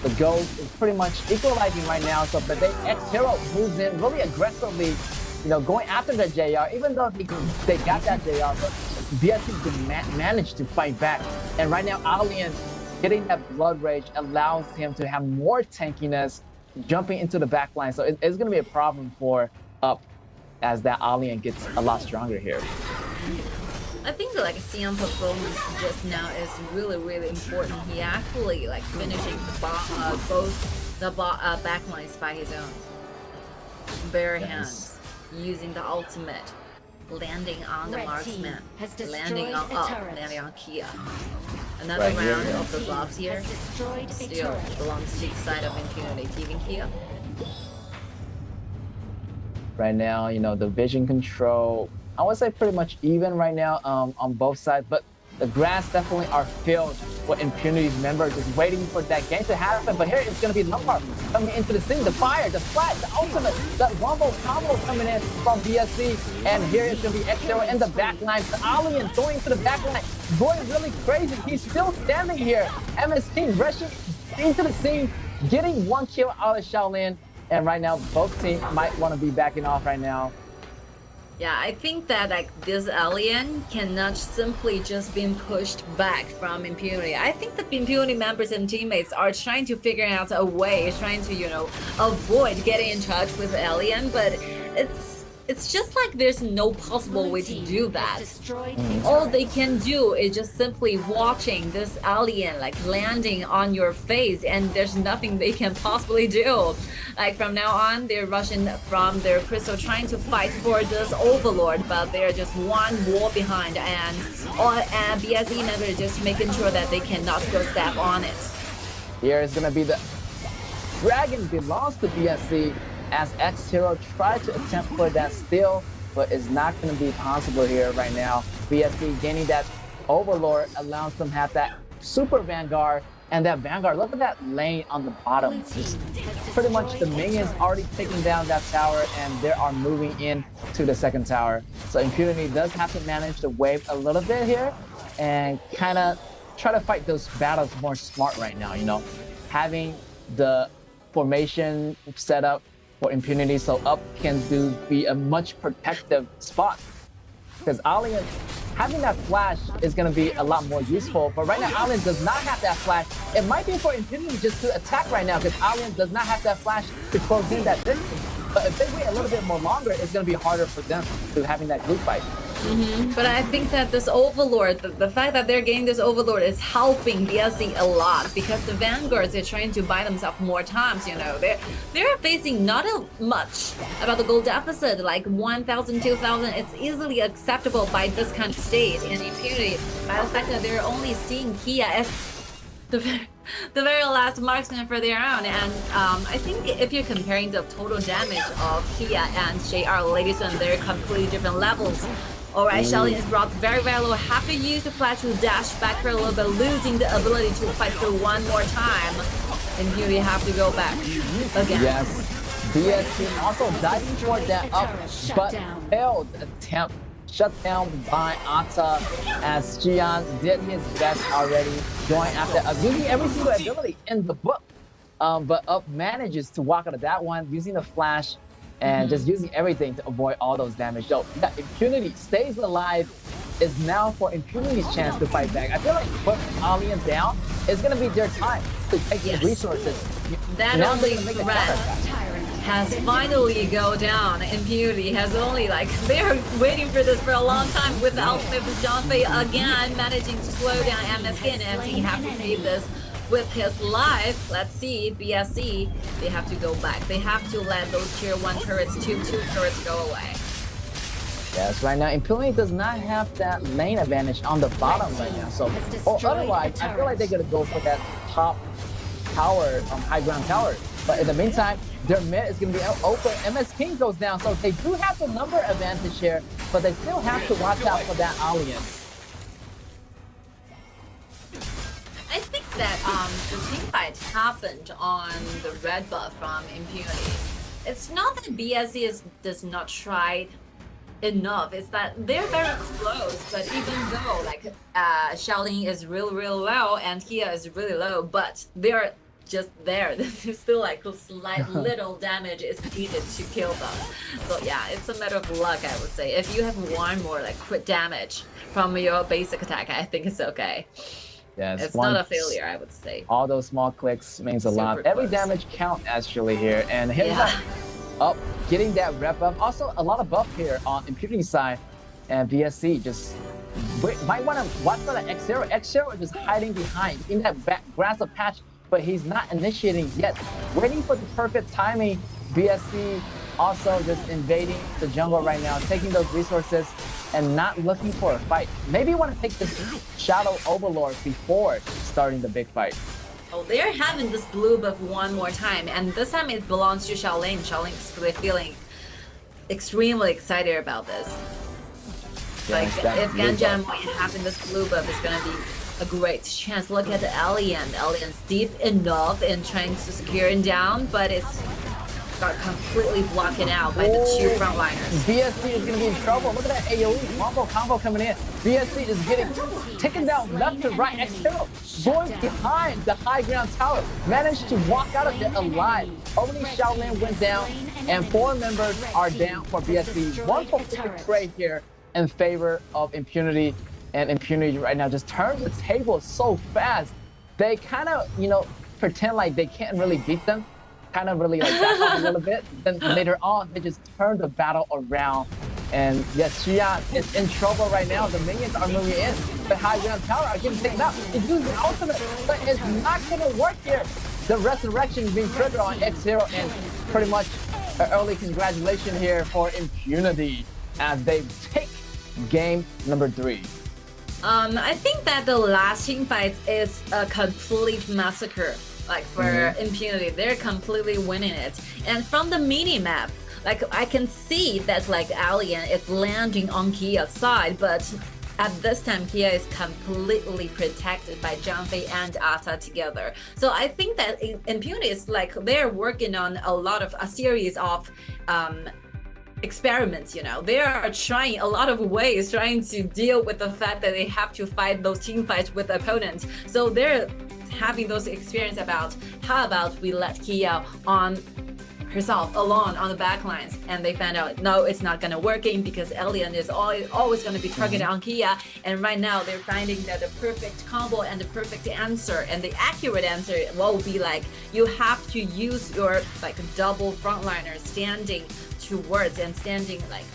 The goal is pretty much equalizing right now. So, but X-Hero moves in really aggressively, going after the JR. Even though they got that JR, but BSC managed to fight back. And right now, Alien getting that Blood Rage allows him to have more tankiness, jumping into the back line. So it's going to be a problem for Up as that Alien gets a lot stronger here. I think like Xian performance just now is really important. He actually like finishing both the back lines by his own bare hands, using the ultimate, landing on the marksman, landing on landing on Kia. Another round of the buffs here still belongs to the side of Impunity, giving Kia. Right now, the vision control, I would say pretty much even right now on both sides, but The grass definitely are filled with Impunity's members just waiting for that game to happen. But here it's going to be Lumbar coming into the scene. The fire, the flat, the ultimate, that wombo combo coming in from BSC. And here it's going to be X0 in the backline. The Alien going to the backline, going really crazy. He's still standing here. MS King rushing into the scene, getting 1 kill out of Shaolin. And right now, both teams might want to be backing off right now. Yeah, I think that like this alien cannot simply just being pushed back from Impunity. I think the Impunity members and teammates are trying to figure out a way, trying to, you know, avoid getting in touch with alien, but it's just like there's no possible way to do that. All they can do is just simply watching this alien like landing on your face, and there's nothing they can possibly do. Like from now on, they're rushing from their crystal trying to fight for this overlord, but they're just one wall behind, and BSE members just making sure that they cannot go step on it. Here is gonna be the Dragon belongs to BSC, as X0 tried to attempt for that steal, but it's not going to be possible here right now. BSC gaining that Overlord allows them to have that Super Vanguard, and that Vanguard, look at that lane on the bottom. Just pretty much the minions already taking down that tower, and they are moving in to the second tower. So Impunity does have to manage the wave a little bit here, and kind of try to fight those battles more smart right now, you know. Having the formation set up for Impunity, so up can be a much protective spot. Because Alien, having that flash is going to be a lot more useful, but right now Alien does not have that flash. It might be for Impunity just to attack right now, because Alien does not have that flash to close in that distance. But if they wait a little bit more longer, it's going to be harder for them to having that group fight. But I think that this Overlord, the fact that they're getting this Overlord is helping BSC a lot, because the Vanguards are trying to buy themselves more times, you know. They're facing not much about the gold deficit, like 1,000, 2,000. It's easily acceptable by this kind of stage in Impunity, by the fact that they're only seeing Kia as the very last marksman for their own. And I think if you're comparing the total damage of Kia and JR, ladies, on their completely different levels. Alright, Shaolin is brought very, very low. Have to use the flash to dash back for a little bit, losing the ability to fight for one more time. And here we have to go back again. Yes. BSC also diving toward that up, but failed attempt. Shut down by Ata, as Jian did his best already, going after using every single ability in the book. But Up manages to walk out of that one using the flash and just using everything to avoid all those damage. So that Impunity stays alive is now for Impunity's chance to fight back. I feel like putting Alien down is going to be their time to take the resources. That now only threat has finally go down. Impunity has only they're waiting for this for a long time with the ultimate with Zhang Fei again managing to slow down MSK, and he have to save this with his life. Let's see, BSC, they have to go back. They have to let those tier 1 turrets, tier 2 turrets go away. Yes, right now Impunity does not have that lane advantage on the bottom right now. So, otherwise, I feel like they're gonna go for that top tower, high ground tower. But in the meantime, their mid is gonna be open. MS King goes down, so they do have the number advantage here, but they still have to watch out for that Alien. I think that the team fight happened on the red buff from Impunity. It's not that BSC does not try enough, it's that they're very close, but even though Shaolin is really low and Kia is really low, but they're just there. There's still slight little damage is needed to kill them. So yeah, it's a matter of luck, I would say. If you have one more crit damage from your basic attack, I think it's okay. Yes, it's not a failure, I would say. All those small clicks means a lot. Every damage count actually here, and here's up, getting that rep buff. Also, a lot of buff here on Impunity side, and BSC just might want to watch for the X0. X0 is just hiding behind in that grass patch, but he's not initiating yet. Waiting for the perfect timing. BSC also just invading the jungle right now, taking those resources and not looking for a fight. Maybe you want to take this Shadow Overlord before starting the big fight. Oh, they're having this blue buff one more time, and this time it belongs to Shaolin. Shaolin is really feeling extremely excited about this. Like, that if blue Ganjam buff. having this blue buff is gonna be a great chance. Look at the Alien. Alien's deep enough in trying to secure him down, but it's got completely blocked out by the two frontliners. BSC is going to be in trouble. Look at that AoE combo coming in. BSC is getting taken down left to right. X-Hero going behind the high ground tower. Managed to walk out of it alive. Only Shaolin went down, and 4 members are down for BSC. One for trade here in favor of Impunity, and Impunity right now just turned the table so fast. They kind of, pretend like they can't really beat them. Kind of really like back off a little bit. Then later on, they just turn the battle around. And yes, Xian is in trouble right now. The minions are moving in. The high ground tower are getting taken out. It uses the ultimate, but it's not going to work here. The resurrection is being triggered on X-Hero, and pretty much an early congratulations here for Impunity as they take game number 3. I think that the last team fight is a complete massacre. Like for Impunity, they're completely winning it. And from the mini map, like I can see that like Alien is landing on Kia's side, but at this time Kia is completely protected by Zhang Fei and Ata together. So I think that Impunity is like they're working on a series of experiments. They are trying a lot of ways trying to deal with the fact that they have to fight those team fights with opponents. So they're having those experience about how about we let Kia on herself alone on the back lines, and they found out no, it's not gonna working because Alien is always gonna be targeted on Kia, and right now they're finding that the perfect combo and the perfect answer and the accurate answer will be like you have to use your like double frontliner standing towards and standing like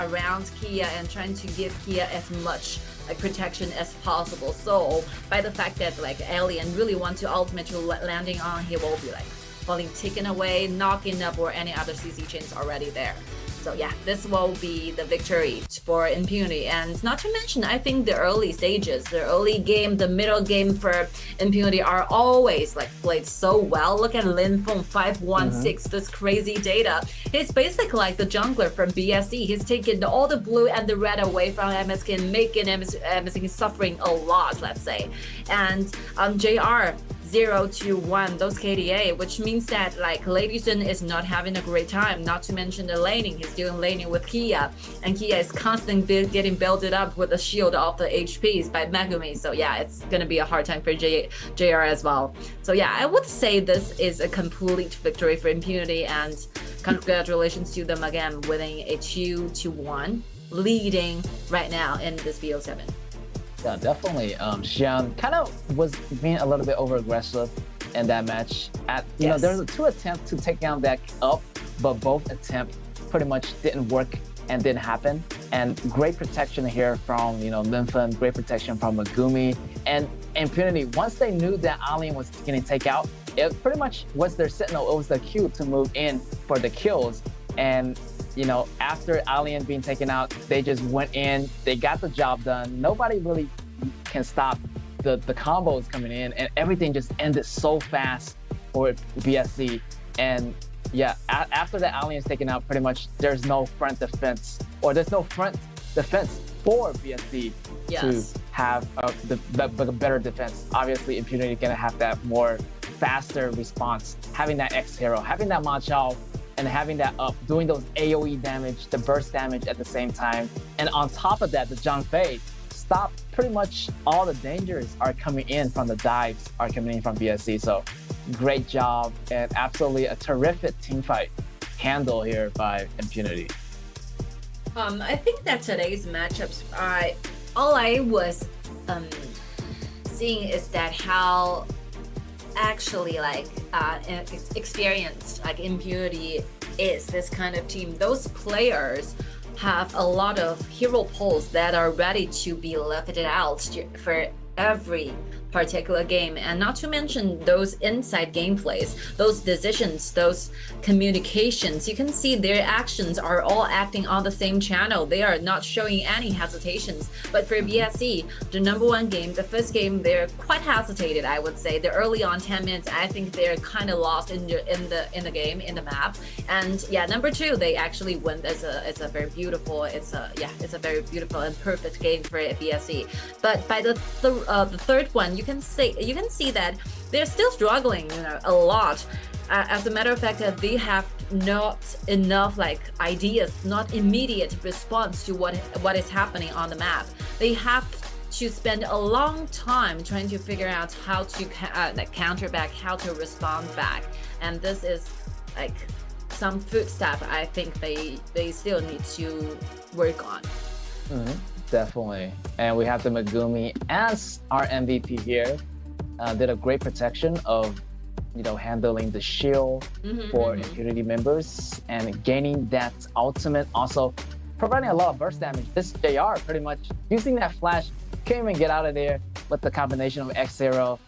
around Kia and trying to give Kia as much like protection as possible. So by the fact that like Alien really want to ultimately landing on, he will be like falling taken away, knocking up, or any other CC chains already there. So yeah, this will be the victory for Impunity. And not to mention, I think the early stages, the early game, the middle game for Impunity are always like played so well. Look at Lin Feng 516, this crazy data. He's basically like the jungler from BSC. He's taking all the blue and the red away from MSK and making MSK suffering a lot, let's say. And JR 0-1 those KDA, which means that like Ladyson is not having a great time, not to mention the laning. He's doing laning with Kia, and Kia is constantly getting built up with the shield of the HPs by Megumi. So yeah, it's gonna be a hard time for JR as well. So yeah, I would say this is a complete victory for Impunity, and congratulations to them again, winning a 2-1, leading right now in this BO7. Yeah, definitely. Xian kind of was being a little bit over aggressive in that match. There were 2 attempts to take down that up, but both attempts pretty much didn't work and didn't happen. And great protection here from Lin Feng, great protection from Megumi and Impunity. Once they knew that Alien was going to take out, it pretty much was their signal. It was the cue to move in for the kills. And after Alien being taken out, they just went in, they got the job done. Nobody really can stop the combos coming in, and everything just ended so fast for BSC. And yeah, after the Alien's taken out, pretty much there's no front defense, or there's no front defense for BSC to have the better defense. Obviously, Impunity gonna have that more faster response, having that X-Hero, having that Ma Chao, and having that up, doing those AoE damage, the burst damage at the same time. And on top of that, the Zhang Fei stop pretty much all the dangers are coming in from the dives, are coming in from BSC. So great job, and absolutely a terrific team fight handle here by Impunity. I think that today's matchups, all I was seeing is that how actually like experienced like Impunity is this kind of team. Those players have a lot of hero pulls that are ready to be left out for every particular game, and not to mention those inside gameplays, those decisions, those communications. You can see their actions are all acting on the same channel. They are not showing any hesitations. But for BSE, the number one game, the first game, they're quite hesitated, I would say. The early on 10 minutes, I think they're kind of lost in the game, in the map. And yeah, number two, they actually win. It's a very beautiful, it's a very beautiful and perfect game for BSE. But by the third one, you can see that they're still struggling, a lot. As a matter of fact, they have not enough ideas, not immediate response to what is happening on the map. They have to spend a long time trying to figure out how to counter back, how to respond back, and this is some footstep I think they still need to work on. Definitely. And we have the Megumi as our MVP here. Did a great protection of handling the shield for Impunity members and gaining that ultimate, also providing a lot of burst damage. This JR pretty much using that flash, can't even get out of there with the combination of X0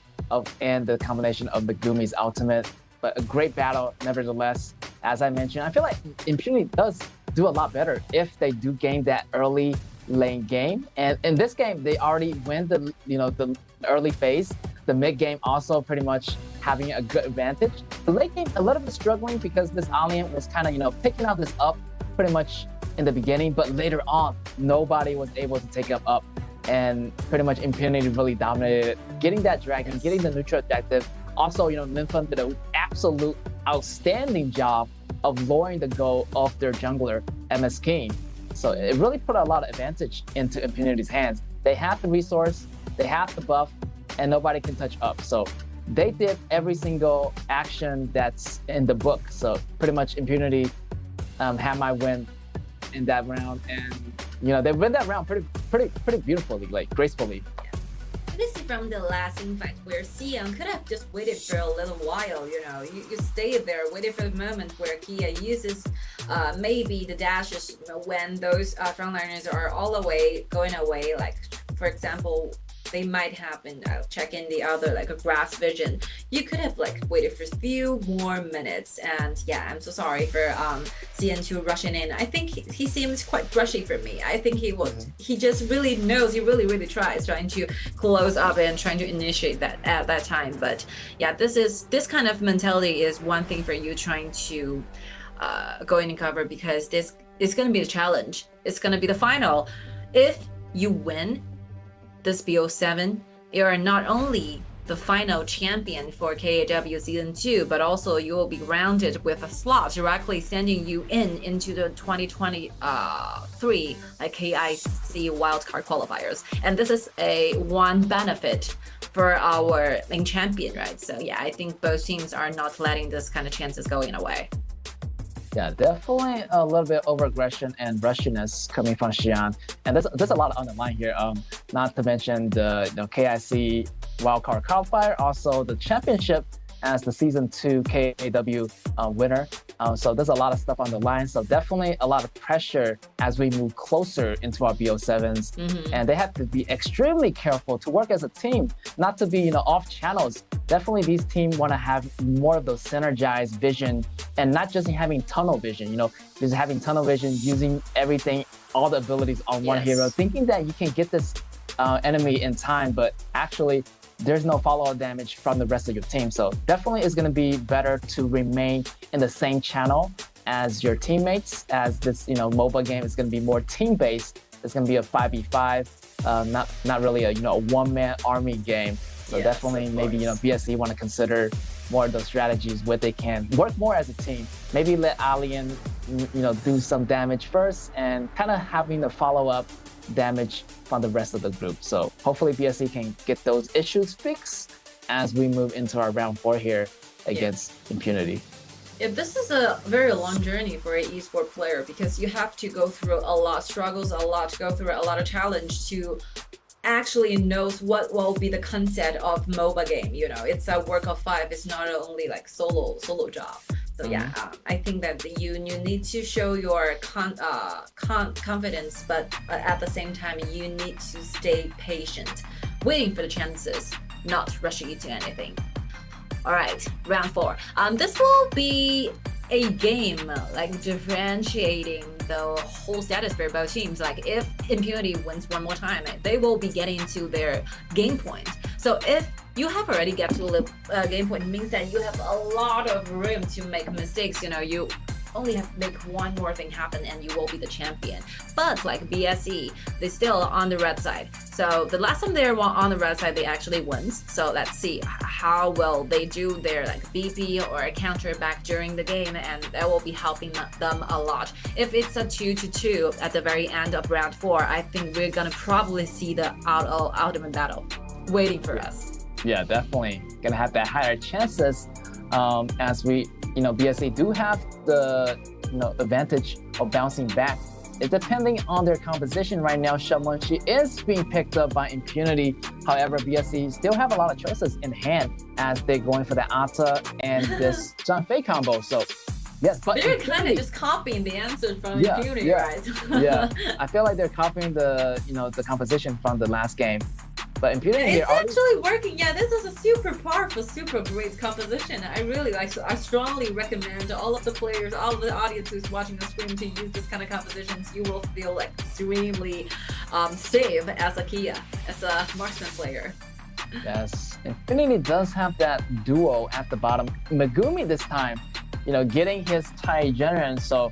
and the combination of Megumi's ultimate. But a great battle nevertheless. As I mentioned, I feel like Impunity does do a lot better if they do gain that early lane game. And in this game, they already win the early phase. The mid game also pretty much having a good advantage. The late game a little bit struggling because this Alliant was kind of picking out this up pretty much in the beginning, but later on nobody was able to take up, and pretty much Impunity really dominated, getting that dragon, getting the neutral objective. Also, Ninfa did an absolute outstanding job of lowering the goal of their jungler MS King. So it really put a lot of advantage into Impunity's hands. They have the resource, they have the buff, and nobody can touch up. So they did every single action that's in the book. So pretty much Impunity had my win in that round, and they win that round pretty beautifully, gracefully. This is from the last invite where Xian could have just waited for a little while, you stayed there, waited for the moment where Kia uses maybe the dashes when those frontliners are all going away, for example, they might happen, check in the other a grass vision. You could have waited for a few more minutes, and yeah, I'm so sorry for CN2 rushing in. I think he seems quite rushy for me. I think he just really knows, he really tries trying to close up and trying to initiate that at that time. But yeah, this kind of mentality is one thing for you trying to go in and cover, because this is going to be the challenge. It's going to be the final. If you win this BO7, you are not only the final champion for KAW Season 2, but also you will be rounded with a slot directly sending you into the 2023 KIC wildcard qualifiers. And this is one benefit for our main champion, right? So yeah, I think both teams are not letting this kind of chances going away. Yeah, definitely a little bit over aggression and rushiness coming from Xian. And there's a lot on the line here. Not to mention the KIC wildcard qualifier, also the championship as the Season 2 KAW winner. So there's a lot of stuff on the line. So definitely a lot of pressure as we move closer into our BO7s. And they have to be extremely careful to work as a team, not to be off channels. Definitely these teams want to have more of those synergized vision, and not just having tunnel vision, just having tunnel vision, using everything, all the abilities on one hero, thinking that you can get this enemy in time, but actually there's no follow-up damage from the rest of your team. So definitely it's going to be better to remain in the same channel as your teammates, as this MOBA game is going to be more team-based. It's going to be a 5v5, not really a one-man army game. So definitely maybe BSE want to consider more of those strategies where they can work more as a team. Maybe let Alien do some damage first, and kind of having the follow-up damage from the rest of the group. So hopefully BSE can get those issues fixed as we move into our round 4 here against Impunity. If this is a very long journey for an esport player, because you have to go through a lot of struggles, go through a lot of challenge to actually knows what will be the concept of MOBA game. It's a work of 5. It's not only solo job. So yeah, I think that you need to show your confidence, but at the same time you need to stay patient. waiting for the chances, not rushing into anything. All right, round 4. This will be a game like differentiating the whole status for both teams. Like if Impunity wins one more time, they will be getting to their game point. So if you have already get to the game point, it means that you have a lot of room to make mistakes. You know, you only have to make one more thing happen and you will be the champion. But like BSE, they're still on the red side. So the last time they were on the red side, they actually wins. So let's see how well they do their like BP or counter back during the game, and that will be helping them a lot. If it's a 2-2 at the very end of round 4, I think we're gonna probably see the ultimate battle waiting for us. Yeah, definitely gonna have that higher chances as we, BSA do have the, advantage of bouncing back. It's depending on their composition right now. Xiaomonqi is being picked up by Impunity. However, BSC still have a lot of choices in hand as they're going for the Ata and this Zhang Fei combo. So, yes, but they're kind of just copying the answer from Impunity, right? Yeah, I feel like they're copying the, the composition from the last game. But Impunity, it's actually working. Yeah, this is a super powerful, super great composition. I really like. So I strongly recommend all of the players, all of the audience who's watching the stream to use this kind of compositions. You will feel like extremely safe as a Kia, as a marksman player. Yes, Impunity does have that duo at the bottom. Megumi this time, getting his Tai General, so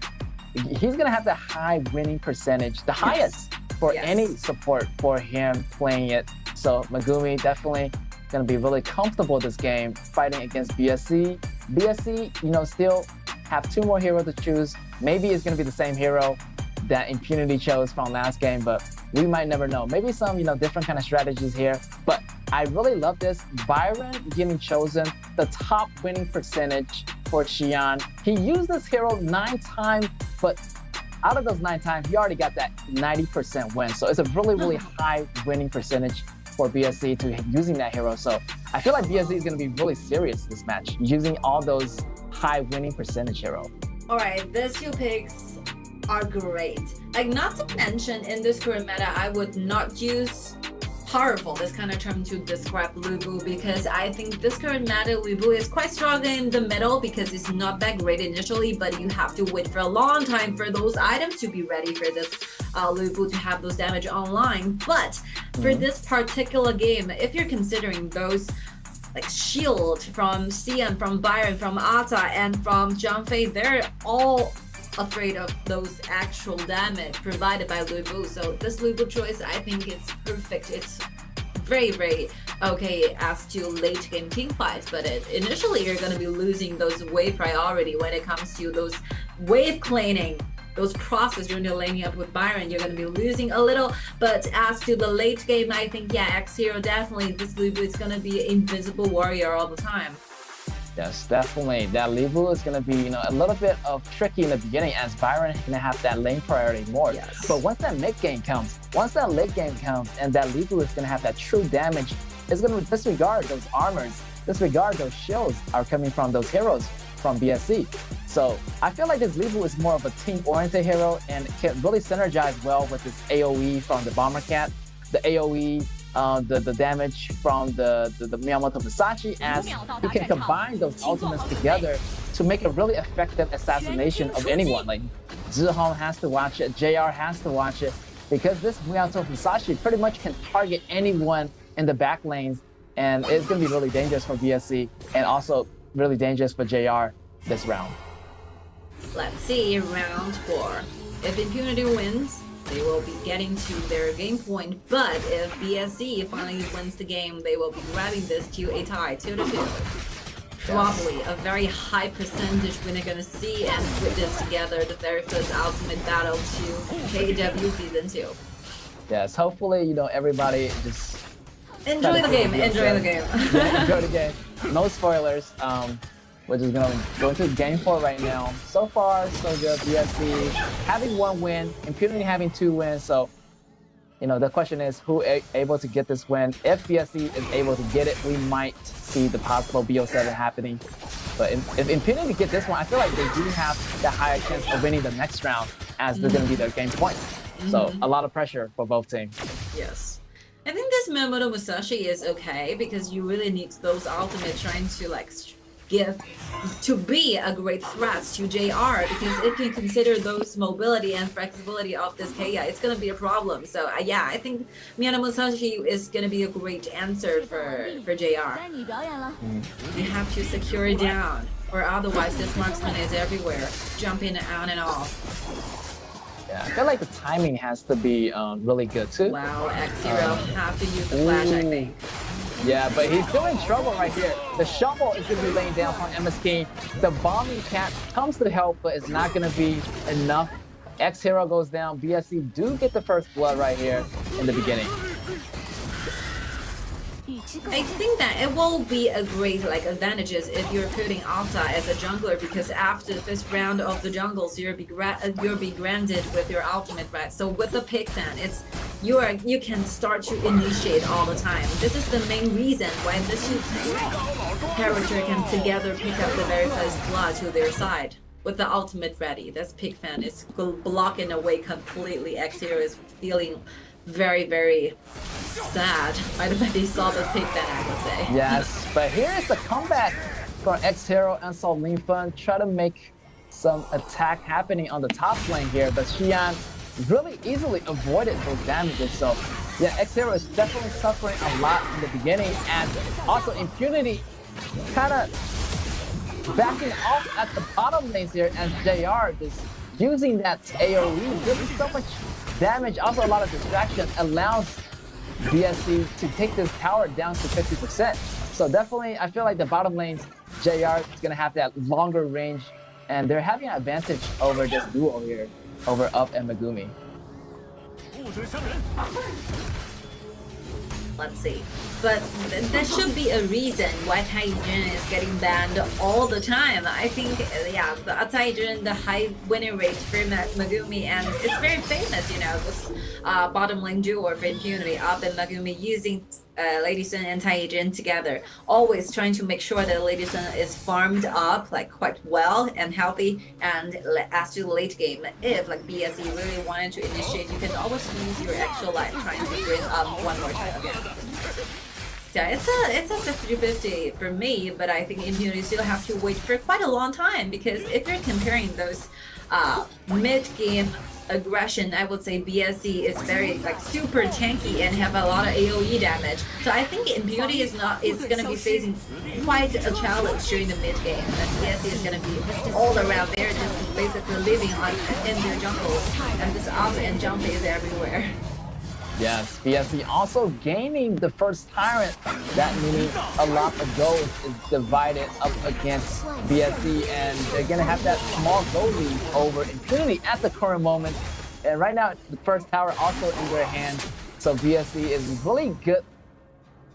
he's gonna have the high winning percentage, the highest for any support for him playing it. So Megumi definitely gonna be really comfortable this game fighting against BSC. BSC, still have 2 more heroes to choose. Maybe it's gonna be the same hero that Impunity chose from last game, but we might never know. Maybe some, different kind of strategies here. But I really love this. Byron getting chosen, the top winning percentage for Xi'an. He used this hero 9 times, but out of those 9 times, he already got that 90% win. So it's a really, really high winning percentage for BSC to using that hero. So I feel like BSC is going to be really serious this match, using all those high winning percentage hero. All right, these 2 picks are great. Like, not to mention in this current meta, I would not use powerful, this kind of term, to describe Lu Bu, because I think this current meta, Lu Bu is quite strong in the middle because it's not that great initially, but you have to wait for a long time for those items to be ready for this Lu Bu to have those damage online. But for this particular game, if you're considering those like shield from Xi'an, from Byron, from Ata, and from Zhang Fei, they're all afraid of those actual damage provided by Lu Bu. So this Lu Bu choice, I think it's perfect. It's very, very okay as to late game team fights, but initially you're going to be losing those wave priority when it comes to those wave cleaning, those process during the laning up with Byron. You're going to be losing a little, but as to the late game, I think, X0 definitely, this Lu Bu is going to be invisible warrior all the time. Yes, definitely. That Lu Bu is going to be, a little bit of tricky in the beginning as Byron is going to have that lane priority more. Yes. But once that mid game comes, once that late game comes, and that Lu Bu is going to have that true damage, it's going to disregard those armors, disregard those shields are coming from those heroes from BSC. So I feel like this Lu Bu is more of a team-oriented hero and can really synergize well with this AoE from the Bomber Cat, the AoE, the damage from the Miyamoto Musashi, as he can combine those ultimates together to make a really effective assassination of anyone. Like Zhihong has to watch it, JR has to watch it, because this Miyamoto Musashi pretty much can target anyone in the back lanes, and it's going to be really dangerous for BSC and also really dangerous for JR this round. Let's see round 4. If Impunity wins, they will be getting to their game point, but if BSC finally wins the game, they will be grabbing this to a tie, 2-2. Probably a very high percentage we're going to see and witness together the very first ultimate battle to KW Season 2. Yes, hopefully, everybody just enjoy the game, enjoy the game. Yeah, enjoy the game. No spoilers. We're just going to go into game 4 right now. So far, so good. BSC having 1 win, Impunity having 2 wins. So, the question is who able to get this win. If BSC is able to get it, we might see the possible BO7 happening. But if Impunity get this one, I feel like they do have the higher chance of winning the next round, as they're going to be their game point. So a lot of pressure for both teams. Yes. I think this Minamoto Musashi is okay because you really need those ultimate trying to like be a great threat to JR, because if you consider those mobility and flexibility of this Kaya, it's gonna be a problem. So yeah, I think Minamoto Musashi is gonna be a great answer for JR. You have to secure it down, or otherwise this marksman is everywhere, jumping on and off. Yeah, I feel like the timing has to be really good too. Wow, X-Zero have to use the flash, I think. Yeah, but he's still in trouble right here. The shovel is going to be laying down on MSK. The bombing cat comes to help, but it's not going to be enough. X-Hero goes down. BSC do get the first blood right here in the beginning. I think that it will be a great advantages if you're putting Alta as a jungler, because after this round of the jungles, you'll be granted with your ultimate, right? So with the pick then, you can start to initiate all the time. This is the main reason why this character can together pick up the very first blood to their side. With the ultimate ready, this pick fan is blocking away completely. X-Hero is feeling very, very sad by the way they saw the pick fan, I would say. Yes, but here is the comeback for X-Hero and Sol Linfen. Try to make some attack happening on the top lane here, but Xian really easily avoided those damages. So yeah, X-Hero is definitely suffering a lot in the beginning, and also Impunity kind of backing off at the bottom lanes here, and JR is using that AoE, doing so much damage, also a lot of distraction, allows BSC to take this tower down to 50%. So definitely, I feel like the bottom lanes, JR is going to have that longer range, and they're having an advantage over this duo here, over Up and Megumi. Let's see. But there should be a reason why Taijin is getting banned all the time. I think, yeah, the Taijin, the high winning rate for Megumi, and it's very famous, you know, this bottom lane duo for Impunity, Up and Megumi using Lady Sun and Taijin together, always trying to make sure that Lady Sun is farmed up quite well and healthy. And as to the late game, if BSE really wanted to initiate, you can always use your actual life trying to bring up one more time again. Yeah, it's a 50-50 for me, but I think Impunity still have to wait for quite a long time, because if you're comparing those mid-game aggression, I would say BSC is very super tanky and have a lot of AoE damage. So I think Impunity is gonna be facing quite a challenge during the mid game. And BSC is gonna be all around there, just basically living in their jungle, and this up and jump is everywhere. Yes, BSC also gaining the first Tyrant. That meaning a lot of gold is divided up against BSC, and they're gonna have that small gold lead over Impunity at the current moment. And right now, the first tower also in their hands. So BSC is really good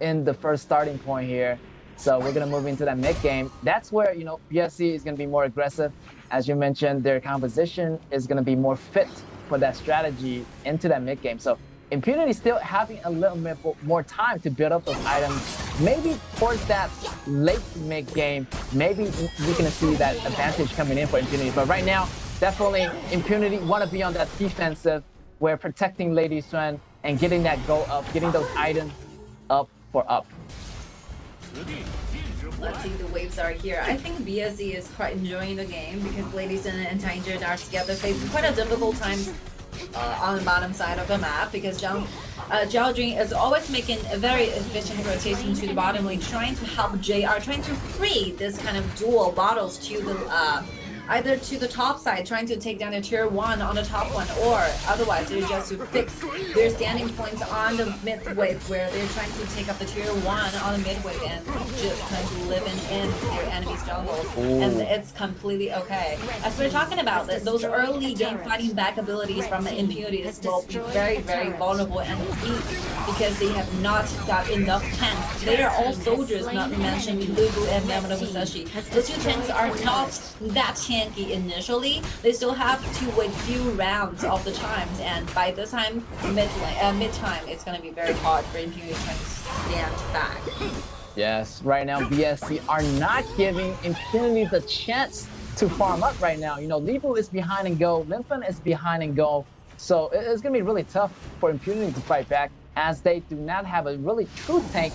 in the first starting point here. So we're gonna move into that mid game. That's where, you know, BSC is gonna be more aggressive. As you mentioned, their composition is gonna be more fit for that strategy into that mid game. So Impunity still having a little bit more time to build up those items. Maybe towards that late mid game, maybe we're gonna see that advantage coming in for Impunity. But right now, definitely Impunity want to be on that defensive, where protecting Lady Sun and getting that goal up, getting those items up for Up. Let's see, the waves are here. I think BSC is quite enjoying the game, because Lady Sun and Taijin are together facing quite a difficult time on the bottom side of the map, because Zhao Jun is always making a very efficient rotation to the bottom lane, trying to help JR, trying to free this kind of dual bottles to the either to the top side, trying to take down the tier 1 on the top one, or otherwise they're just to fix their standing points on the mid wave, where they're trying to take up the tier 1 on the mid wave and just trying to live in their enemy's jungles. And it's completely okay. As we're talking about it, those early game fighting back abilities from the Impunity will be very, very vulnerable and weak, because they have not got enough tanks. They are all soldiers, not to mention Lugu and Minamoto Musashi. The two tanks are not that tanky initially. They still have to wait few rounds of the times, and by this time, mid time, it's going to be very hard for Impunity to stand back. Yes, right now BSC are not giving Impunity the chance to farm up right now. You know, Libu is behind and go, Linfen is behind and go. So it's going to be really tough for Impunity to fight back. as they do not have a really true tank,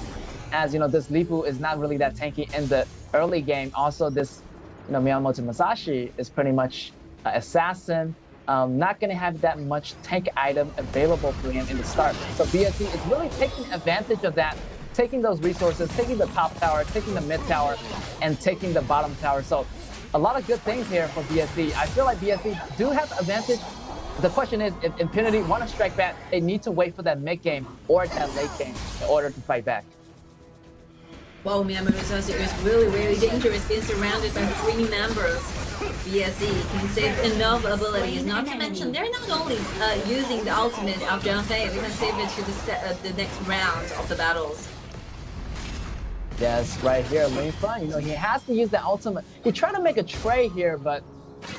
as you know, this Li Bu is not really that tanky in the early game. Also, this, you know, Miyamoto Musashi is pretty much an assassin, not going to have that much tank item available for him in the start. So BSC is really taking advantage of that, taking those resources, taking the top tower, taking the mid tower, and taking the bottom tower. So a lot of good things here for BSC. I feel like BSC do have advantage. The question is, if Impunity want to strike back, they need to wait for that mid game or that late game in order to fight back. Well, Miyamoto Musashi is really, really dangerous, being surrounded by 3 members. BSC can save enough abilities, not to mention they're not only using the ultimate of Zhang Fei, they can save it to the next round of the battles. Yes, right here, Linfen, you know, he has to use the ultimate. He tried to make a trade here, but,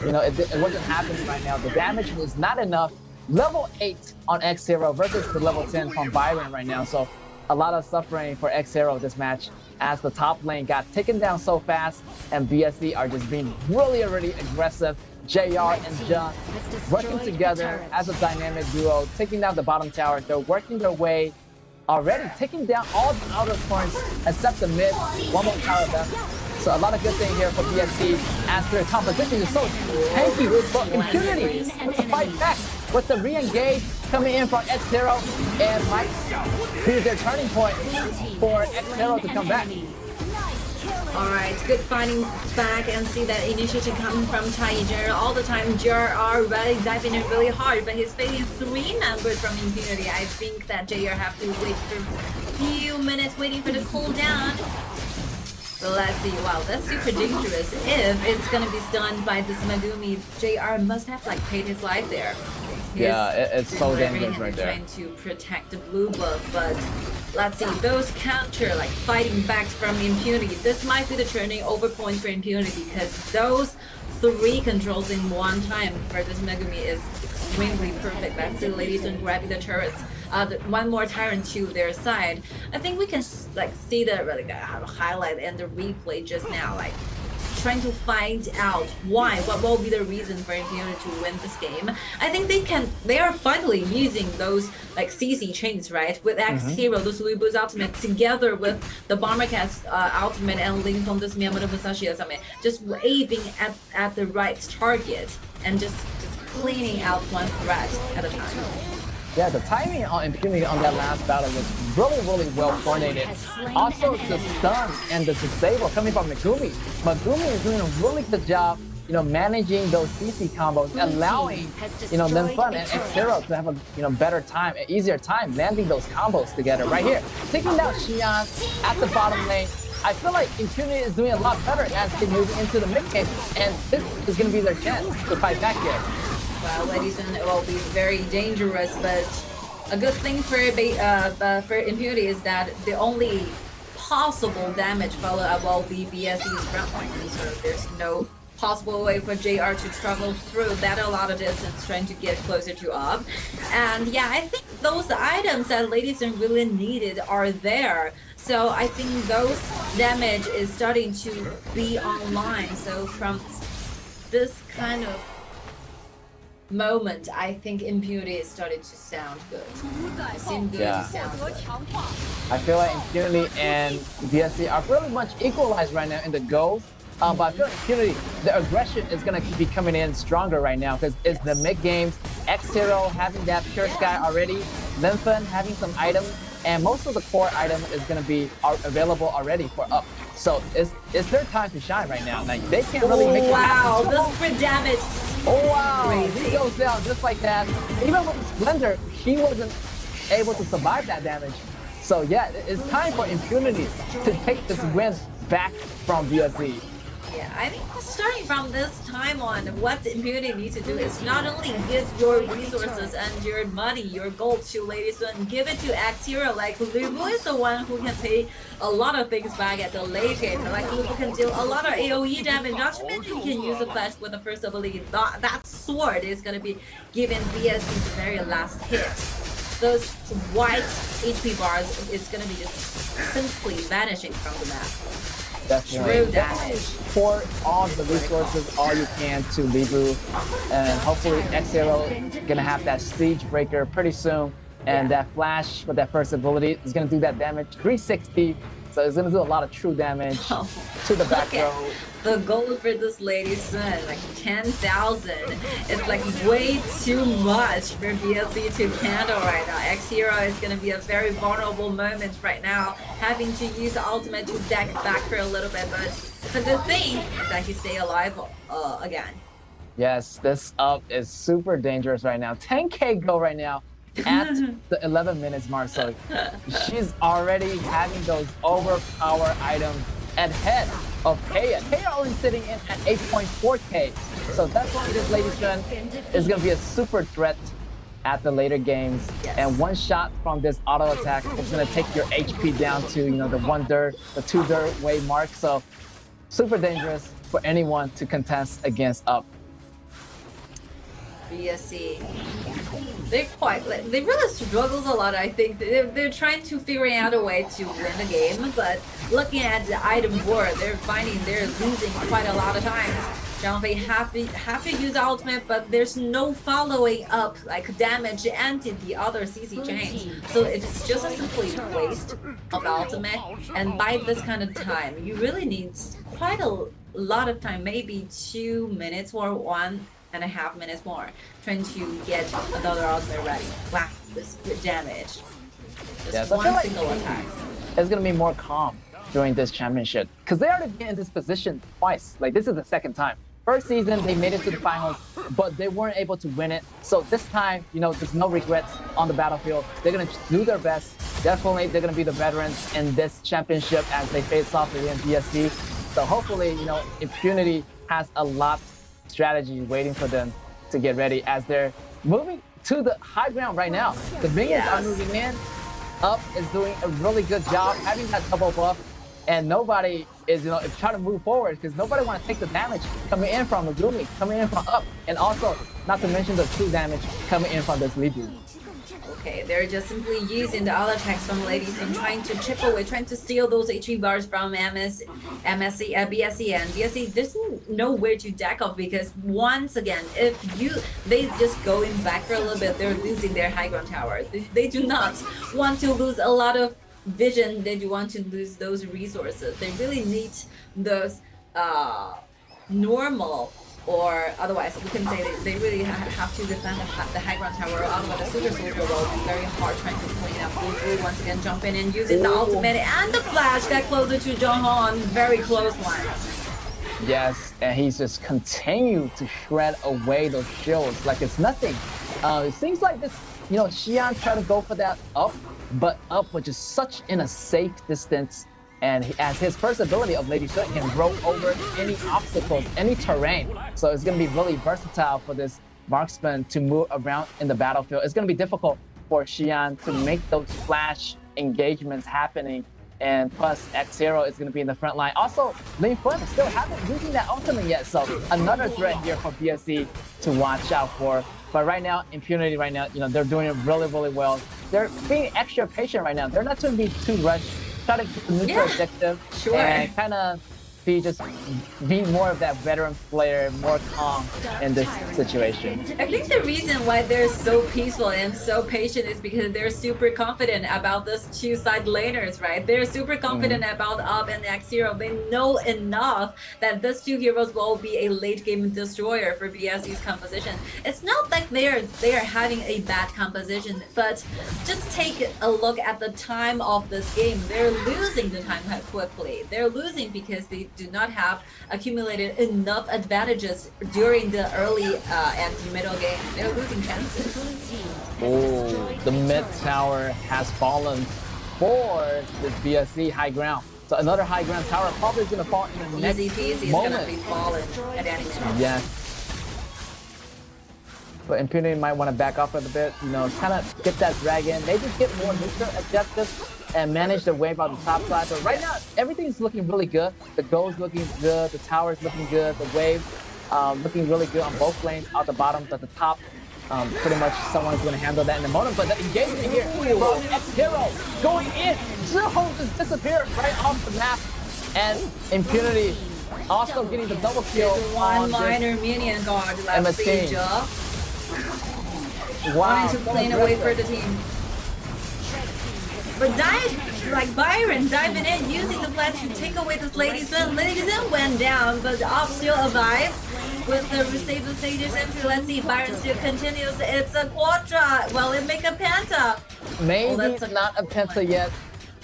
you know, it wasn't happening right now. The damage was not enough. Level 8 on X0 versus the level 10 from Byron right now. So a lot of suffering for X0 this match, as the top lane got taken down so fast, and BSC are just being really aggressive. JR and Jun working together as a dynamic duo, taking down the bottom tower. They're working their way, already taking down all the outer points except the mid. One more tower left. So a lot of good thing here for BSC, as their composition is so tanky. But Impunity with the fight back, with the re-engage coming in from X0, and might be their turning point for X0 to come back. Alright, good fighting back, and see that initiative coming from Taiji all the time. JR really diving in really hard, but he's facing 3 members from Impunity. I think that JR have to wait for a few minutes waiting for the cooldown. So let's see. Wow, that's super dangerous. If it's gonna be stunned by this Megumi, JR must have like paid his life there. Yeah, it's so dangerous right there. Trying to protect the blue buff, but let's see, those counter like fighting back from Impunity. This might be the turning over point for Impunity, because those 3 controls in one time for this Megumi is extremely perfect. Let's see, ladies and grabbing the turrets. One more Tyrant to their side. I think we can like see the highlight and the replay just now, like trying to find out what will be the reason for Impunity to win this game. I think they are finally using those like CC chains, right? With X0, those Li Bu's ultimate together with the Bombercast ultimate and Link from this Miyamoto Musashi ultimate, just aiming at the right target and just cleaning out one threat at a time. Yeah, the timing on Impunity on that last battle was really well coordinated. Also, the stun and the disable coming from Megumi. Megumi is doing a really good job, you know, managing those CC combos, allowing, you know, Linfen and X0 to have a, better time, an easier time landing those combos together right here. Taking down Xian at the bottom lane. I feel like Impunity is doing a lot better as they move into the mid game, and this is going to be their chance to fight back here. Well, ladies, and it will be very dangerous, but a good thing for Impunity is that the only possible damage follow-up will be BSC's front line, so there's no possible way for JR to travel through that a lot of distance trying to get closer to up. And yeah, I think those items that Ladies and really needed are there. So I think those damage is starting to be online. So from this kind of moment, I think Impunity is starting to sound good. It seems good to sound good. I feel like Impunity and BSC are pretty much equalized right now in the goals. But I feel like Impunity, the aggression is going to be coming in stronger right now, because it's the mid games. X0 having that Pure Sky already, Linfen having some items, and most of the core item is going to be available already for up. So it's their time to shine right now. Like, they can't really make it happen. Wow, this crit damage. Oh wow, Crazy. He goes down just like that. Even with Splendor, he wasn't able to survive that damage. So yeah, it's time for Impunity to take this win back from BSC. Yeah, I think starting from this time on, what Impunity needs to do is not only give your resources and your money, your gold to Ladies and give it to X0. Like, Li Bu is the one who can pay a lot of things back at the late game. Like, Li Bu can deal a lot of AoE damage, not to mention he can use the flash with the first ability. That sword is going to be giving BSC the very last hit. Those white HP bars is going to be just simply vanishing from the map. Definitely. True damage. Pour all the resources, all you can to Li Bu, and hopefully X0 gonna have that siege breaker pretty soon. And that flash with that first ability is going to do that damage, 360. So it's going to do a lot of true damage to the back row. The goal for this Lady Sun, like 10,000. It's like way too much for BSC to handle right now. X-Hero is going to be a very vulnerable moment right now, having to use the ultimate to deck back for a little bit, but it's a good thing that he stay alive again. Yes, this up is super dangerous right now. 10k go right now at the 11 minutes mark, so she's already having those overpower items ahead of Kaya. Kaya only sitting in at 8.4k, so that's why this Lady Sun is going to be a super threat at the later games. And one shot from this auto attack is going to take your HP down to, you know, the 1/3, the 2/3 way mark, so super dangerous for anyone to contest against up. BSC, they really struggles a lot. I think they're trying to figure out a way to win the game, but looking at the item board, they're finding they're losing quite a lot of times. Zhang Fei have to use ultimate, but there's no following up like damage and the other CC chains, so it's just a simply waste of ultimate. And by this kind of time, you really need quite a lot of time, maybe 2 minutes or 1.5 minutes more, trying to get another ultimate ready. Wow, this good damage. Just one single attack. It's gonna be more calm during this championship because they already been in this position twice. Like, this is the second time. First season they made it to the finals, but they weren't able to win it. So this time, you know, there's no regrets on the battlefield. They're gonna do their best. Definitely, they're gonna be the veterans in this championship as they face off against BSC. So hopefully, you know, Impunity has a lot strategy waiting for them to get ready as they're moving to the high ground right now. The minions are moving in. Up is doing a really good job having that double buff, and nobody is, you know, trying to move forward because nobody want to take the damage coming in from Megumi, coming in from Up, and also not to mention the true damage coming in from this Libu. Okay, they're just simply using the other attacks from Ladies and trying to chip away, trying to steal those HP bars from BSC, and BSC. There's nowhere to deck off because once again, if they just going back for a little bit, they're losing their high ground tower. They do not want to lose a lot of vision. They do want to lose those resources. They really need those normal, or otherwise we can say they really have to defend the high ground tower. Otherwise the super soldier will be very hard trying to clean up. Blue once again jumping in using the ultimate and the flash. Get closer to Jongho on very close one. Yes, and he's just continued to shred away those shields like it's nothing. It seems like this, you know, Xian tried to go for that Up, but Up was just such in a safe distance. And as his first ability of Lady Sun can roll over any obstacles, any terrain. So it's going to be really versatile for this marksman to move around in the battlefield. It's going to be difficult for Xian to make those flash engagements happening. And plus, X-Hero is going to be in the front line. Also, Lin Fun still haven't using that ultimate yet. So another threat here for BSC to watch out for. But right now, Impunity right now, you know, they're doing it really, really well. They're being extra patient right now. They're not going to be too rushed. Try to get the neutral objective and kind of be more of that veteran player, more calm in this situation. I think the reason why they're so peaceful and so patient is because they're super confident about those two side laners, right? They're super confident about Up and X-Hero. They know enough that these two heroes will be a late game destroyer for BSC's composition. It's not like they are having a bad composition, but just take a look at the time of this game. They're losing the time quite quickly. They're losing because they do not have accumulated enough advantages during the early and middle game. They're losing chances. Oh, the mid tower has fallen for the BSC high ground. So another high ground tower probably is going to fall in the next Easy moment. is going to be falling at any minute. Yes. But Impunity might want to back off a little bit, you know, kind of get that dragon, maybe get more neutral objectives and manage the wave on the top side. But right now, everything's looking really good. The gold's looking good, the tower's looking good, the wave looking really good on both lanes, at the bottom, at the top. Pretty much someone's going to handle that in a moment. But the engagement here from X-Hero going in. Zhiho just disappeared right off the map. And Impunity also getting the double kill. One minor minion guard left. MSK. Wanting to clean away for the team. But Byron diving in, using the flash to take away this Lady Sin. Lady Sin went down, but Op still alive with the save the stages entry. Let's see, Byron still continues. It's a Quadra. Well, it make a Penta. Maybe not a Penta yet,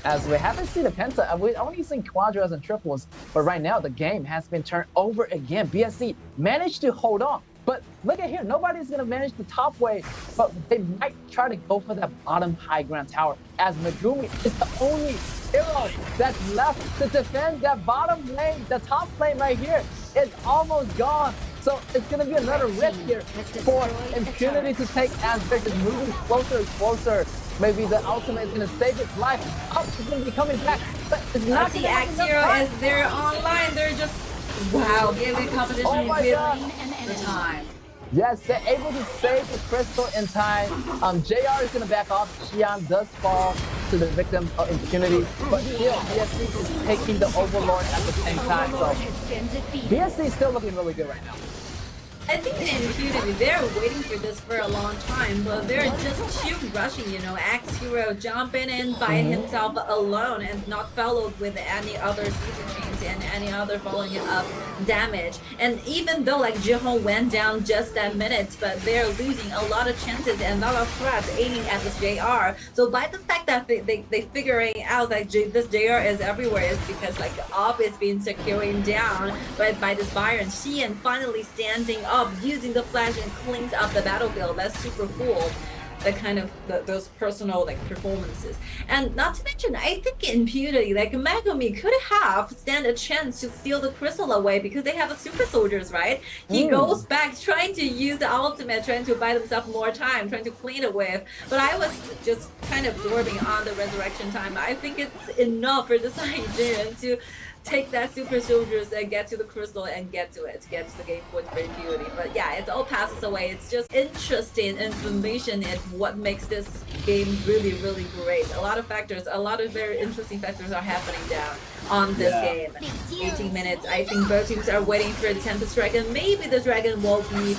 as we haven't seen a Penta. We've only seen Quadras and triples, but right now the game has been turned over again. BSC managed to hold on. But look at here, nobody's going to manage the top wave, but they might try to go for that bottom high ground tower, as Megumi is the only hero that's left to defend that bottom lane. The top lane right here is almost gone. So it's going to be another risk here for Impunity to take, as Victor's moving closer and closer. Maybe the ultimate is going to save his life. Up is going to be coming back, but it's not the X Hero as they're online. They're just, wow, giving competition with the time. Yes, they're able to save the crystal in time. JR is going to back off. Xian does fall to the victim of Impunity, but still, BSC is taking the Overlord at the same time. So BSC is still looking really good right now. I think in Impunity, they're waiting for this for a long time, but they're just too rushing, you know. X Hero jumping in by himself alone and not followed with any other season chains and any other following up damage. And even though like Jihong went down just that minute, but they're losing a lot of chances and a lot of threats aiming at this JR. So by the fact that they figuring out that this JR is everywhere is because like Op is being securing down by this Byron. Xian finally standing up, using the flash and cleans up the battlefield. That's super cool. The kind of those personal like performances. And not to mention, I think Impunity, like Megumi could have stand a chance to steal the crystal away because they have a super soldiers, right? He goes back trying to use the ultimate, trying to buy himself more time, trying to clean a wave. But I was just kind of absorbing on the resurrection time. I think it's enough for the Saiyajin to take that super soldiers and get to the crystal and get to the game point for Impunity. But yeah, it all passes away. It's just interesting information and what makes this game really, really great. A lot of factors, a lot of very interesting factors are happening down on this game. 18 minutes. I think both teams are waiting for the Tempest Dragon. Maybe the Dragon will be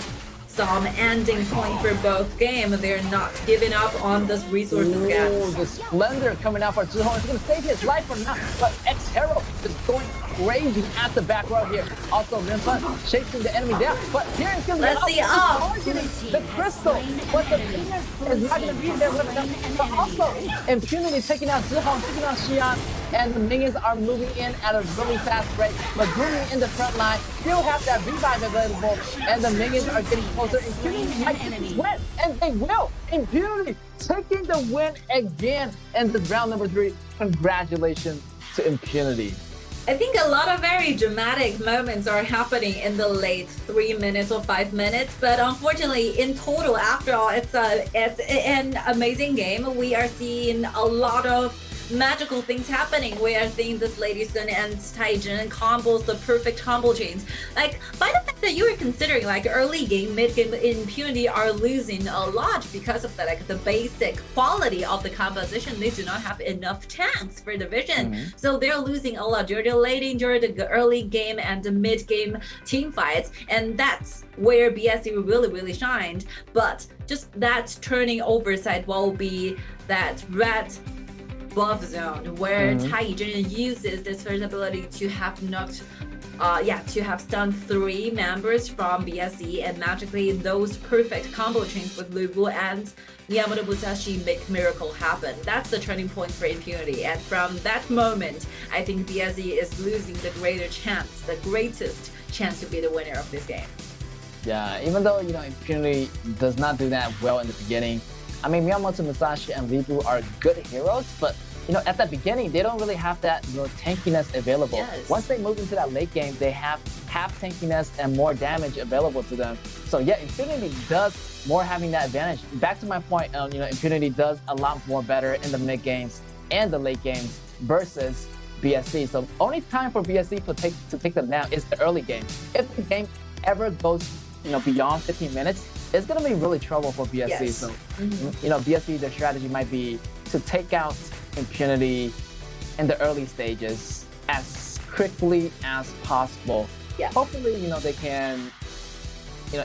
some ending point for both games. They're not giving up on this resources yet. The Splendor coming out for Zhihong is going to save his life for now, but X-Hero is going crazy at the back row here. Also, Rinpa chasing the enemy down, but here is going to be the crystal, but the Phoenix is not going to be there with them. But also, Impunity taking out Zhihong, taking out Xian, and the minions are moving in at a really fast rate. Megumi in the front line still have that revive available, and the minions are getting closer. Impunity might win, and they will. Impunity taking the win again in this round number 3. Congratulations to Impunity. I think a lot of very dramatic moments are happening in the late 3 minutes or 5 minutes, but unfortunately, in total, after all, it's an amazing game. We are seeing a lot of magical things happening. We are seeing this Lady Sin and Taijin combos, the perfect combo chains. Like, by the fact that you were considering like early game, mid game, Impunity are losing a lot because of the basic quality of the composition. They do not have enough tanks for the vision, so they're losing a lot during the late, during the early game and the mid game team fights, and that's where BSC really shined. But just that turning over side will be that red buff zone where Taijin uses this first ability to have knocked to have stunned 3 members from BSC, and magically those perfect combo chains with Lu Bu and Yamato Musashi make miracle happen. That's the turning point for Impunity, and from that moment I think BSC is losing the greatest chance to be the winner of this game. Yeah, even though Impunity does not do that well in the beginning. I mean, Miyamoto Musashi and Lu Bu are good heroes, but at the beginning, they don't really have that tankiness available. Yes. Once they move into that late game, they have half tankiness and more damage available to them. So yeah, Impunity does more having that advantage. Back to my point, Impunity does a lot more better in the mid games and the late games versus BSC. So only time for BSC to take them down is the early game. If the game ever goes beyond 15 minutes, it's going to be really trouble for BSC. Yes. So, BSC, their strategy might be to take out Impunity in the early stages as quickly as possible. Yeah. Hopefully, they can,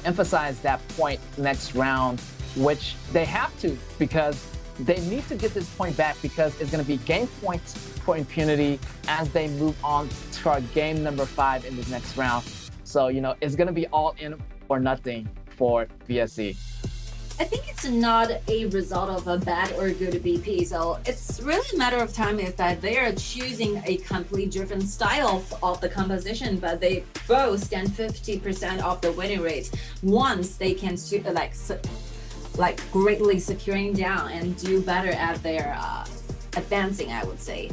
emphasize that point next round, which they have to, because they need to get this point back because it's going to be game points for Impunity as they move on to our game number 5 in this next round. So, it's going to be all in or nothing for BSC. I think it's not a result of a bad or good BP. So it's really a matter of time is that they are choosing a completely different style of the composition, but they both stand 50% of the winning rate once they can greatly securing down and do better at their advancing, I would say,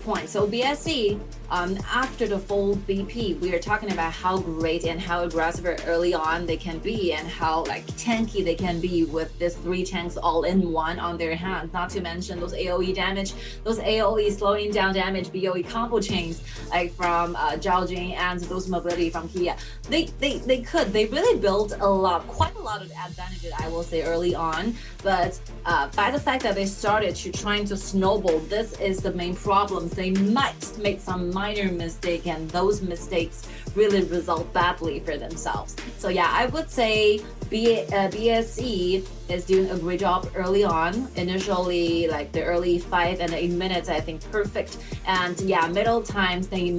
point. So BSC, after the full BP, we are talking about how great and how aggressive early on they can be and how tanky they can be with this 3 tanks all in one on their hand. Not to mention those AoE damage, those AoE slowing down damage, BoE combo chains from Zhao Jing and those mobility from Kia. They really built quite a lot of advantages, I will say, early on. But by the fact that they started to trying to snowball, this is the main problem. They might make some minor mistake, and those mistakes really result badly for themselves. So yeah, I would say BSC is doing a great job early on. Initially, the early 5 and 8 minutes, I think perfect. And yeah, middle times they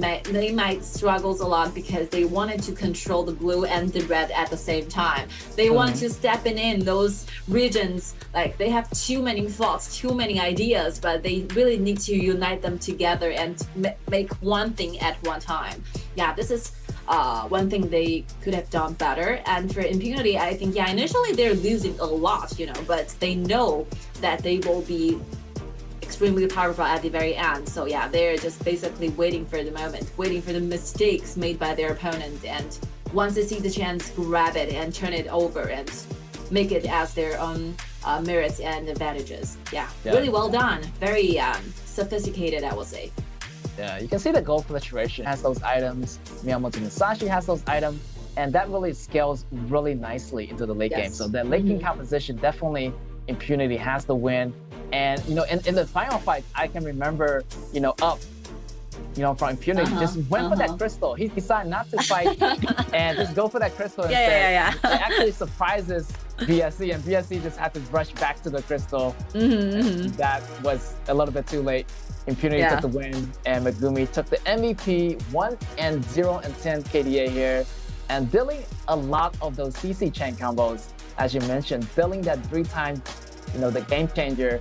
might struggle a lot because they wanted to control the blue and the red at the same time. They wanted to step in those regions. They have too many thoughts, too many ideas, but they really need to unite them together and make one thing at one time. Yeah, this is one thing they could have done better. And for Impunity, I think, yeah, initially they're losing a lot, but they know that they will be extremely powerful at the very end. So yeah, they're just basically waiting for the moment, waiting for the mistakes made by their opponent. And once they see the chance, grab it and turn it over and make it as their own merits and advantages. Yeah, really well done. Very sophisticated, I will say. Yeah, you can see the gold fluctuation has those items. Miyamoto Musashi has those items, and that really scales really nicely into the late game. So that late game composition, definitely Impunity has the win. And in the final fight, I can remember, Up, from Impunity, just went for that crystal. He decided not to fight and just go for that crystal instead. It actually surprises BSC, and BSC just had to rush back to the crystal. That was a little bit too late. Impunity took the win, and Megumi took the MVP, 1-0-10 KDA here, and dealing a lot of those CC chain combos, as you mentioned, dealing that 3-time, the game changer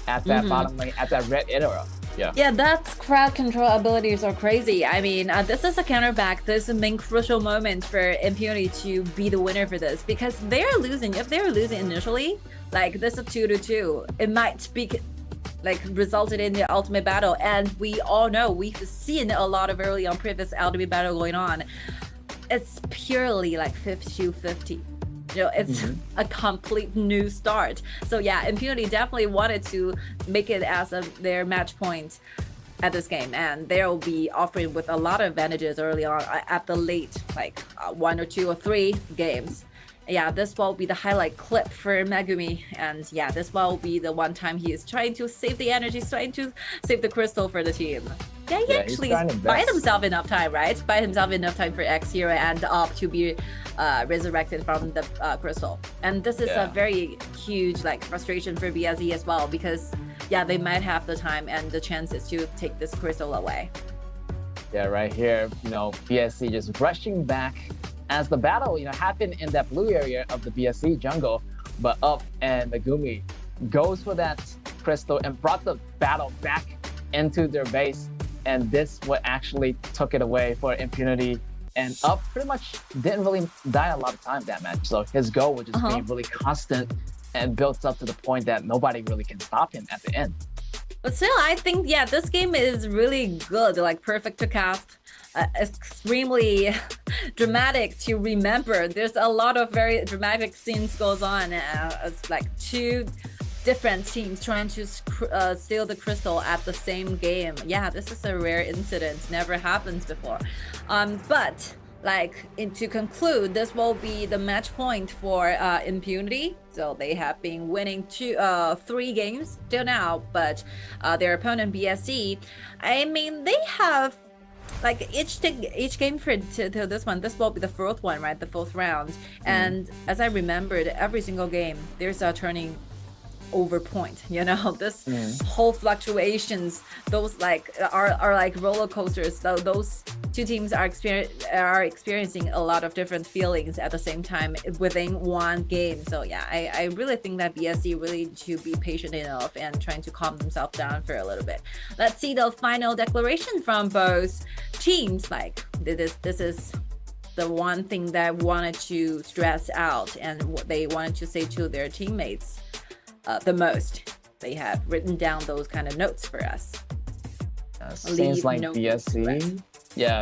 at that bottom lane, at that red era. Yeah, that's crowd control abilities are crazy. I mean, this is a counterback. This is the main crucial moment for Impunity to be the winner for this, because they're losing. If they're losing initially, this is 2-2, it might be resulted in the ultimate battle. And we all know, we've seen a lot of early on previous ultimate battle going on. It's purely 50-50. It's a complete new start. So yeah, Impunity definitely wanted to make it as their match point at this game, and they'll be offering with a lot of advantages early on at the late 1 or 2 or 3 games. Yeah, this will be the highlight clip for Megumi, and yeah, this will be the one time he is trying to save the energy, trying to save the crystal for the team. Yeah, he actually buy himself enough time, right? Buy himself enough time for X Hero and Op to be resurrected from the crystal. And this is a very huge frustration for BSC as well, because yeah, they might have the time and the chances to take this crystal away. Yeah, right here, BSC just rushing back as the battle, happened in that blue area of the BSC jungle, but Up and Megumi goes for that crystal and brought the battle back into their base. And this what actually took it away for Impunity. And Up pretty much didn't really die a lot of time that match. So his goal was just being really constant and built up to the point that nobody really can stop him at the end. But still, I think, yeah, this game is really good, perfect to cast. Extremely dramatic to remember. There's a lot of very dramatic scenes goes on. It's 2 different teams trying to steal the crystal at the same game. Yeah, this is a rare incident. Never happens before. But to conclude, this will be the match point for Impunity. So they have been winning 3 games till now, but their opponent BSC, I mean, they have each game for to this one, this will be the 4th one, right? The 4th round. And as I remembered, every single game there's a turning over point. This whole fluctuations, those are like roller coasters. So those two teams are experiencing a lot of different feelings at the same time within one game. So yeah, I really think that BSC really need to be patient enough and trying to calm themselves down for a little bit. Let's see the final declaration from both teams. Like this is the one thing that I wanted to stress out and what they wanted to say to their teammates the most. They have written down those kind of notes for us. Seems like BSC,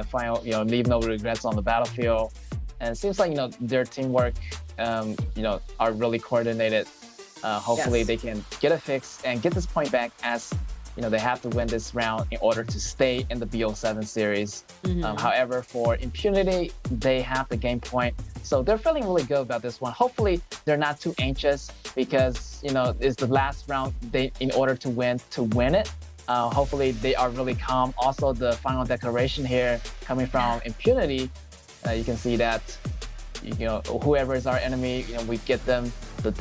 final, leave no regrets on the battlefield. And it seems like, their teamwork, are really coordinated. Hopefully they can get a fix and get this point back, as they have to win this round in order to stay in the BO7 series. However, for Impunity, they have the game point. So they're feeling really good about this one. Hopefully, they're not too anxious because, it's the last round in order to win it. Hopefully, they are really calm. Also, the final declaration here coming from Impunity, you can see that, whoever is our enemy, we get them to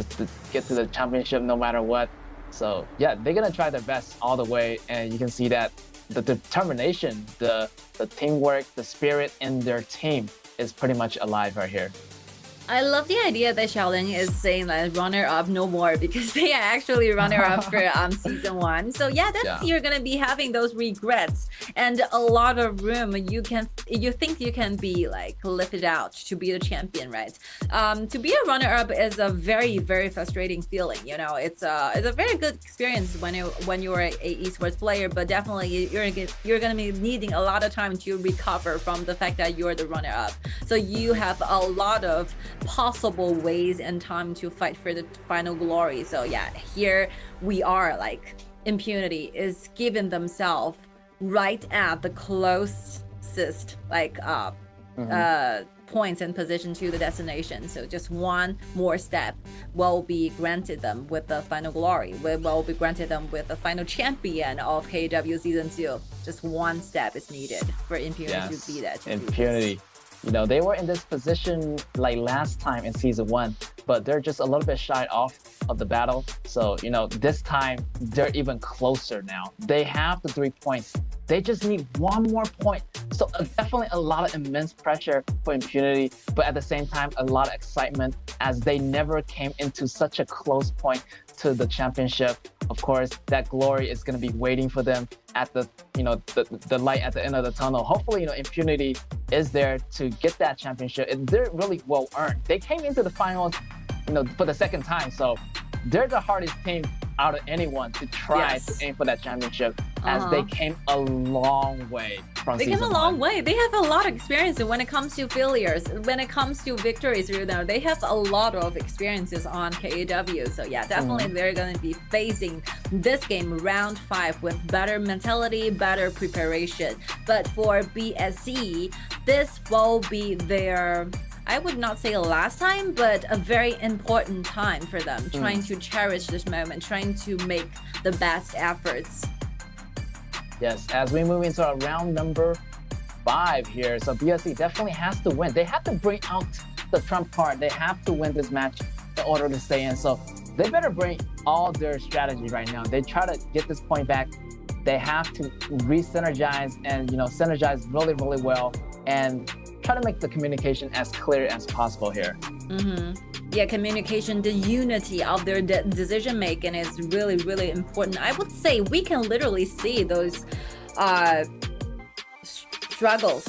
get to the championship no matter what. So yeah, they're gonna try their best all the way, and you can see that the determination, the teamwork, the spirit in their team is pretty much alive right here. I love the idea that Xiaoling is saying like runner-up no more, because they are actually runner-up for season 1. So yeah, you're gonna be having those regrets and a lot of room. You think you can be like lifted out to be the champion, right? To be a runner-up is a very, very frustrating feeling. It's a very good experience when you're a esports player, but definitely you're gonna be needing a lot of time to recover from the fact that you're the runner-up. So you have a lot of possible ways and time to fight for the final glory. So yeah, here we are, like Impunity is giving themselves right at the closest points and position to the destination. So just one more step will be granted them with the final glory, will be granted them with the final champion of KW season 2. Just one step is needed for Impunity to be that. Impunity. They were in this position like last time in season 1, but they're just a little bit shy off of the battle. So, this time they're even closer now. They have the 3 points. They just need one more point. So definitely a lot of immense pressure for Impunity, but at the same time, a lot of excitement as they never came into such a close point to the championship. Of course, that glory is going to be waiting for them at the light at the end of the tunnel. Hopefully, Impunity is there to get that championship. They're really well earned. They came into the finals, for the second time. So they're the hardest team out of anyone to try to aim for that championship, as they came a long way from season 1. They came a long way. They have a lot of experience when it comes to failures, when it comes to victories. They have a lot of experiences on KAW. So yeah, definitely they're going to be facing this game round 5 with better mentality, better preparation. But for BSC, this will be their, I would not say last time, but a very important time for them, trying to cherish this moment, trying to make the best efforts. Yes, as we move into our round number 5 here, so BSC definitely has to win. They have to bring out the trump card. They have to win this match in order to stay in. So they better bring all their strategy right now. They try to get this point back. They have to re-synergize and, synergize really, really well, and try to make the communication as clear as possible here. Yeah, communication, the unity of their decision making is really, really important. I would say we can literally see those struggles.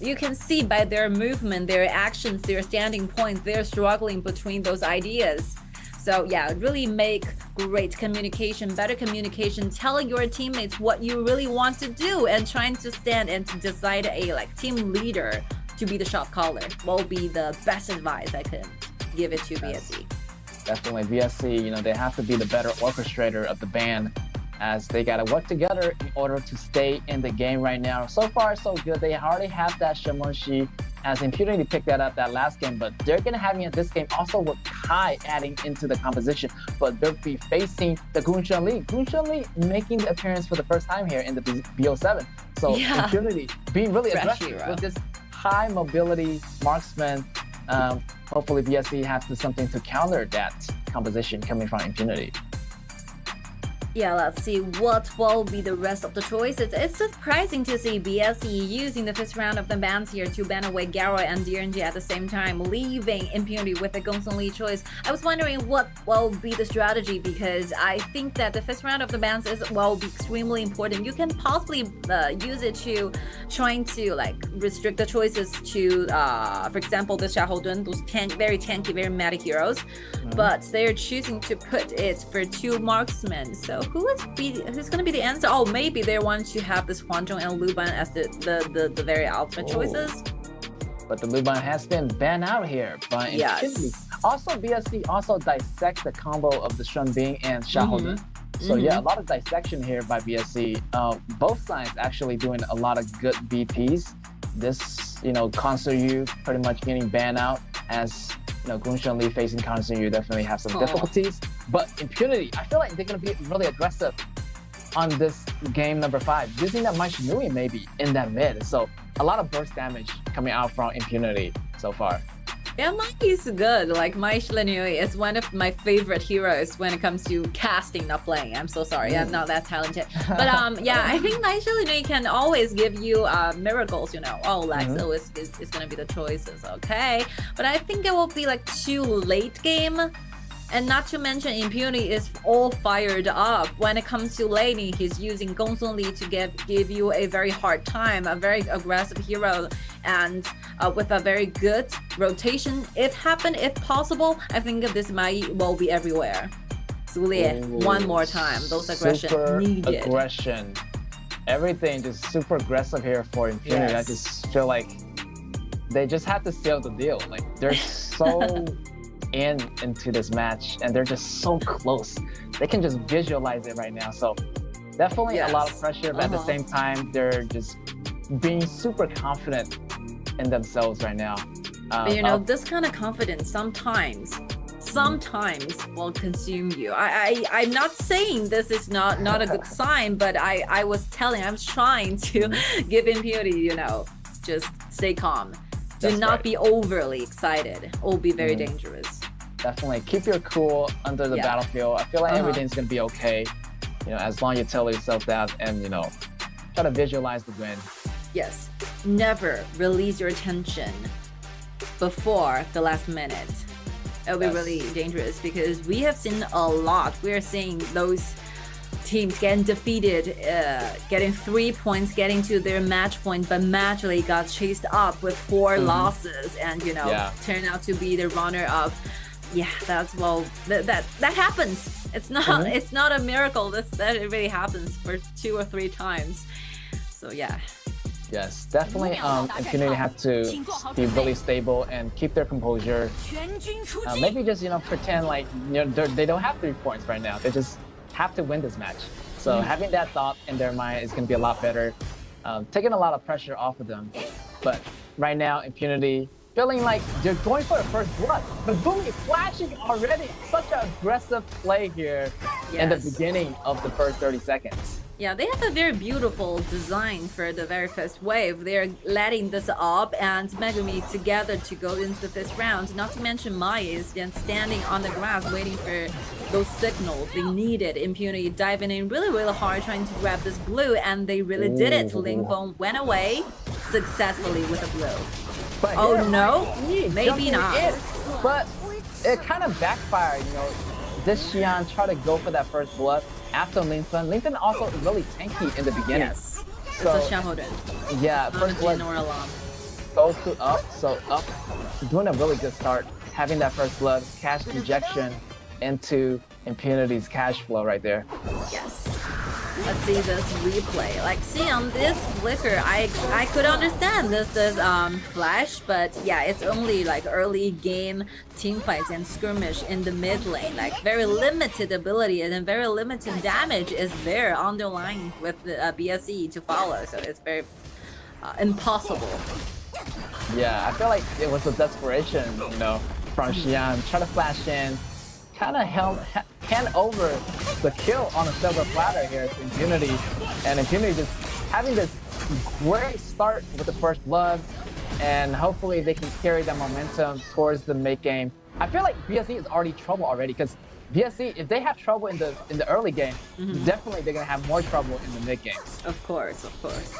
You can see by their movement, their actions, their standing points, they're struggling between those ideas. So yeah, really make great communication, better communication, telling your teammates what you really want to do, and trying to stand and to decide a team leader to be the shot caller will be the best advice I could give it to BSC. Definitely BSC, they have to be the better orchestrator of the band, as they got to work together in order to stay in the game right now. So far, so good. They already have that Shimonshi, as Impunity picked that up that last game, but they're going to have it this game also with Kai adding into the composition, but they'll be facing the Gunshan Li. Gunshan Li making the appearance for the first time here in the BO7. So Impunity being really aggressive with this high mobility marksman. Hopefully BSC has something to counter that composition coming from Impunity. Yeah, let's see what will be the rest of the choices. It's surprising to see BSE using the first round of the bans here to ban away Garo and DRNG at the same time, leaving Impunity with the Gongsun Li choice. I was wondering what will be the strategy, because I think that the first round of the bans is will be extremely important. You can possibly use it to trying to like restrict the choices to, for example, the Xiaohoudun, those very tanky, very meta heroes, but they're choosing to put it for 2 marksmen. So who's gonna be the answer? Oh, maybe they want to have this Huang Zhong and Luban as the very ultimate choices. But the Luban has been banned out here by Impunity. Also, BSC also dissect the combo of the Shun Bing and Xiaohoudun. So yeah, a lot of dissection here by BSC. Both sides actually doing a lot of good BPs. This, Consul Yu pretty much getting banned out, as Gongsun Li facing Consul Yu definitely have some difficulties. But Impunity, I feel like they're gonna be really aggressive on this game number 5, using that Mai Shinui maybe in that mid. So a lot of burst damage coming out from Impunity so far. Yeah, Mai is good. Like, Mai Shinui is one of my favorite heroes when it comes to casting, not playing. I'm so sorry, I'm not that talented. But yeah, I think Mai Shinui can always give you miracles, Oh, Lexo is gonna be the choices, okay? But I think it will be like too late game. And not to mention, Impunity is all fired up. When it comes to laning, he's using Gongsun Li to give you a very hard time, a very aggressive hero, and with a very good rotation. If possible, I think this might will be everywhere. Zulie, one more time, those aggression needed. Aggression. Everything just super aggressive here for Impunity. I just feel like they just have to seal the deal. Like, they're so into this match, and they're just so close. They can just visualize it right now. So definitely a lot of pressure, but at the same time, they're just being super confident in themselves right now. But this kind of confidence sometimes will consume you. I'm not saying this is not a good sign, but I was trying to give Impunity, just stay calm. Do not be overly excited. It will be very dangerous. Definitely keep your cool under the battlefield. I feel like everything's gonna be okay. As long as you tell yourself that, and try to visualize the win. Yes. Never release your tension before the last minute. It'll be really dangerous, because we have seen a lot. We're seeing those teams getting defeated, getting 3 points, getting to their match point, but magically got chased up with 4 losses, and turned out to be the runner-up. Yeah, that happens. It's not a miracle. That it really happens for 2 or 3 times. So yeah. Yes, definitely. Impunity have to be really stable and keep their composure. Maybe just pretend like they don't have 3 points right now. They just have to win this match. So having that thought in their mind is going to be a lot better, taking a lot of pressure off of them. But right now, Impunity feeling like they're going for the first blood. But Boomy flashing already. Such an aggressive play here in the beginning of the first 30 seconds. Yeah, they have a very beautiful design for the very first wave. They're letting this up and Megumi together to go into the first round. Not to mention Mai is then standing on the grass waiting for those signals they needed. Impunity diving in really, really hard trying to grab this blue, and they really did it. Ling Feng went away successfully with a blue. But no, maybe not. But it kind of backfired, This Xian tried to go for that first blood after Ling Feng. Ling Feng also really tanky in the beginning. Yes, so, it's a Xiaohoudun. Yeah, first blood goes to up, so up doing a really good start. Having that first blood, cash injection into Impunity's cash flow right there. Yes. Let's see this replay. Like, see on this flicker, I could understand this flash, but yeah, it's only like early game team fights and skirmish in the mid lane. Like, very limited ability and very limited damage is there underlying with the BSE to follow. So it's very impossible. Yeah, I feel like it was a desperation, from Xian, try to flash in, kind of hand over the kill on a silver platter here to Impunity, and Impunity just having this great start with the first blood, and hopefully they can carry that momentum towards the mid game. I feel like BSE is already trouble already, because BSC, if they have trouble in the early game, definitely they're gonna have more trouble in the mid games. Of course, of course.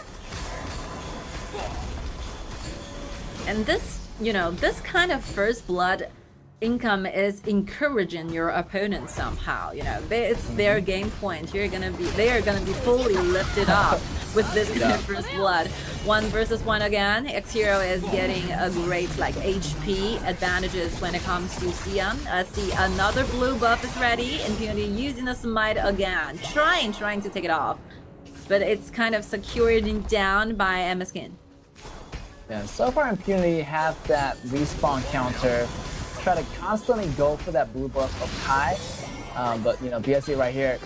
And this, you know, this kind of first blood income is encouraging your opponent somehow. You know, it's their game point. They are gonna be fully lifted up with this kind of first blood. 1 versus 1 again. X-Hero is getting a great like HP advantages when it comes to Xian. See, another blue buff is ready. Impunity using the smite again, trying to take it off, but it's kind of secured down by Emaskin. Yeah, so far Impunity have that respawn counter. Try to constantly go for that blue buff of Kai, but you know, BSC right here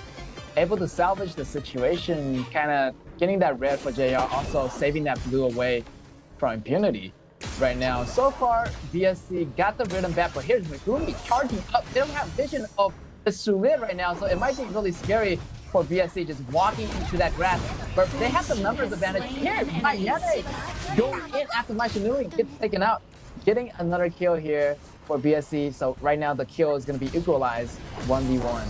able to salvage the situation, kind of getting that red for JR, also saving that blue away from Impunity right now. So far BSC got the rhythm back, but here's Megumi charging up. They don't have vision of the Sulid right now, so it might be really scary for BSC just walking into that grass, but they have the numbers advantage here. Mayene going in after Maishinui gets taken out, getting another kill here for BSC. So right now the kill is going to be equalized 1v1.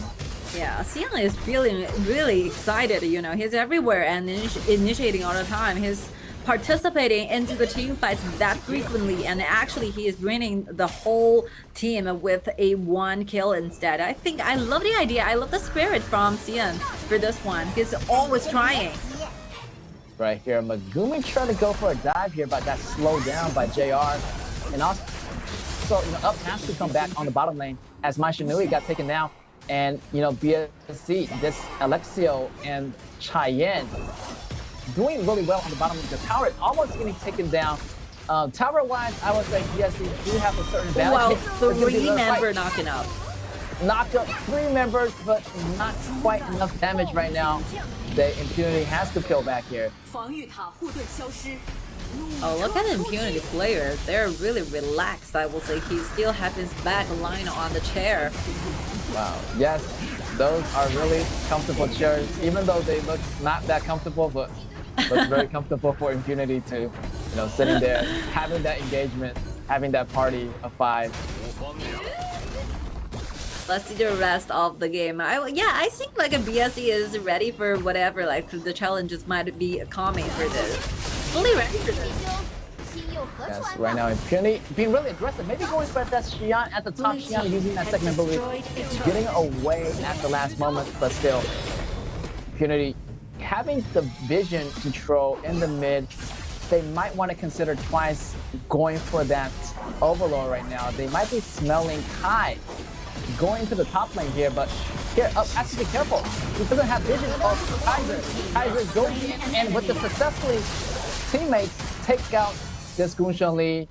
Yeah, Xian is feeling really excited. You know, he's everywhere and initiating all the time. He's participating into the team fights that frequently, and actually he is bringing the whole team with a 1 kill instead. I love the idea. I love the spirit from Xian for this one. He's always trying. Right here, Megumi trying to go for a dive here, but that's slowed down by JR. And also, you know, Up has to come back on the bottom lane as Maishinui got taken down. And, you know, BSC, this Alexio and Cheyenne doing really well on the bottom. The tower is almost getting taken down. Tower-wise, I would say BSC do have a certain advantage. Well, 3 member knocking up. Knocked up 3 members, but not quite enough damage right now. The Impunity has to kill back here. Oh, look at the Impunity player. They're really relaxed, I will say. He still has his back lying on the chair. Wow, yes, those are really comfortable chairs, even though they look not that comfortable, but look very comfortable for Impunity to, you know, sitting there, having that engagement, having that party of 5. Let's see the rest of the game. I think like a BSC is ready for whatever, like the challenges might be coming for this. Fully ready for this. Yes, right now Impunity being really aggressive, maybe going for that Xian at the top, Xian using that second ability, getting away at the last moment, but still, Impunity having the vision control in the mid, they might want to consider twice going for that Overlord right now. They might be smelling Kai going to the top lane here, but here, Up has to be careful. He doesn't have vision of Kaiser. Kaiser goes in and with the successfully teammates take out this Gunshan Lee,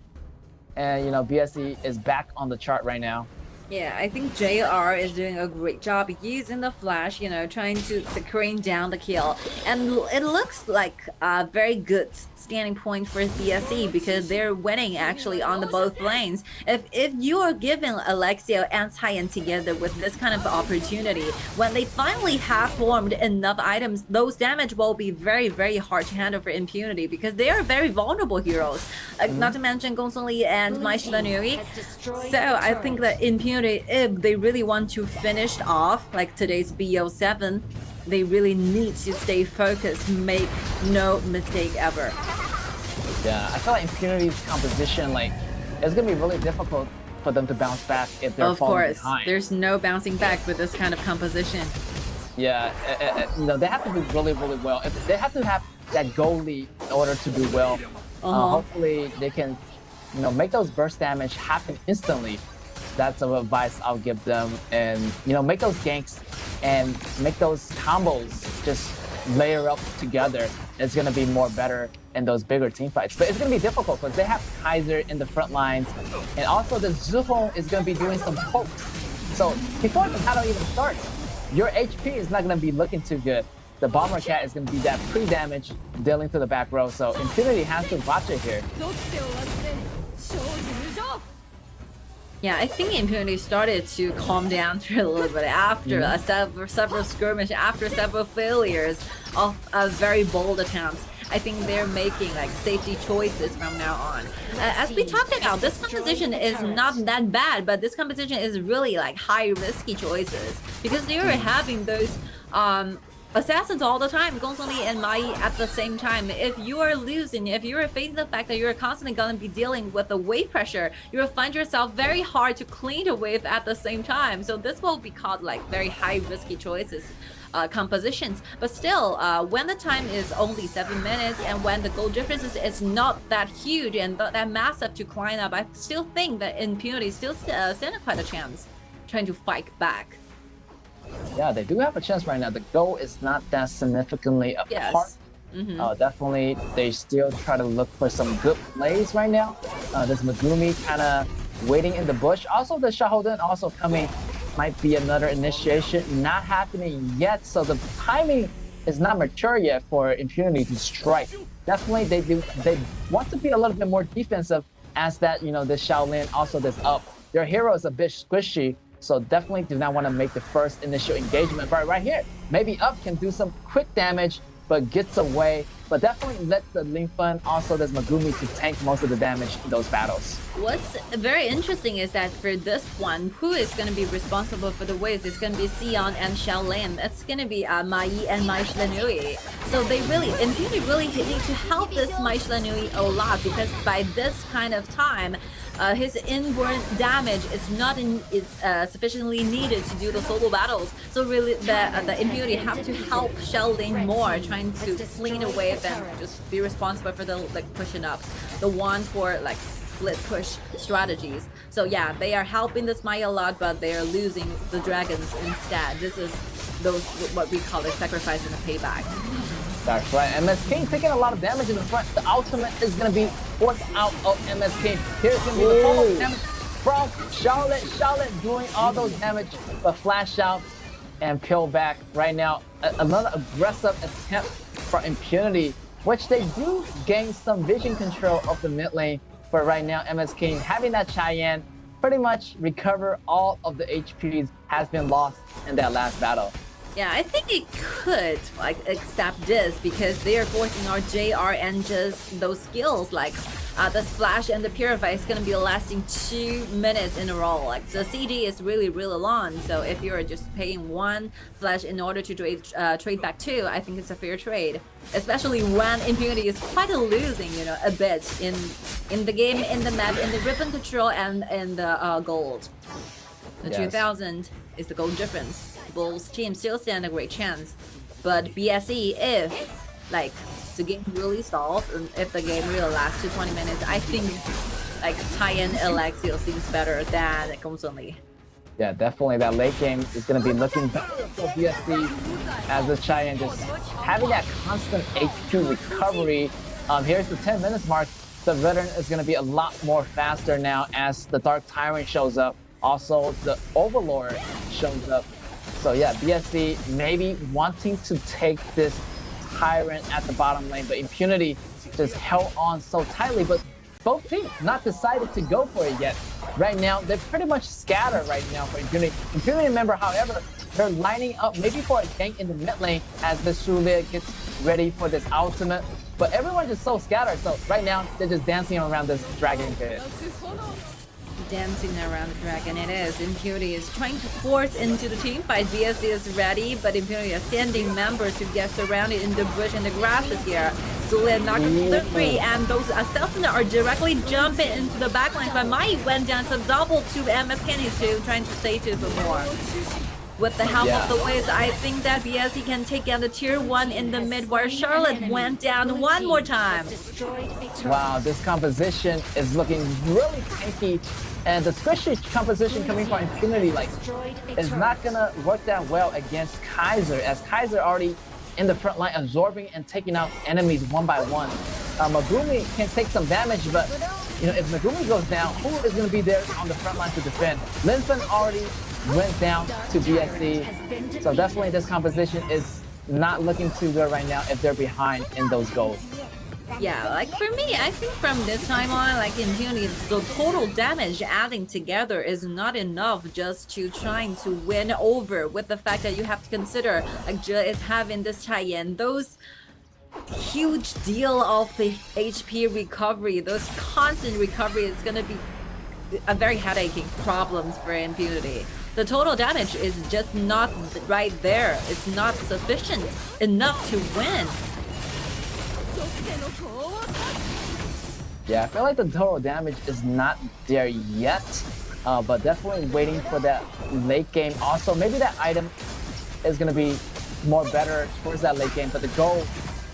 and you know, BSC is back on the chart right now. Yeah, I think JR is doing a great job using the flash, you know, trying to securing down the kill. And it looks like a very good standing point for BSC because they're winning actually on the both lanes. If you are giving Alexio and Cyan together with this kind of opportunity, when they finally have formed enough items, those damage will be very, very hard to handle for Impunity because they are very vulnerable heroes. Not to mention Gongsun Li and Mai Shiranui. So I think that Impunity, if they really want to finish off like today's BO7, they really need to stay focused, make no mistake ever. Yeah, I feel like Impunity's composition, like, it's gonna be really difficult for them to bounce back if they're falling behind. There's no bouncing back with this kind of composition. Yeah, you know, they have to do really, really well. If they have to have that goal lead in order to do well. Hopefully they can, you know, make those burst damage happen instantly. That's some advice I'll give them, and you know, make those ganks and make those combos just layer up together. It's gonna be more better in those bigger team fights, but it's gonna be difficult because they have Kaiser in the front lines, and also the Zuho is gonna be doing some pokes. So before the battle even starts, your HP is not gonna be looking too good. The Bomber Cat is gonna be that pre-damage dealing to the back row, so Impunity has to watch it here. Yeah, I think Impunity started to calm down for a little bit after several skirmishes, after several failures of very bold attempts. I think they're making like safety choices from now on. As we talked about, this composition is not that bad, but this composition is really like high risky choices because they are having those assassins all the time, Gongsun Li and Mai at the same time. If you are losing, if you are facing the fact that you're constantly going to be dealing with the wave pressure, you will find yourself very hard to clean the wave at the same time. So this will be called like very high risky choices. Compositions, but still when the time is only 7 minutes and when the goal difference is not that huge and that massive to climb up, I still think that Impunity still stand quite a chance trying to fight back. Yeah, they do have a chance right now. The goal is not that significantly apart. Definitely, they still try to look for some good plays right now. This Megumi kind of waiting in the bush. Also, the Shahoden also coming. Might be another initiation, not happening yet. So the timing is not mature yet for Impunity to strike. Definitely, they want to be a little bit more defensive as that, you know, this Shaolin, also this Up. Their hero is a bit squishy, so definitely do not want to make the first initial engagement. But right here, maybe Up can do some quick damage, but gets away. But definitely let the Linfen, also this Megumi, to tank most of the damage in those battles. What's very interesting is that for this one, who is going to be responsible for the waves? It's going to be Sion and Shaolin. It's going to be Mai and Mai Shiranui. So they really, Impunity really need to help this Mai Shiranui a lot because by this kind of time, his inborn damage is not sufficiently needed to do the solo battles. So really, the Impunity have to help Shaolin more, trying to clean away and just be responsible for the like pushing up, the one for like split push strategies. So yeah, they are helping this Mai a lot, but they are losing the dragons instead. This is those what we call a sacrifice and a payback. That's right. MS King taking a lot of damage in the front. The ultimate is going to be forced out of MS King. Here's going to be the follow damage from Charlotte. Charlotte doing all those damage, but flash out and peel back right now. Another aggressive attempt for Impunity, which they do gain some vision control of the mid lane. But right now, MS King having that Cheyenne pretty much recover all of the HPs has been lost in that last battle. Yeah, I think it could like accept this because they are forcing our JR and just those skills like the Splash and the Purify is going to be lasting 2 minutes in a row. Like the CD is really long, so if you're just paying one Flash in order to trade back 2, I think it's a fair trade. Especially when Impunity is quite losing, you know, a bit in the game, in the map, in the ribbon control, and in the gold. The 2000 is the gold difference. Bulls team still stand a great chance, but BSE, if like the game really stalls and if the game really lasts to 20 minutes, I think like Tien Alexio seems better than Gongsun Li. Yeah, definitely that late game is going to be looking better for BSE as the Cheyenne just having that constant HP recovery. Here's the 10 minutes mark. The veteran is going to be a lot more faster now as the Dark Tyrant shows up. Also, the Overlord shows up. So yeah, BSE maybe wanting to take this Tyrant at the bottom lane, but Impunity just held on so tightly. But both teams not decided to go for it yet. Right now, they're pretty much scattered right now for Impunity. Impunity, remember, however, they're lining up maybe for a gank in the mid lane as the Shulia gets ready for this ultimate. But everyone's just so scattered, so right now, they're just dancing around this dragon pit. Dancing around the dragon, it is. Impunity is trying to force into the team fight. BSE is ready, but Impunity is sending members to get surrounded in the bush and the grasses here. Zulia knocking the free, and those assassins are directly jumping into the backline. But Mai went down to double to MS Kenny too, trying to stay to for more. With the help of the waves, I think that BSE can take down the tier 1 in the mid, where Charlotte went down one more time. Wow, this composition is looking really tanky. And the squishy composition coming from Impunity like is not gonna work that well against Kaiser, as Kaiser already in the front line absorbing and taking out enemies one by one. Megumi can take some damage, but you know, if Megumi goes down, who is gonna be there on the front line to defend? Linfen already went down to BSE, so definitely this composition is not looking too good right now if they're behind in those goals. Yeah, like for me, I think from this time on, like Impunity, the total damage adding together is not enough just to trying to win over, with the fact that you have to consider like is having this Cheyenne, those huge deal of the HP recovery, those constant recovery is gonna be a very headaching problems for Impunity. The total damage is just not right there. It's not sufficient enough to win. Yeah, I feel like the total damage is not there yet, but definitely waiting for that late game. Also, maybe that item is going to be more better towards that late game, but the goal,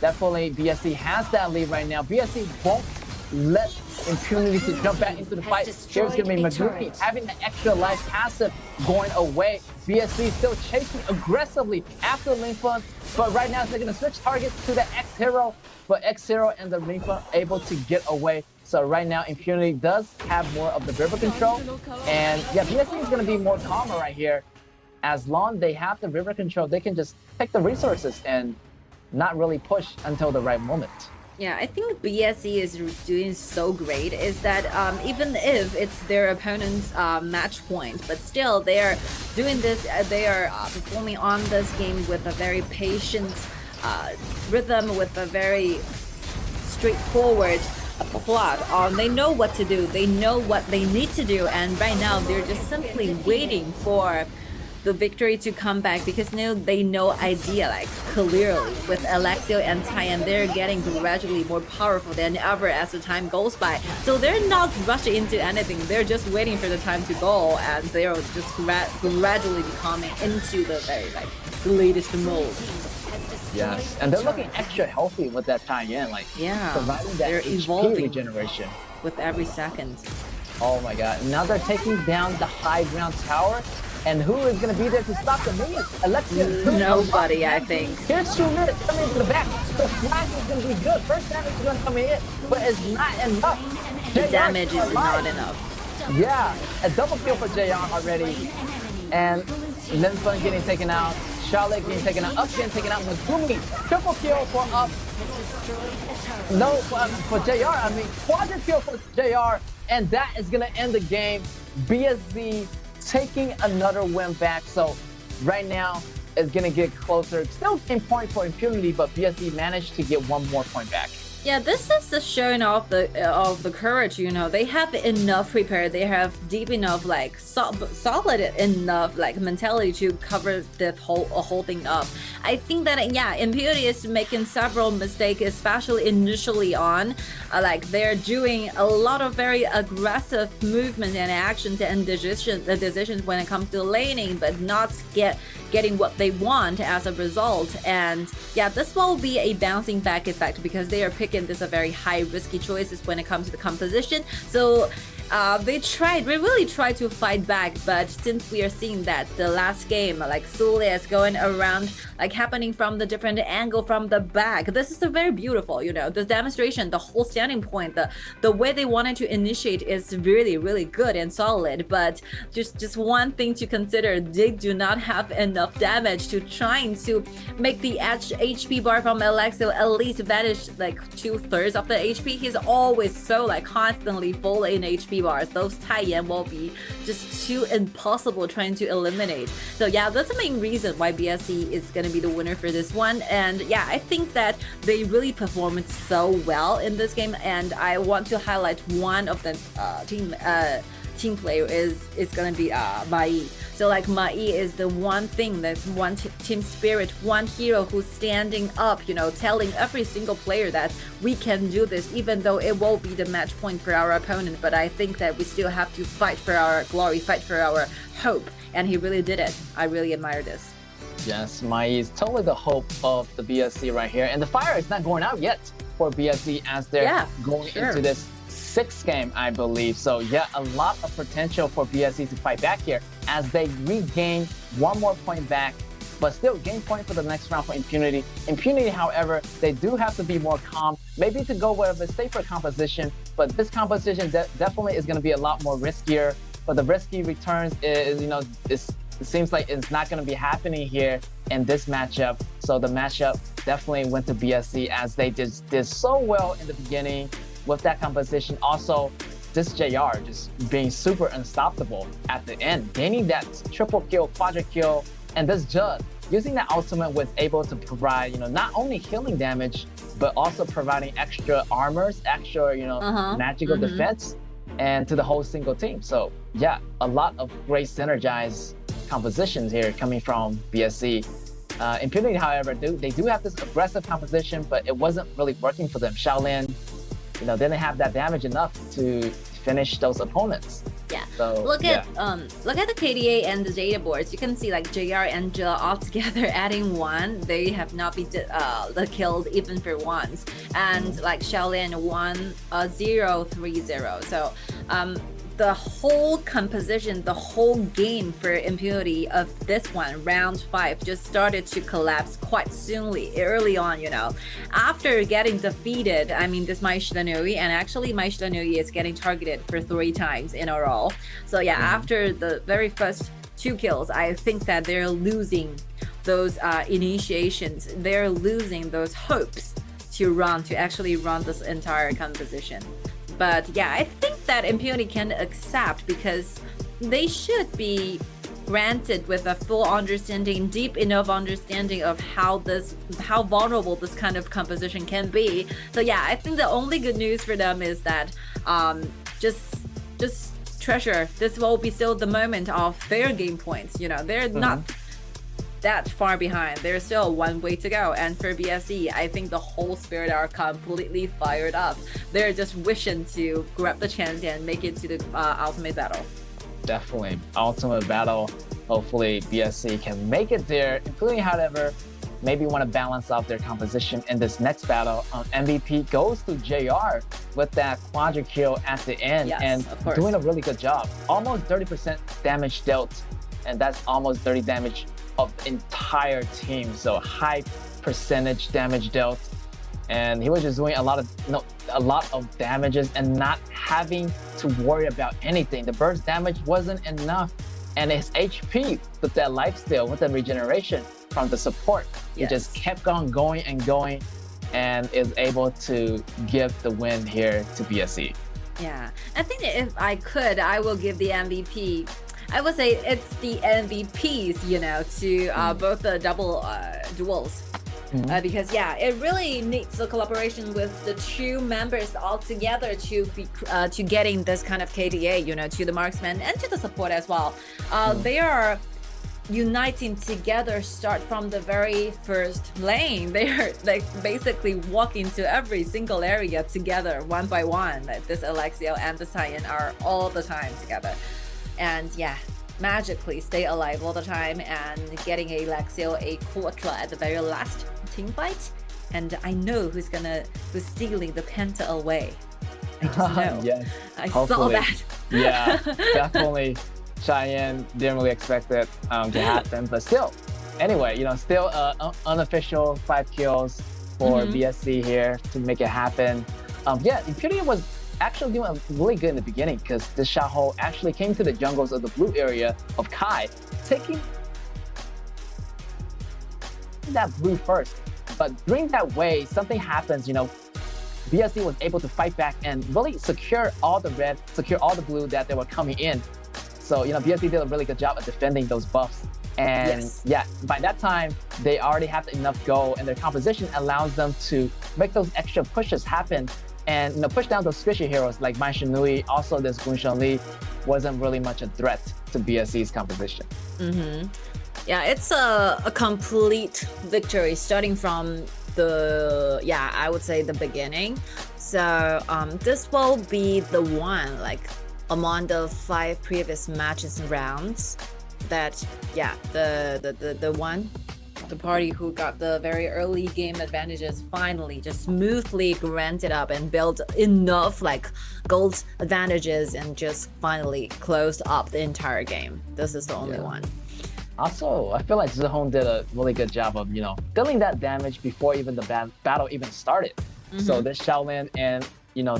definitely BSC has that lead right now. BSC won't let Impunity to jump back into the fight. Here's going to be Megumi having the extra life passive going away. BSC still chasing aggressively after Linfa, but right now they're going to switch targets to the X-Hero, but X-Hero and the Linfa able to get away. So right now Impunity does have more of the river control, and yeah, BSC is going to be more calmer right here. As long as they have the river control, they can just take the resources and not really push until the right moment. Yeah, I think BSC is doing so great is that even if it's their opponent's match point, but still they are doing this, they are performing on this game with a very patient rhythm, with a very straightforward plot. They know what to do, they know what they need to do, and right now they're just simply waiting for the victory to come back, because now they know idea like clearly with Alexio and Taiyan, they're getting gradually more powerful than ever as the time goes by. So they're not rushing into anything, they're just waiting for the time to go, and they're just gradually becoming into the very like the latest mode. Yes, and they're looking extra healthy with that Taiyan, like providing that they're HP evolving regeneration with every second. Oh my god, now they're taking down the high ground tower. And who is going to be there to stop the minions? Alexia. Nobody, I think. Here's 2 minutes coming to the back. The flash is going to be good. First damage is going to come in, but it's not enough. The damage is not enough. Yeah, a double kill for JR already. And Linfa getting taken out. Charlotte getting taken out. Up getting taken out. Megumi. Triple kill for Up. No, for JR. I mean, quadra kill for JR. And that is going to end the game. BSC taking another win back. So right now it's gonna get closer. Still game point for Impunity, but BSC managed to get 1 more point back. Yeah, this is the showing of the courage. You know, they have enough prepared. They have deep enough, like solid enough, like mentality to cover the whole thing up. I think that yeah, Impunity is making several mistakes, especially initially on. Like they're doing a lot of very aggressive movement and actions and decisions when it comes to laning, but not getting what they want as a result. And yeah, this will be a bouncing back effect because they are picking this a very high risky choices when it comes to the composition. So they really tried to fight back, but since we are seeing that the last game, like Sule is going around, like happening from the different angle from the back, this is very beautiful, you know, the demonstration, the whole standing point, the way they wanted to initiate is really good and solid. But just one thing to consider, they do not have enough damage to trying to make the HP bar from Alexio at least vanish like 2/3 of the HP. He's always so like constantly full in HP bars. Those Taiyan will be just too impossible trying to eliminate. So yeah, that's the main reason why BSC is gonna be the winner for this one. And yeah, I think that they really performed so well in this game, and I want to highlight one of the team player is gonna be Mai. So like Mai is the one thing, that one team spirit, one hero who's standing up, you know, telling every single player that we can do this, even though it won't be the match point for our opponent. But I think that we still have to fight for our glory, fight for our hope, and he really did it. I really admire this. Yes, Mai is totally the hope of the BSC right here, and the fire is not going out yet for BSC as they're going into this 6th game, I believe. So yeah, a lot of potential for BSC to fight back here as they regain 1 more point back, but still gain point for the next round for Impunity. Impunity, however, they do have to be more calm, maybe to go with a safer composition, but this composition definitely is going to be a lot more riskier. But the risky returns is, you know, it seems like it's not going to be happening here in this matchup. So the matchup definitely went to BSC as they just did so well in the beginning with that composition. Also, this JR just being super unstoppable at the end, gaining that triple kill, quadra kill, and this Judd using that ultimate was able to provide, you know, not only healing damage, but also providing extra armors, extra, magical defense, and to the whole single team. So yeah, a lot of great synergized compositions here coming from BSC. Impunity, however, they do have this aggressive composition, but it wasn't really working for them. Xiaolin, didn't have that damage enough to finish those opponents. Yeah. So look at the KDA and the data boards. You can see like JR and Angela all together adding 1. They have not been killed even for once. And like Xiaolin 1-0-3-0. So the whole composition, the whole game for Impunity of this one, round 5, just started to collapse quite early on, After getting defeated, I mean, this Mai Shiranui, and actually Mai Shiranui is getting targeted for 3 times in a row. So yeah, after the very first 2 kills, I think that they're losing those initiations. They're losing those hopes to actually run this entire composition. But yeah, I think that Impunity can accept because they should be granted with a full understanding, deep enough understanding of how vulnerable this kind of composition can be. So yeah, I think the only good news for them is that just treasure. This will be still the moment of their game points. They're not that far behind. There's still one way to go. And for BSC, I think the whole spirit are completely fired up. They're just wishing to grab the chance and make it to the ultimate battle. Definitely. Ultimate battle. Hopefully BSC can make it there. Including, however, maybe want to balance out their composition in this next battle. MVP goes to JR with that quadra kill at the end, and doing a really good job. Almost 30% damage dealt, and that's almost 30 damage of entire team. So high percentage damage dealt, and he was just doing a lot of damages and not having to worry about anything. The burst damage wasn't enough, and his HP with that lifesteal, with the regeneration from the support, he just kept on going and going, and is able to give the win here to BSC. Yeah, I think if I could, I will give the MVP. I would say it's the MVPs, to both the double duels. Because it really needs the collaboration with the 2 members all together to getting this kind of KDA, to the marksman and to the support as well. They are uniting together, start from the very first lane. They are like basically walking to every single area together, one by one. Like this Alexio and the Cyan are all the time together. And magically stay alive all the time and getting a Alexio a Quadra at the very last team fight. And I know who's stealing the Penta away. I just know. Yes, I saw that. Yeah, definitely. Cheyenne didn't really expect it to happen, but still, anyway, still unofficial 5 kills for BSC here to make it happen. Impunity was actually doing really good in the beginning because the Xiaoho actually came to the jungles of the blue area of Kai, taking that blue first. But during that wave, something happens, BSC was able to fight back and really secure all the red, secure all the blue that they were coming in. So, BSC did a really good job of defending those buffs. And by that time, they already have enough gold, and their composition allows them to make those extra pushes happen and push down those squishy heroes like Mai Shiranui. Also, this Gunshan Li wasn't really much a threat to BSC's composition. Yeah, it's a complete victory starting from I would say the beginning. So this will be the one, among the 5 previous matches and rounds, that the party who got the very early game advantages finally just smoothly granted up and built enough gold advantages and just finally closed up the entire game. This is the only one. Also, I feel like Zhihong did a really good job of, dealing that damage before even the battle even started. So this Xiaolin and,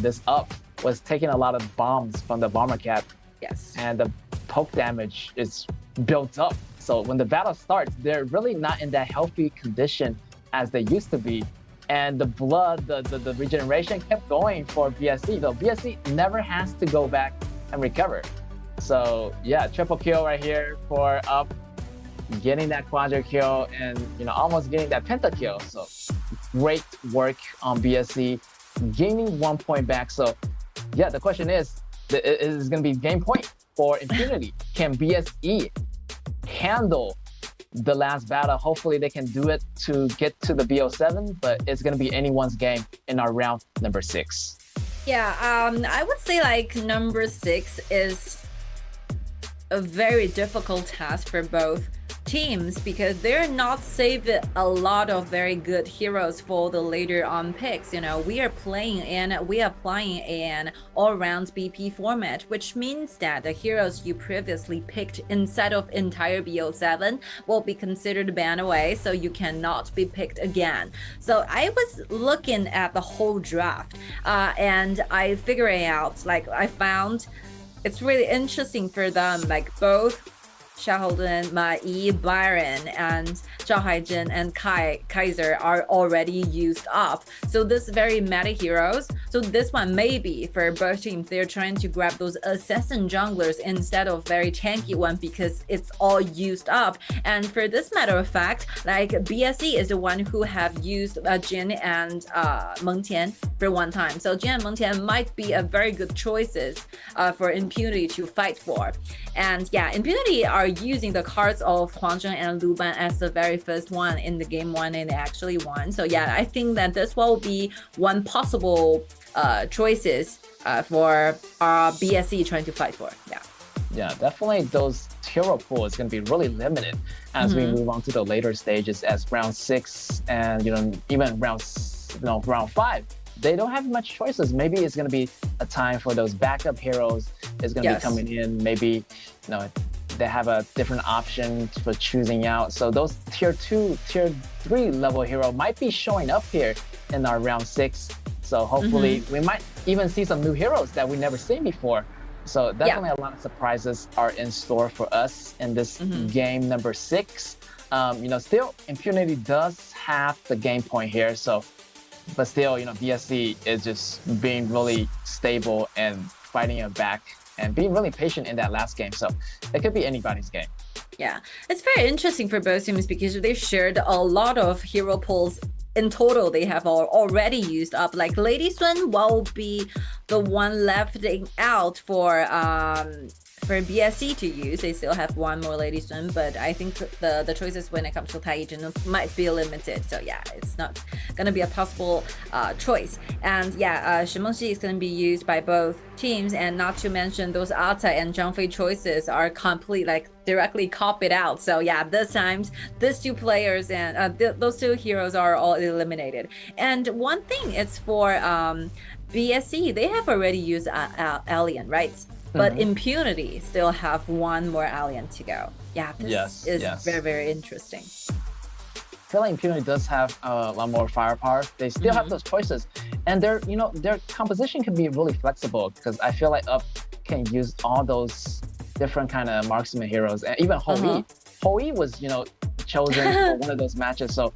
this up was taking a lot of bombs from the Bomber Cat. Yes. And the poke damage is built up. So when the battle starts, they're really not in that healthy condition as they used to be. And the blood, the regeneration kept going for BSC, though BSC never has to go back and recover. So triple kill right here for up, getting that quadra kill and almost getting that penta kill. So great work on BSC, gaining 1 point back. So yeah, the question is going to be game point for Impunity. Can BSE handle the last battle? Hopefully they can do it to get to the BO7, but it's going to be anyone's game in our round number 6. Yeah, I would say like number 6 is a very difficult task for both teams because they're not saving a lot of very good heroes for the later on picks. You know, we are playing an all-round BP format, which means that the heroes you previously picked inside of entire BO7 will be considered banned away, so you cannot be picked again. So I was looking at the whole draft and I figured out, like I found it's really interesting for them, like both Xiaohouden, Ma Yi, Byron, and Zhao Haijin and Kaiser are already used up. So this very meta heroes. So this one maybe for both teams, they're trying to grab those assassin junglers instead of very tanky one because it's all used up. And for this matter of fact, like BSE is the one who have used Jin and Meng Tian for one time. So Jin and Meng Tian might be a very good choices for Impunity to fight for. And yeah, Impunity are using the cards of Huang Zheng and Lu Ban as the very first one in the game 1 and they actually won. So yeah, I think that this will be one possible choices for BSE trying to fight for. Yeah, definitely those hero pool is going to be really limited as we move on to the later stages as round 6 and even round 5. They don't have much choices. Maybe it's going to be a time for those backup heroes is going to be coming in. Maybe they have a different option for choosing out. So those tier 2, tier 3 level hero might be showing up here in our round 6. So hopefully we might even see some new heroes that we've never seen before. So definitely a lot of surprises are in store for us in this game number 6. Still Impunity does have the game point here. But still, BSC is just being really stable and fighting it back and being really patient in that last game. So it could be anybody's game. Yeah, it's very interesting for both teams because they've shared a lot of hero pools. In total, they have already used up. Like Lady Sun will be the one left out for BSC to use. They still have one more Lady Sun, but I think the choices when it comes to Tai Yizhen might be limited. So yeah, it's not gonna be a possible choice. And yeah, Shen Mengxi is gonna be used by both teams, and not to mention those Ata and Zhang Fei choices are complete, like directly copied out. So yeah, this time these two players and those two heroes are all eliminated. And one thing is for BSC, they have already used Alien, right? But Impunity still have one more Alien to go. Yeah, this is very, very interesting. I feel like Impunity does have a lot more firepower. They still have those choices, and their composition can be really flexible because I feel like Up can use all those different kind of marksman heroes, and even Hou-Yi. Hou-Yi was chosen for one of those matches. So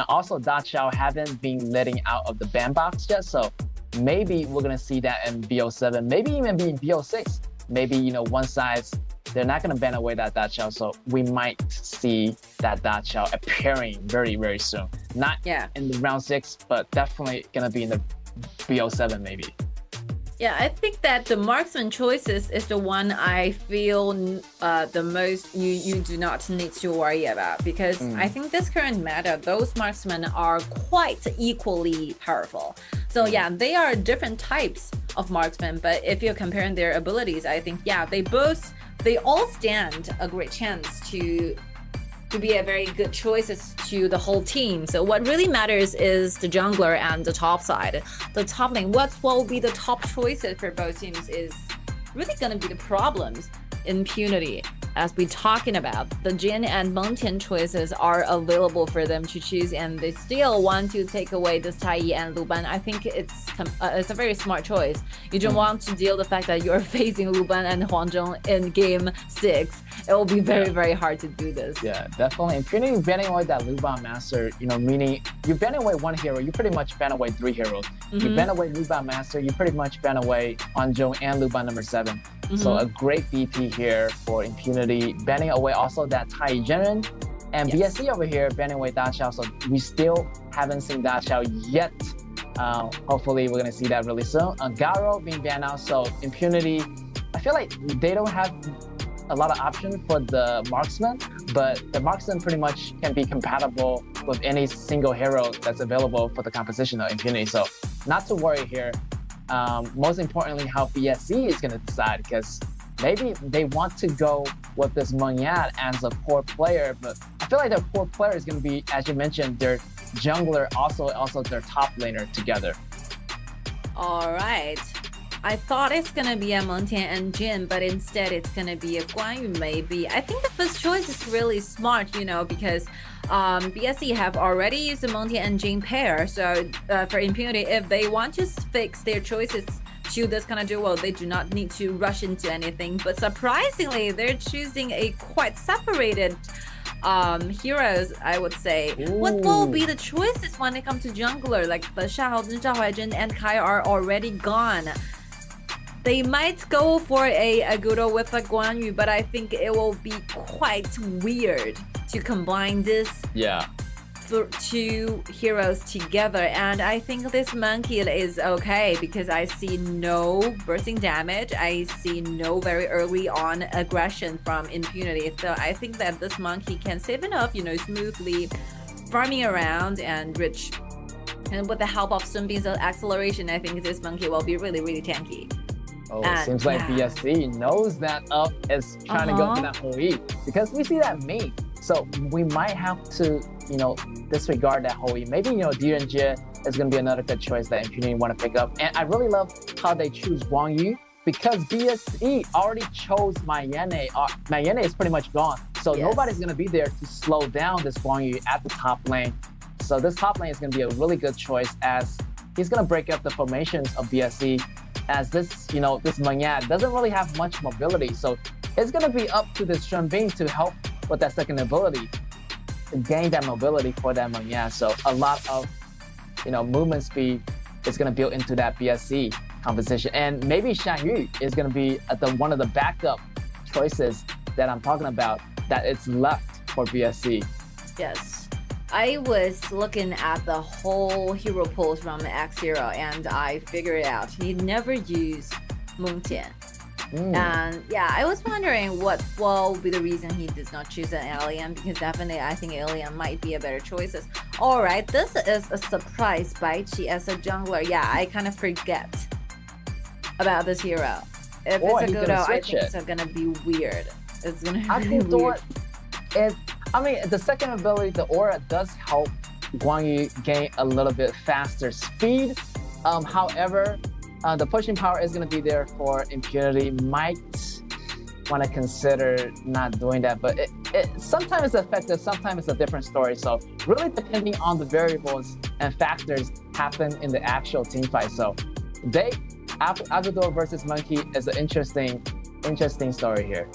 also Da Qiao haven't been letting out of the bandbox yet. So maybe we're gonna see that in BO7, maybe even be in BO6. Maybe one side they're not gonna ban away that Da Qiao, so we might see that Da Qiao appearing very, very soon. Not in the round 6, but definitely gonna be in the BO7 maybe. Yeah, I think that the marksman choices is the one I feel the most you do not need to worry about, because I think this current meta, those marksmen are quite equally powerful. So yeah, they are different types of marksmen, but if you're comparing their abilities, I think they all stand a great chance to be a very good choices to the whole team. So what really matters is the jungler and the top side. The top lane, what will be the top choices for both teams is really gonna be the problems. Impunity, as we're talking about, the Jin and Meng Tian choices are available for them to choose, and they still want to take away this Tai Yi and Lu Ban. I think it's a very smart choice. You don't want to deal the fact that you're facing Lu Ban and Huang Zheng in game 6. It will be very, very hard to do this. Yeah, definitely. Impunity banning away that Lu Ban Master, meaning you ban away one hero, you pretty much ban away 3 heroes. You ban away Lu Ban Master, you pretty much ban away Huang Zheng and Lu Ban number 7. So a great BP here for Impunity, banning away also that Tai Yizhen And Yes. BSC over here banning away Da Xiao, so we still haven't seen Da Xiao yet. Hopefully we're gonna see that really soon. Garo being banned out, so Impunity, I feel like they don't have a lot of options for the marksman, but the marksman pretty much can be compatible with any single hero that's available for the composition of Impunity. So not to worry here. Most importantly, how BSC is going to decide, because maybe they want to go with this Mongyat as a core player, but I feel like their core player is going to be, as you mentioned, their jungler, also their top laner together. All right. I thought it's gonna be a Montian and Jin, but instead it's gonna be a Guan Yu maybe. I think the first choice is really smart, you know, because BSC have already used the Montian and Jin pair. So for Impunity, if they want to fix their choices to this kind of duo, they do not need to rush into anything. But surprisingly, they're choosing a quite separated heroes, I would say. What will be the choices when it comes to jungler? Like the Xiahao Zhen, Zhao Huaizhen, and Kai are already gone. They might go for a Agudo with a Guan Yu, but I think it will be quite weird to combine this two heroes together. And I think this monkey is okay because I see no bursting damage. I see no very early on aggression from Impunity. So I think that this monkey can save enough, you know, smoothly farming around and reach. And with the help of Sun Bing's acceleration, I think this monkey will be really, really tanky. Oh, it seems like BSC knows that Up is trying to go for that Hou-Yi, because we see that meme. So we might have to, you know, disregard that Hou-Yi. Maybe, you know, Direnjie is going to be another good choice that Impunity want to pick up. And I really love how they choose Wang Yu, because BSC already chose Mayene. Mayene is pretty much gone. So nobody's going to be there to slow down this Wang Yu at the top lane. So this top lane is going to be a really good choice, as he's going to break up the formations of BSC, as this, you know, this Mongyat doesn't really have much mobility. So it's going to be up to this Shen Bing to help with that second ability to gain that mobility for that Mongyat. So a lot of, you know, movement speed is going to build into that BSC composition. And maybe Shan Yu is going to be one of the backup choices that I'm talking about that is left for BSC. Yes. I was looking at the whole hero pools from X0 and I figured out he never used Mengtian. And yeah, I was wondering what will be the reason he does not choose an alien, because definitely I think alien might be a better choice. All right, this is a surprise Baiqi as a jungler. Yeah, I kind of forget about this hero. If it's a Gudo, I think it's gonna be weird. It's gonna be weird. I mean, the second ability, the aura, does help Guan Yu gain a little bit faster speed. However, the pushing power is going to be there for Impunity. Might want to consider not doing that, but sometimes it's effective, sometimes it's a different story. So really depending on the variables and factors happen in the actual team fight. So Agudo versus Monkey is an interesting story here.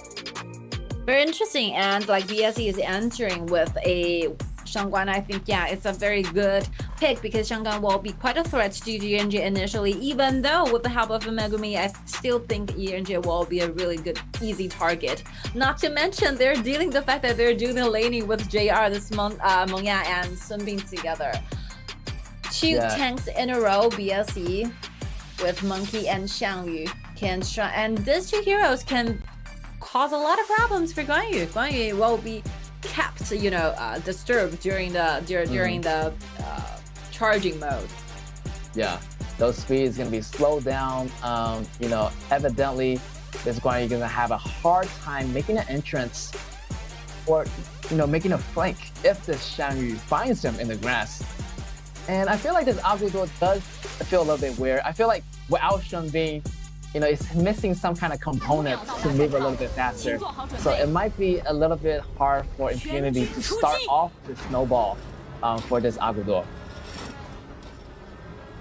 Very interesting, and like BSC is entering with a Shangguan. I think, yeah, it's a very good pick because Shangguan will be quite a threat to Direnjie initially, even though with the help of Megumi, I still think Direnjie will be a really good, easy target. Not to mention, they're dealing the fact that they're doing the laning with JR, this Mengya and Sun Bing together. Two tanks in a row, BSC, with Monkey and Xiangyu can try, and these two heroes can cause a lot of problems for Guan Yu. Guan Yu will be kept, you know, disturbed during the charging mode. Yeah, those speeds gonna be slowed down. You know, evidently, this Guan Yu gonna have a hard time making an entrance, or you know, making a flank if this Xiangyu finds him in the grass. And I feel like this Agudo does feel a little bit weird. I feel like without Shen Bing, you know, it's missing some kind of component to move a little bit faster. So it might be a little bit hard for Impunity to start off the snowball for this Agudo.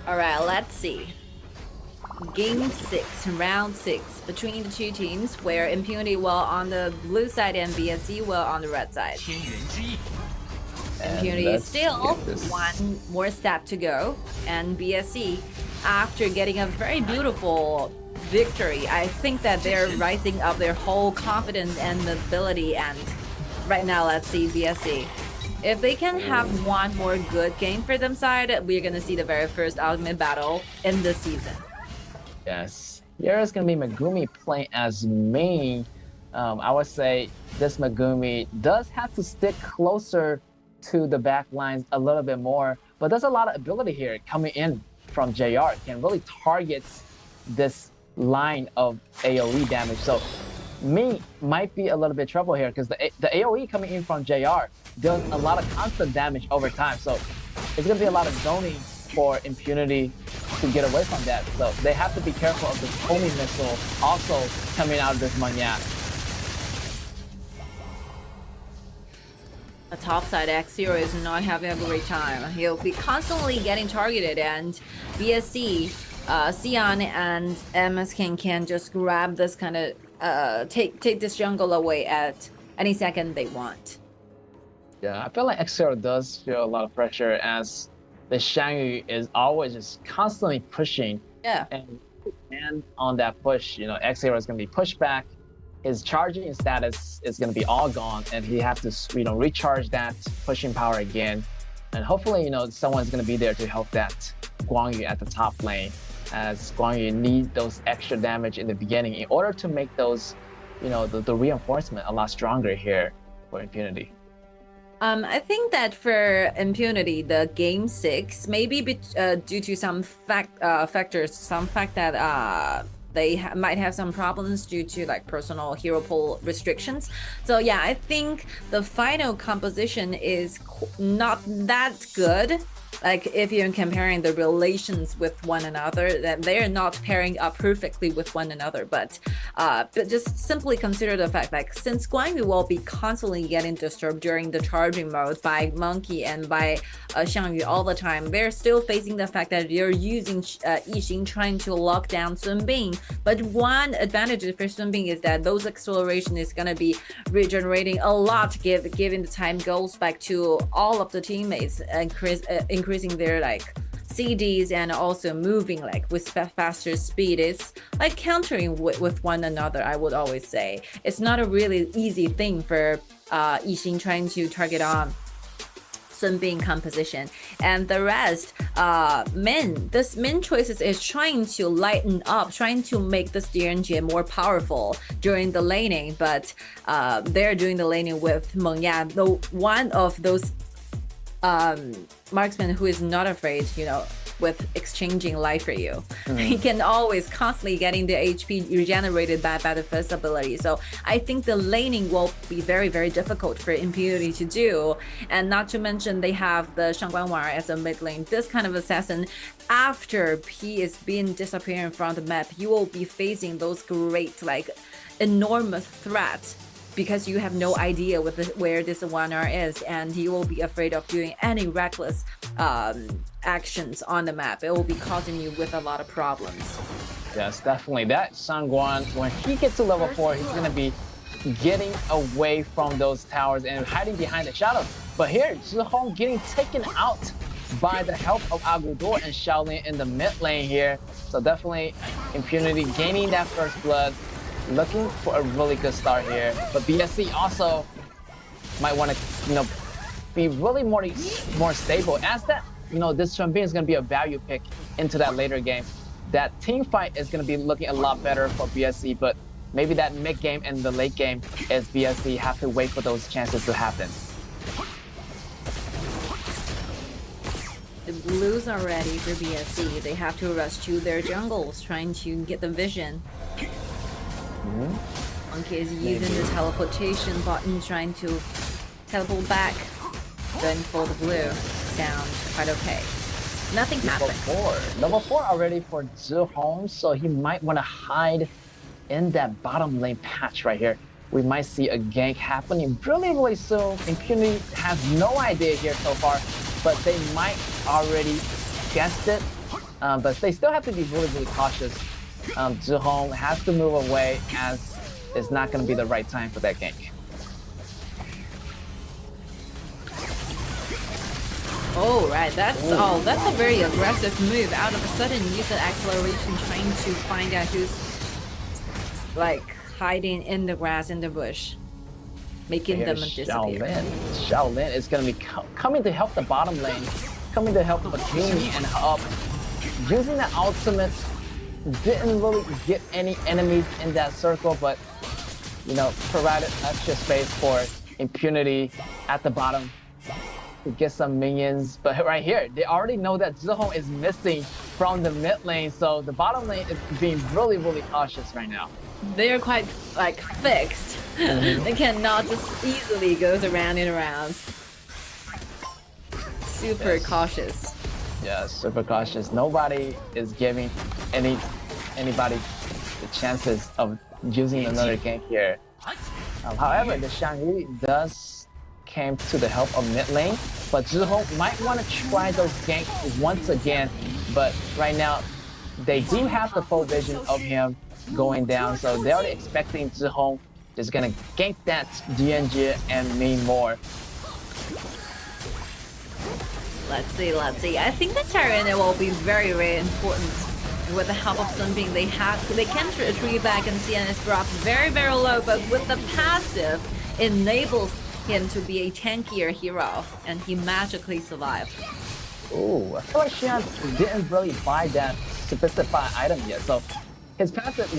All right, let's see. Game 6, round 6, between the two teams, where Impunity will on the blue side and BSC will on the red side. Impunity is still one more step to go, and BSC, after getting a very beautiful victory, I think that they're rising up their whole confidence and ability, and right now, let's see BSC. If they can have one more good game for them side, we're gonna see the very first ultimate battle in this season. Yes. Here is going to be Megumi playing as main. I would say this Megumi does have to stick closer to the back lines a little bit more, but there's a lot of ability here coming in from JR. Can really target this line of AoE damage. So me might be a little bit trouble here because the AoE coming in from JR does a lot of constant damage over time. So it's going to be a lot of zoning for Impunity to get away from that. So they have to be careful of this homing missile also coming out of this Monyet. The top side X0 is not having a great time. He'll be constantly getting targeted, and BSC, Sion and MSK can just grab this kind of take this jungle away at any second they want. Yeah, I feel like X0 does feel a lot of pressure as the Xiangyu is always just constantly pushing. Yeah. And on that push, you know, X0 is going to be pushed back. His charging status is going to be all gone, and he has to, you know, recharge that pushing power again. And hopefully, you know, someone's going to be there to help that Guangyu at the top lane, as Guangyu need those extra damage in the beginning in order to make those, you know, the reinforcement a lot stronger here for Impunity. I think that for Impunity, the game 6, maybe due to some factors, some fact that they might have some problems due to like personal hero pool restrictions. So yeah, I think the final composition is not that good. Like if you're comparing the relations with one another, that they're not pairing up perfectly with one another. But just simply consider the fact, like since Guangyu will be constantly getting disturbed during the charging mode by Monkey and by Xiangyu all the time, they're still facing the fact that they're using Yixing trying to lock down Sun Bin. But one advantage for Sun Bin is that those acceleration is gonna be regenerating a lot, given the time goes back to all of the teammates, increasing their like CDs and also moving like with faster speed. Is like countering with one another. I would always say it's not a really easy thing for Yixing trying to target on Sun Bin composition, and the rest this Min choices is trying to lighten up, trying to make this DNG more powerful during the laning, but they're doing the laning with Monyet, though one of those marksman who is not afraid, you know, with exchanging life for you. He can always constantly getting the HP regenerated by the first ability. So I think the laning will be very, very difficult for Impunity to do. And not to mention they have the Shangguan War as a mid lane. This kind of assassin, after P is being disappearing from the map, you will be facing those great, like, enormous threats, because you have no idea where this 1R is, and you will be afraid of doing any reckless actions on the map. It will be causing you with a lot of problems. Yes, definitely. That Shangguan, when he gets to level 4, he's going to be getting away from those towers and hiding behind the shadows. But here, Zhihong getting taken out by the help of Agudor and Shaolin in the mid lane here. So definitely Impunity gaining that first blood, looking for a really good start here. But BSC also might want to, you know, be really more stable, as that, you know, this Sun Bin is going to be a value pick into that later game. That team fight is going to be looking a lot better for BSC, but maybe that mid game and the late game is BSC have to wait for those chances to happen. The blues are ready for BSC. They have to rush to their jungles, trying to get the vision. Monkey is using the teleportation button, trying to teleport back. Then for the blue, sounds quite okay. Nothing happened. Level 4 already for Zhihong, so he might want to hide in that bottom lane patch right here. We might see a gank happening really, really soon. Impunity has no idea here so far, but they might already guessed it. But they still have to be really, really cautious. Zhihong has to move away, as it's not going to be the right time for that gank. Oh, right, that's a very aggressive move. Out of a sudden, use the acceleration trying to find out who's like hiding in the grass, in the bush. making them Here's disappear. Shaolin is going to be coming to help the bottom lane, coming to help Megumi and up. Using the ultimate, didn't really get any enemies in that circle, but provided extra space for Impunity at the bottom to get some minions. But right here, they already know that Zihong is missing from the mid lane, so the bottom lane is being really, really cautious right now. They're quite like fixed. They cannot just easily go around and around. Super cautious. Yeah, super cautious. Nobody is giving anybody the chances of using another gank here. However, the Shang-Yi does came to the help of mid lane, but Zihong might want to try those ganks once again. But right now, they do have the full vision of him going down, so they're already expecting Zihong is gonna gank that DNG and me more. Let's see. I think the Terran will be very, very important. With the help of Sunbeam, they can retreat back, and CN is dropped very, very low, but with the passive, enables him to be a tankier hero, and he magically survived. Ooh, I feel like Xian didn't really buy that specified item yet, so his passive,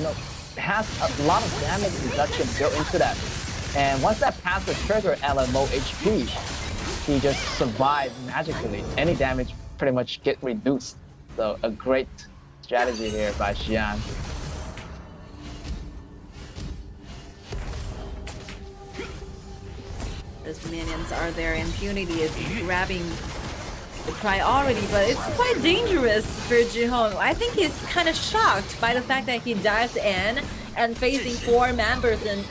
has a lot of damage reduction built into that. And once that passive trigger at a low HP, he just survived magically. Any damage pretty much get reduced. So a great strategy here by Xian. Those minions are there. Impunity is grabbing the priority, but it's quite dangerous for Zihong. I think he's kind of shocked by the fact that he dives in and facing 4 members and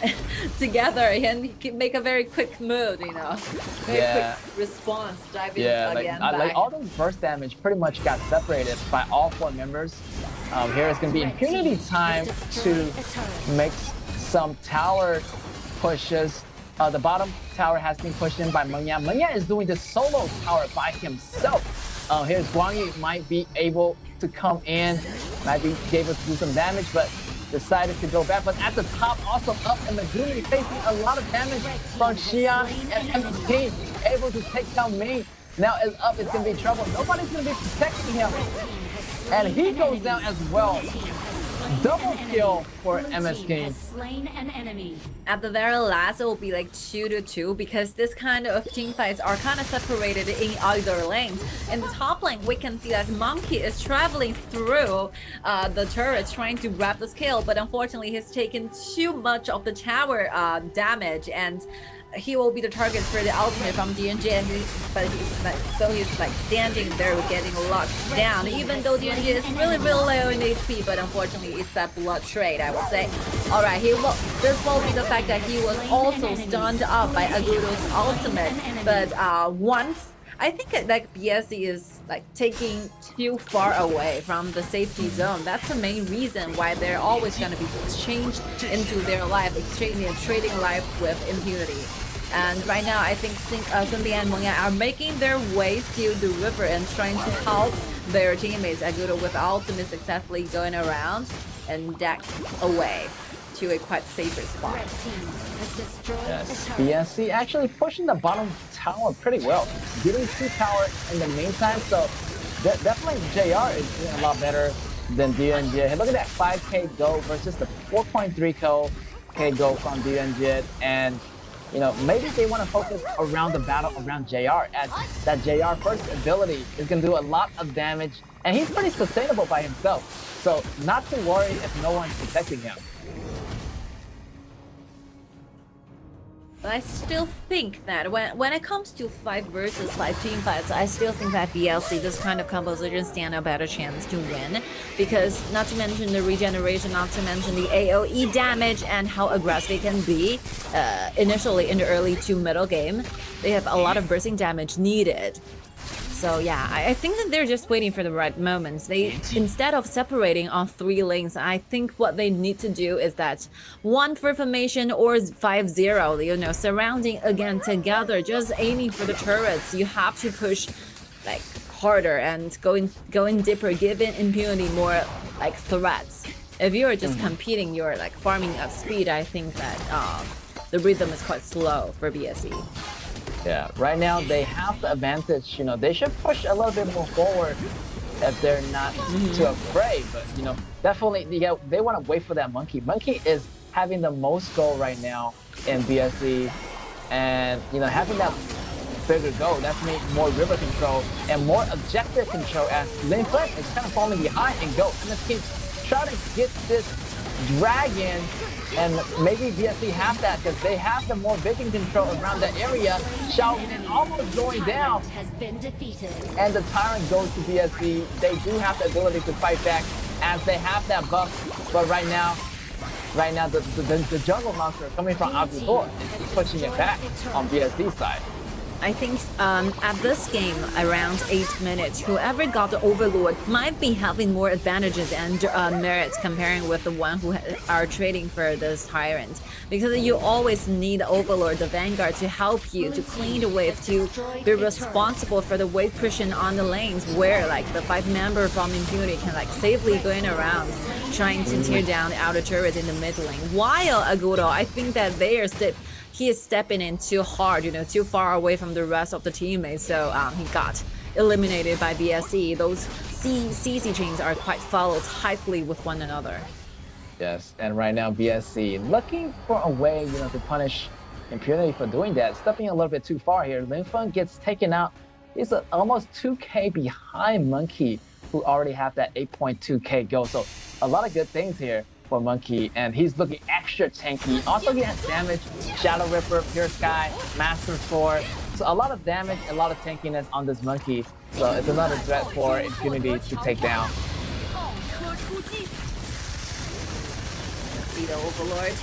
together, and he can make a very quick move, very quick response, diving again back. Like all those burst damage pretty much got separated by all 4 members. Here is going to be Impunity time to make some tower pushes. The bottom tower has been pushed in by Meng Yan. Meng Yan is doing the solo tower by himself. Here's Guang Yu, might be able to come in, might be able to do some damage, but decided to go back. But at the top, also up, and Megumi facing a lot of damage from Xian and MSK, able to take down Ming. Now is up, it's going to be trouble. Nobody's going to be protecting him. And he goes down as well. Double kill for MSK. At the very last, it will be like 2-2 because this kind of team fights are kind of separated in either lanes. In the top lane, we can see that Monkey is traveling through the turrets trying to grab this kill, but unfortunately he's taken too much of the tower damage, and he will be the target for the ultimate from DNG, and he's standing there getting locked down, even though DNG is really, really low in HP, but unfortunately it's that blood trade, I would say. Alright, this will be the fact that he was also stunned up by Agudo's ultimate, but once I think BSC is taking too far away from the safety zone. That's the main reason why they're always going to be changed into their life, trading life with Impunity. And right now, I think Sunbi and Meng Yan are making their way to the river and trying to help their teammates. Agudo with ultimate successfully going around and deck away to a quite safer spot. Yes, BSC actually pushing the bottom tower pretty well, getting 2 tower in the meantime, so definitely JR is doing a lot better than DNG. Hey, look at that 5k go versus the 4.3k go from DNG, and maybe they want to focus around the battle around JR, as that JR first ability is going to do a lot of damage, and he's pretty sustainable by himself, so not to worry if no one's protecting him. But I still think that when it comes to 5 versus 5 team fights, I still think that BLC, this kind of composition, stand a better chance to win. Because not to mention the regeneration, not to mention the AoE damage and how aggressive they can be initially in the early to middle game. They have a lot of bursting damage needed. So yeah, I think that they're just waiting for the right moments. Instead of separating on 3 lanes, I think what they need to do is that 1 for formation or 5-0, surrounding again together, just aiming for the turrets. You have to push harder and going deeper, giving Impunity more threats. If you're just competing, you're farming up speed, I think that the rhythm is quite slow for BSC. Yeah, right now they have the advantage. You know, they should push a little bit more forward if they're not too afraid. But you know, definitely they want to wait for that Monkey. Monkey is having the most goal right now in BSC, and you know, having that bigger goal, that's made more river control and more objective control, as Lin Feng is kind of falling behind in goal. And this team trying to get this dragon, and maybe BSC have that because they have the more vision control around the area. Xiaoyan almost going down, and the Tyrant goes to BSC. They do have the ability to fight back as they have that buff, but right now the jungle monster coming from Abdul is pushing it back on BSC side. I think at this game, around 8 minutes, whoever got the Overlord might be having more advantages and merits comparing with the one who are trading for this Tyrant. Because you always need the Overlord, the Vanguard, to help you, to clean the wave, to be responsible for the wave pushing on the lanes where like the 5-member from Impunity can like safely going around trying to tear down the outer turret in the mid lane. While Aguro, I think that he is stepping in too hard, you know, too far away from the rest of the teammates, so he got eliminated by BSC. Those CC chains are quite followed tightly with one another. Yes, and right now BSC looking for a way, you know, to punish Impunity for doing that, stepping a little bit too far here. Lin Feng gets taken out. He's almost 2k behind Monkey, who already have that 8.2k goal. So a lot of good things here for Monkey, and he's looking extra tanky. Also he has damage, Shadow Ripper, Pure Sky, Master Sword. So a lot of damage, a lot of tankiness on this Monkey. So it's another threat for Impunity to take down. See the Overlord.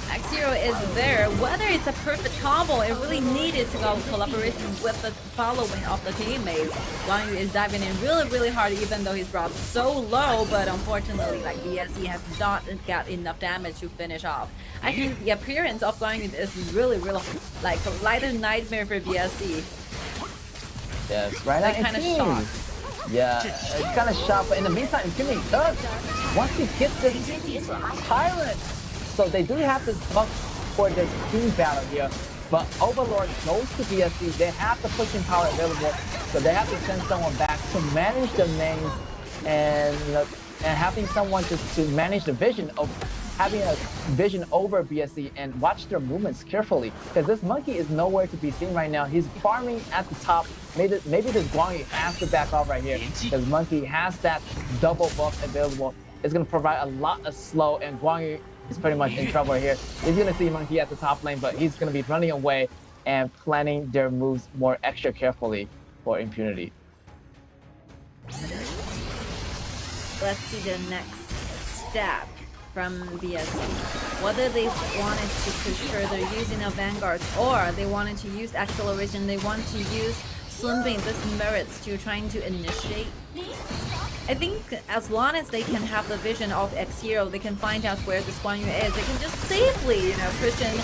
X0 is there. Whether it's a perfect combo, it really needed to go collaboration with the following of the teammates. Guan Yu is diving in really hard, even though he's dropped so low, but unfortunately, like BSC has not got enough damage to finish off. I think the appearance of Guan Yu is really like a lighter nightmare for BSC. Yes, right now kind of shocked. Yeah, it's kind of shocked, but in the meantime, Impunity does. Once he gets this Tyrant, so they do have this buff for this team battle here, but Overlord goes to BSC. They have the pushing power available, so they have to send someone back to manage the lanes, and you know, and having someone to manage the vision of having a vision over BSC and watch their movements carefully, because this Monkey is nowhere to be seen right now. He's farming at the top. Maybe this Guan Yu has to back off right here, because Monkey has that double buff available. It's going to provide a lot of slow, and Guan Yu is pretty much in trouble here. He's going to see Monkey at the top lane, but he's going to be running away and planning their moves more extra carefully for Impunity. Let's see the next step from BSC. Whether they wanted to push further using a Vanguard, or they wanted to use acceleration, they want to use Slimping this merits to trying to initiate. I think as long as they can have the vision of X0, they can find out where this Guan Yu is. They can just safely, you know, push in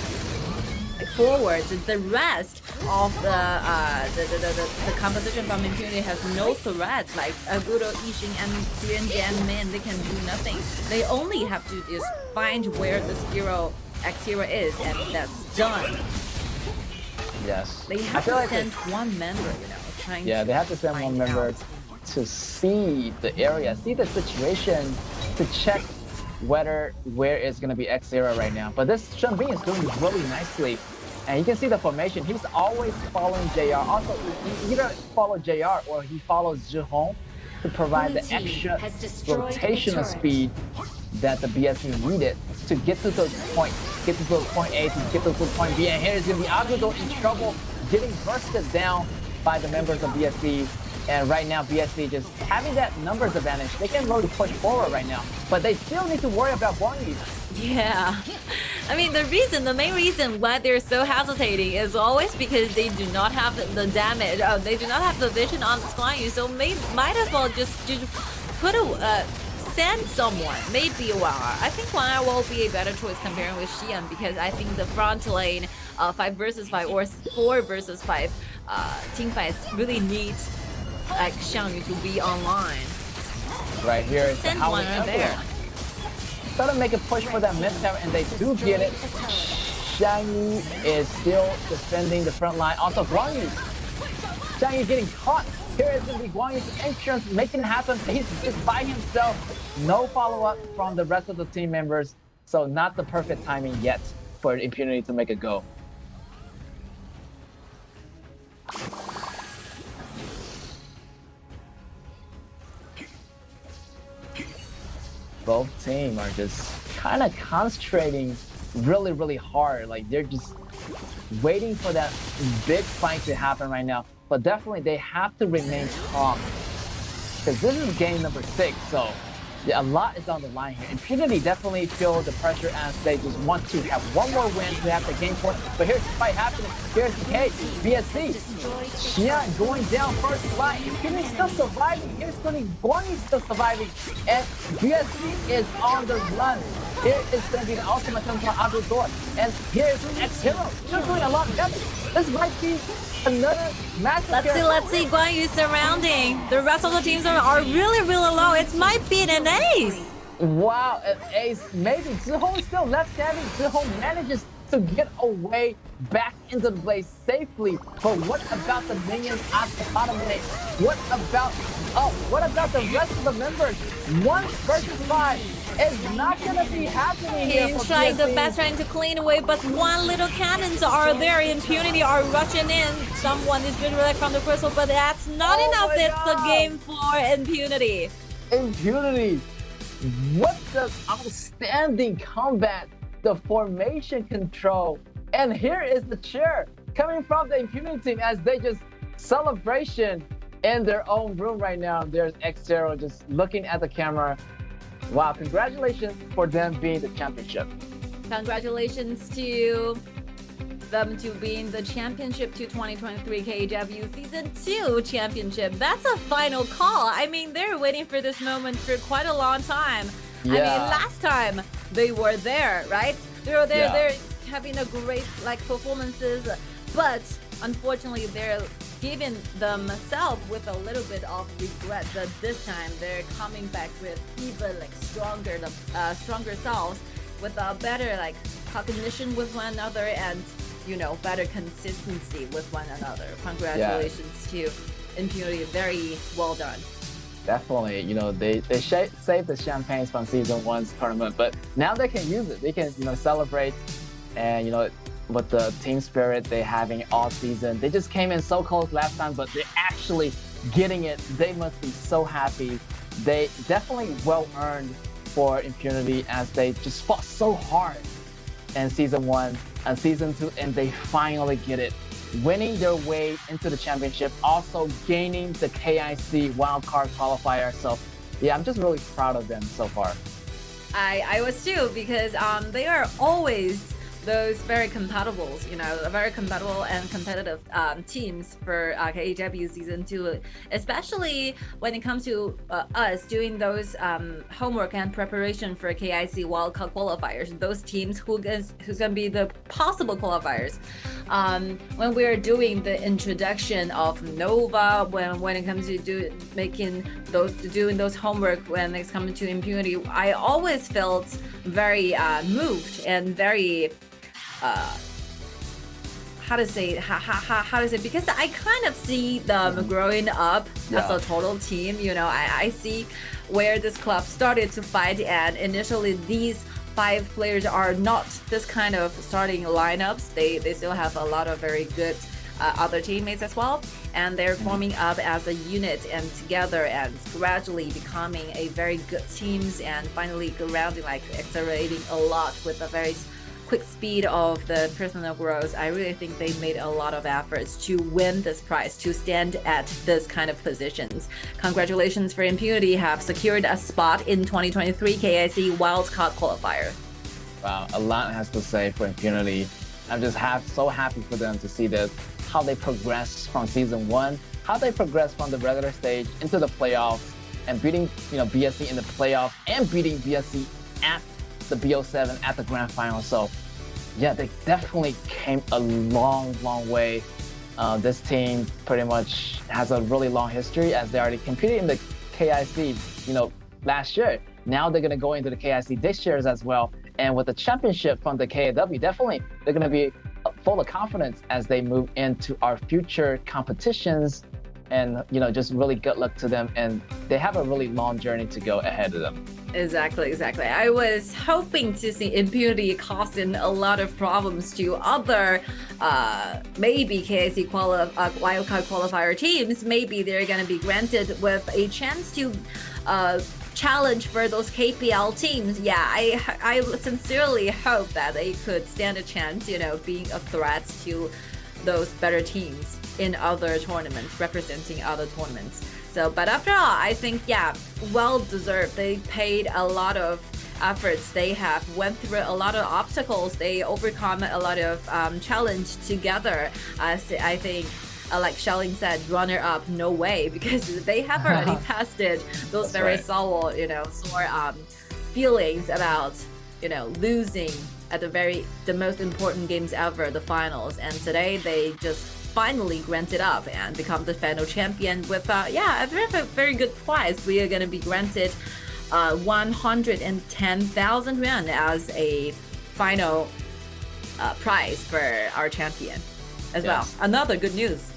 forward. The rest of the composition from Impunity has no threats. Like Aguro, Yixing, and Yuanjie and Min, they can do nothing. They only have to just find where this X0 is, and that's done. Yes. They have to send one member, you know, trying yeah, to they have to send one member to see the area, see the situation, to check where it's going to be X0 right now. But this Shen Bing is doing really nicely. And you can see the formation. He's always following JR. Also, he either follows JR or he follows Zhi Hong to provide the extra rotational speed that the BSC needed to get to those points, get to those point A, to get to those point B. And here is going to be Aguro in trouble, getting bursted down by the members of BSC. And right now, BSC just having that numbers advantage. They can really push forward right now, but they still need to worry about Guan Yu. Yeah, I mean the main reason why they're so hesitating is always because they do not have the damage. They do not have the vision on Guan Yu, so might as well just put a send someone, maybe Wang. I think Wang will be a better choice comparing with Xian, because I think the front lane 5 versus 5 or 4 versus 5 team fights really needs like Xiang Yu to be online. Right here is Send one there. Try to make a push for that mid tower, and they do get it. Xiangyu is still defending the front line. Also, Guang Yu. Xiangyu getting caught. Here is going to be Guang Yu's entrance, making it happen. He's just by himself. No follow-up from the rest of the team members. So not the perfect timing yet for Impunity to make a go. Both teams are just kind of concentrating really, really hard. Like they're just waiting for that big fight to happen right now. But definitely they have to remain calm because this is game number 6. So yeah, a lot is on the line here. Impunity definitely feel the pressure as they just want to have one more win to have the game point. But here's the fight happening. Here's the K, BSC. Xian going down first line. Impunity still surviving. Here's Tony Guanyi still surviving. And BSC is on the run. Here is going to be the ultimate attempt from Abdul. And here's X-Hero. She's doing a lot better. This might be another massive. Let's see Guan Yu surrounding. The rest of the teams are really low. It might be an ace. Wow, an ace. Maybe Zhiho is still left standing. Zhiho manages to get away back into the place safely. But what about the minions at the bottom lane? What about the rest of the members? 1 versus 5 is not gonna be happening here. He's trying the best, trying to clean away, but one little cannons are there. Impunity are rushing in. Someone is being released from the crystal, but that's not enough. It's the game for Impunity. Impunity. What the outstanding combat, the formation control, and here is the cheer coming from the Impunity team as they just celebration in their own room right now. There's X-Zero just looking at the camera. Wow, congratulations for them being the championship. Congratulations to them to being the championship to 2023 KW Season 2 championship. That's a final call. I mean, they're waiting for this moment for quite a long time. Yeah. I mean, last time they were there, right? They were there, they're having a great performances, but unfortunately they're giving themselves with a little bit of regret that this time they're coming back with even stronger selves, with a better cognition with one another and better consistency with one another. Congratulations to Impunity, very well done. Definitely, they saved the champagnes from Season 1's tournament, but now they can use it. They can celebrate, and with the team spirit they having all season. They just came in so close last time, but they're actually getting it. They must be so happy. They definitely well earned for Impunity as they just fought so hard in Season 1 and Season 2, and they finally get it, winning their way into the championship, also gaining the KIC wildcard qualifier. So yeah, I'm just really proud of them so far. I was too, because they are always those very compatible, very compatible and competitive teams for KW Season 2, especially when it comes to us doing those homework and preparation for KIC wildcard qualifiers, those teams who's gonna be the possible qualifiers. When we're doing the introduction of Nova, when it comes to doing those homework when it's coming to Impunity, I always felt very moved and very how to say because I kind of see them growing up as a total team. I see where this club started to fight, and initially these 5 players are not this kind of starting lineups. They still have a lot of very good other teammates as well, and they're forming up as a unit and together and gradually becoming a very good teams, and finally grounding, accelerating a lot with a very quick speed of the personal growth. I really think they made a lot of efforts to win this prize, to stand at this kind of positions. Congratulations for Impunity, have secured a spot in 2023 KIC wildcard qualifier. Wow, a lot has to say for Impunity. I'm just so happy for them to see how they progress from Season 1, how they progress from the regular stage into the playoffs, and beating BSC in the playoff and beating BSC at the BO7 at the grand final. So yeah, they definitely came a long way. This team pretty much has a really long history as they already competed in the KIC last year. Now they're going to go into the KIC this year as well, And with the championship from the KAW, definitely they're going to be full of confidence as they move into our future competitions. And, you know, just really good luck to them. And they have a really long journey to go ahead of them. Exactly. I was hoping to see Impunity causing a lot of problems to other, maybe KIC wildcard qualifier teams. Maybe they're going to be granted with a chance to challenge for those KPL teams. Yeah, I sincerely hope that they could stand a chance, you know, being a threat to those better teams in other tournaments, representing other tournaments. So, but after all, I think, yeah, well deserved. They paid a lot of efforts. They have went through a lot of obstacles. They overcome a lot of challenge together. I think, like Xiaoling said, runner-up, no way, because they have already tested those very sore, you know, feelings about, you know, losing at the most important games ever, the finals. And today they just finally granted up and become the final champion with a very good prize. We are going to be granted 110,000 yuan as a final prize for our champion as well. Another good news.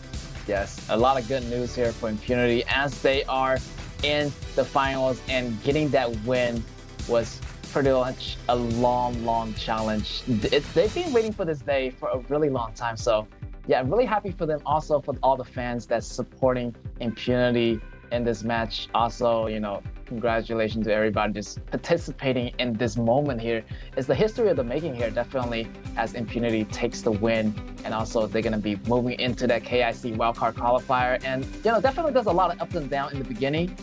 Yes, a lot of good news here for Impunity as they are in the finals, and getting that win was pretty much a long challenge. They've been waiting for this day for a really long time. So yeah, I'm really happy for them. Also for all the fans that's supporting Impunity in this match. Also, you know, congratulations to everybody just participating in this moment here. It's the history of the making here, definitely, as Impunity takes the win. And also they're going to be moving into that KIC wildcard qualifier. And, you know, definitely there's a lot of ups and downs in the beginning.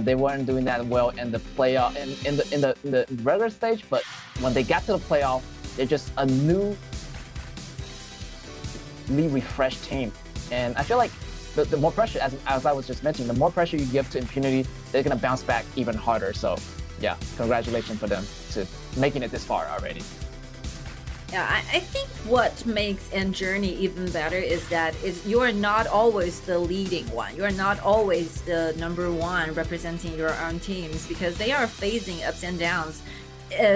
They weren't doing that well in the playoff, in the regular stage, but when they got to the playoff, they're just a newly refreshed team. And I feel like the more pressure, as I was just mentioning, the more pressure you give to Impunity, they're gonna bounce back even harder. So yeah, congratulations for them to making it this far already. Yeah, I think what makes Journey even better is that you're not always the leading one. You're not always the number one representing your own teams, because they are facing ups and downs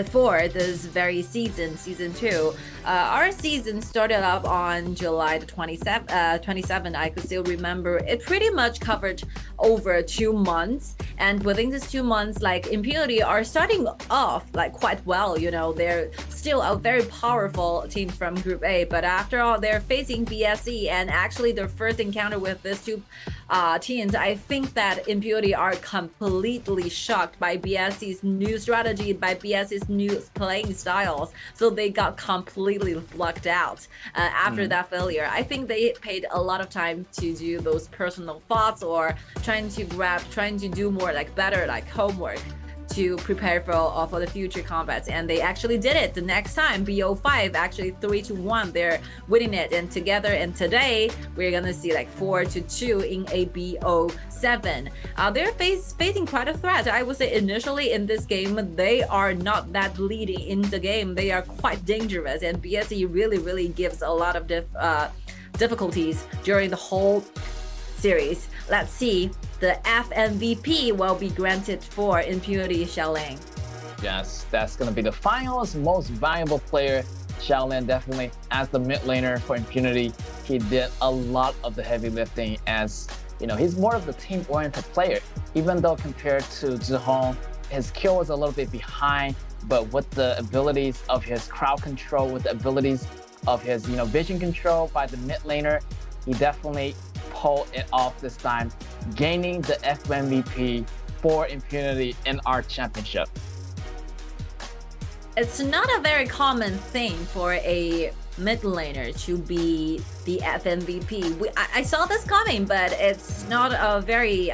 for this very season 2. Our season started up on July the 27th. I could still remember it pretty much covered over 2 months, and within these 2 months, like, Impunity are starting off like quite well. You know, they're still a very powerful team from Group A, but after all, they're facing BSE, and actually their first encounter with these two teams, I think that Impunity are completely shocked by BSE's new strategy, by BSE's new playing styles. So they got completely blocked out after that failure. I think they paid a lot of time to do those personal thoughts, or trying to do more like better like homework to prepare for the future combats, and they actually did it. The next time, BO5 actually 3-1, they're winning it, and together. And today we're gonna see like 4-2 in a BO7. They're facing quite a threat. I would say initially in this game they are not that leading in the game. They are quite dangerous, and BSE really gives a lot of difficulties during the whole series. Let's see. The FMVP will be granted for Impunity Xiaoling. Yes, that's going to be the finals most valuable player. Xiaoling, definitely, as the mid laner for Impunity, he did a lot of the heavy lifting, as you know, he's more of the team-oriented player. Even though compared to Zhihong, his kill was a little bit behind, but with the abilities of his crowd control, with the abilities of his, you know, vision control by the mid laner, he definitely pulled it off this time, gaining the FMVP for Impunity in our championship. It's not a very common thing for a mid laner to be the FMVP. I saw this coming, but it's not a very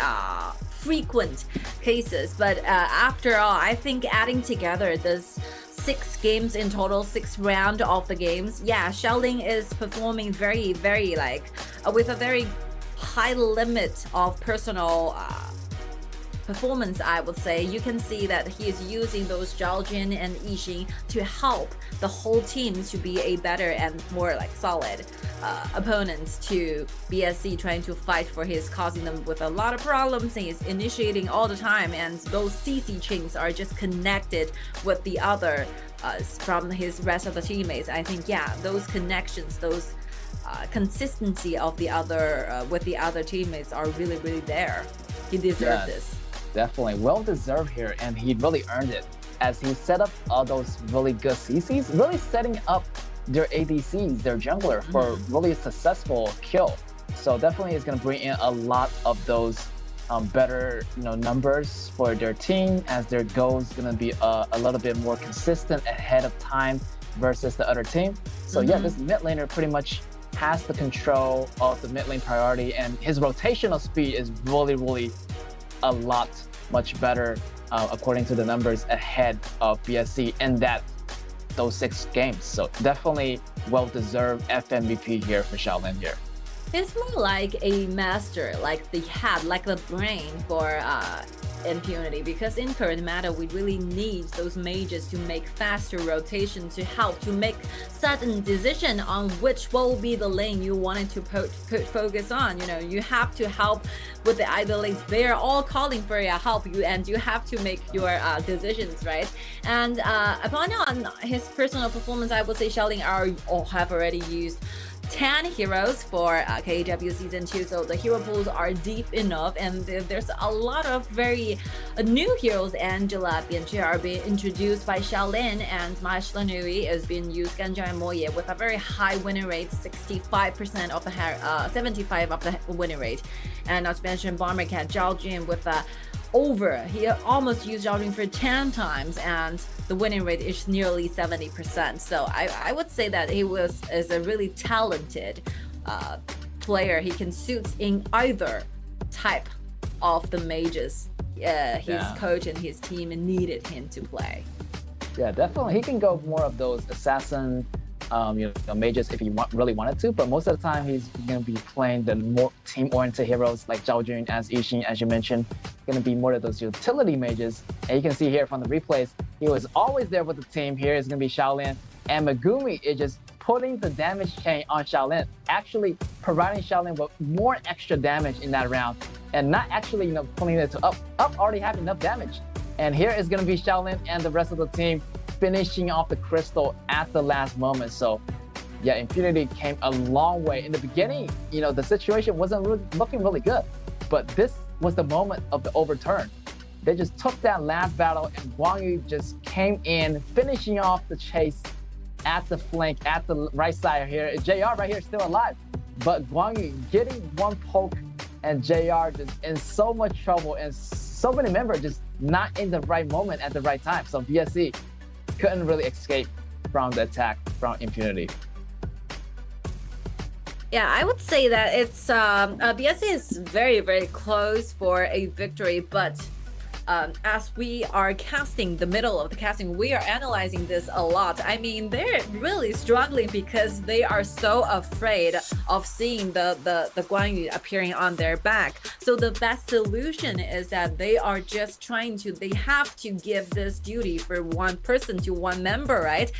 frequent cases. But after all, I think adding together this 6 games in total, 6 rounds of the games, yeah, Xiaoling is performing very like with a very high limit of personal performance, I would say. You can see that he is using those Zhao Jin and Yixing to help the whole team to be a better and more like solid opponents to BSE, trying to fight for his, causing them with a lot of problems. He is initiating all the time, and those CC chains are just connected with the other from his rest of the teammates. I think, yeah, those connections, those consistency of the other with the other teammates are really, really there. He deserves this. Definitely well deserved here, and he really earned it as he set up all those really good CCs, really setting up their ADCs, their jungler, for really a successful kill. So definitely is going to bring in a lot of those better numbers for their team, as their goal is going to be a little bit more consistent ahead of time versus the other team. So yeah, this mid laner pretty much has the control of the mid lane priority, and his rotational speed is really a lot much better according to the numbers ahead of BSC in those 6 games. So definitely well-deserved FMVP here for Shaolin here. It's more like a master, like the head, like the brain for Impunity, because in current meta we really need those mages to make faster rotation, to help to make certain decision on which will be the lane you wanted to put focus on. You have to help with the idle lanes. They are all calling for your help, and you have to make your decisions, right? And upon on his personal performance, I would say Shaolin have already used 10 heroes for KAW Season 2, so the hero pools are deep enough, and there's a lot of very new heroes. Angela, Bianchi are being introduced by Shaolin, and Maish Lanui is being used Ganja and Moye with a very high winning rate, 65% of the 75 of the winning rate. And not to mention Bomber Cat Zhao Jun with he almost used Zhao Jun for 10 times, and the winning rate is nearly 70%. So I would say that he is a really talented player. He can suit in either type of the mages his coach and his team needed him to play. Yeah, definitely. He can go more of those assassin mages if he really wanted to, but most of the time he's going to be playing the more team-oriented heroes like Zhao Jun, as Yixin, as you mentioned, going to be more of those utility mages. And you can see here from the replays, he was always there with the team. Here is going to be Shaolin, and Megumi is just putting the damage chain on Shaolin, actually providing Shaolin with more extra damage in that round, and not actually pulling it to up. Up already have enough damage. And here is going to be Shaolin and the rest of the team finishing off the crystal at the last moment. So yeah, Impunity came a long way. In the beginning, the situation wasn't looking really good, but this was the moment of the overturn. They just took that last battle, and Guan Yu just came in, finishing off the chase at the flank, at the right side here. JR right here still alive, but Guan Yu getting one poke, and JR just in so much trouble, and so many members just not in the right moment at the right time. So BSC couldn't really escape from the attack from Impunity. Yeah, I would say that it's BSC is very, very close for a victory, but as we are casting the middle of the casting, we are analyzing this a lot. I mean, they're really struggling because they are so afraid of seeing the Guan Yu appearing on their back. So the best solution is that they are just they have to give this duty for one person to one member, right?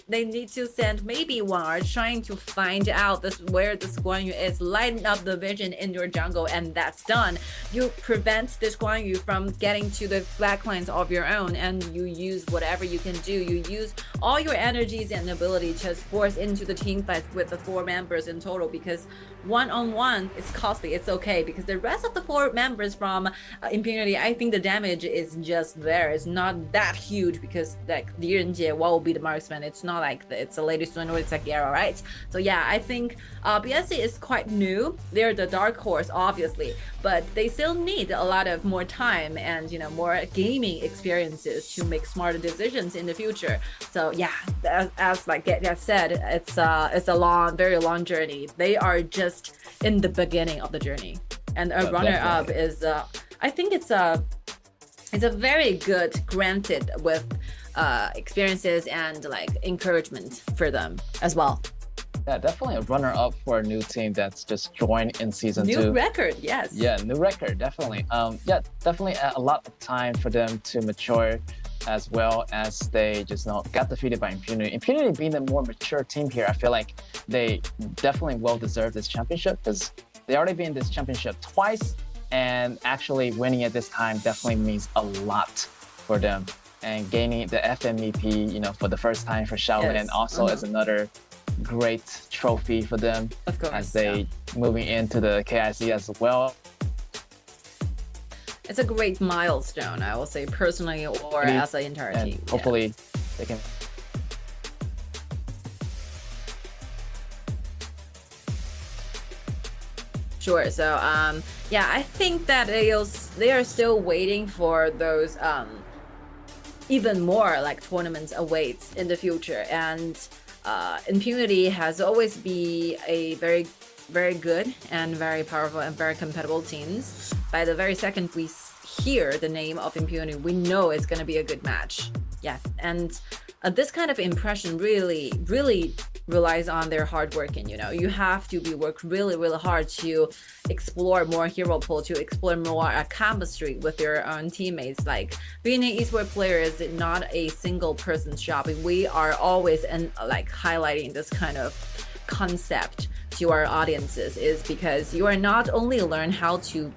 They need to send maybe one or trying to find out where this Guan Yu is, lighten up the vision in your jungle, and that's done. You prevent this Guan Yu from getting to the backlines of your own, and you use whatever you can do. You use all your energies and ability to force into the team fight with the 4 members in total, because one-on-one is costly. It's okay, because the rest of the 4 members from Impunity, I think the damage is just there. It's not that huge, because like Direnjie, what will be the marksman? It's not like it's a Lady Sun or it's like Garo, right? So yeah, I think BSC is quite new. They're the dark horse, obviously, but they still need a lot of more time and more gaming experiences to make smarter decisions in the future. So yeah, as like Get said, it's a long, very long journey. They are just in the beginning of the journey, and a runner-up is I think it's a very good, granted with experiences and like encouragement for them as well. Yeah, definitely a runner-up for a new team that's just joined in season 2. New record, yes. Yeah, new record, definitely. Yeah, definitely a lot of time for them to mature, as well as they just got defeated by Impunity. Impunity being the more mature team here, I feel like they definitely well deserve this championship, because they already been in this championship twice, and actually winning it this time definitely means a lot for them. and gaining the FMVP, you know, for the first time for Xiaowen, Yes. and also as another great trophy for them Of course, as they moving into the KIC as well. It's a great milestone, I will say, personally or as an entire And team. hopefully they can. Sure. So yeah, I think that they are still waiting for those even more like tournaments awaits in the future, and Impunity has always been a very good and very powerful and very compatible teams. By the very second we hear the name of Impunity, we know it's going to be a good match. Yeah, and this kind of impression really relies on their hard working. You know, you have to work really hard to explore more hero pool, to explore more chemistry with your own teammates. Like being an esports player is not a single person's job. We are always like highlighting this kind of concept to our audiences, is because you are not only learn how to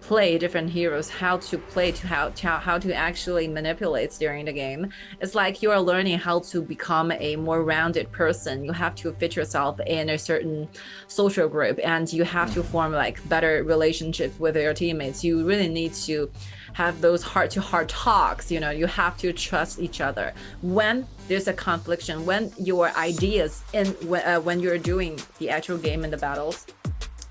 play different heroes, how to actually manipulate during the game. It's like you are learning how to become a more rounded person. You have to fit yourself in a certain social group, and you have to form like better relationships with your teammates. You really need to have those heart-to-heart talks. You know, you have to trust each other when there's a conflict, when your ideas when you're doing the actual game and the battles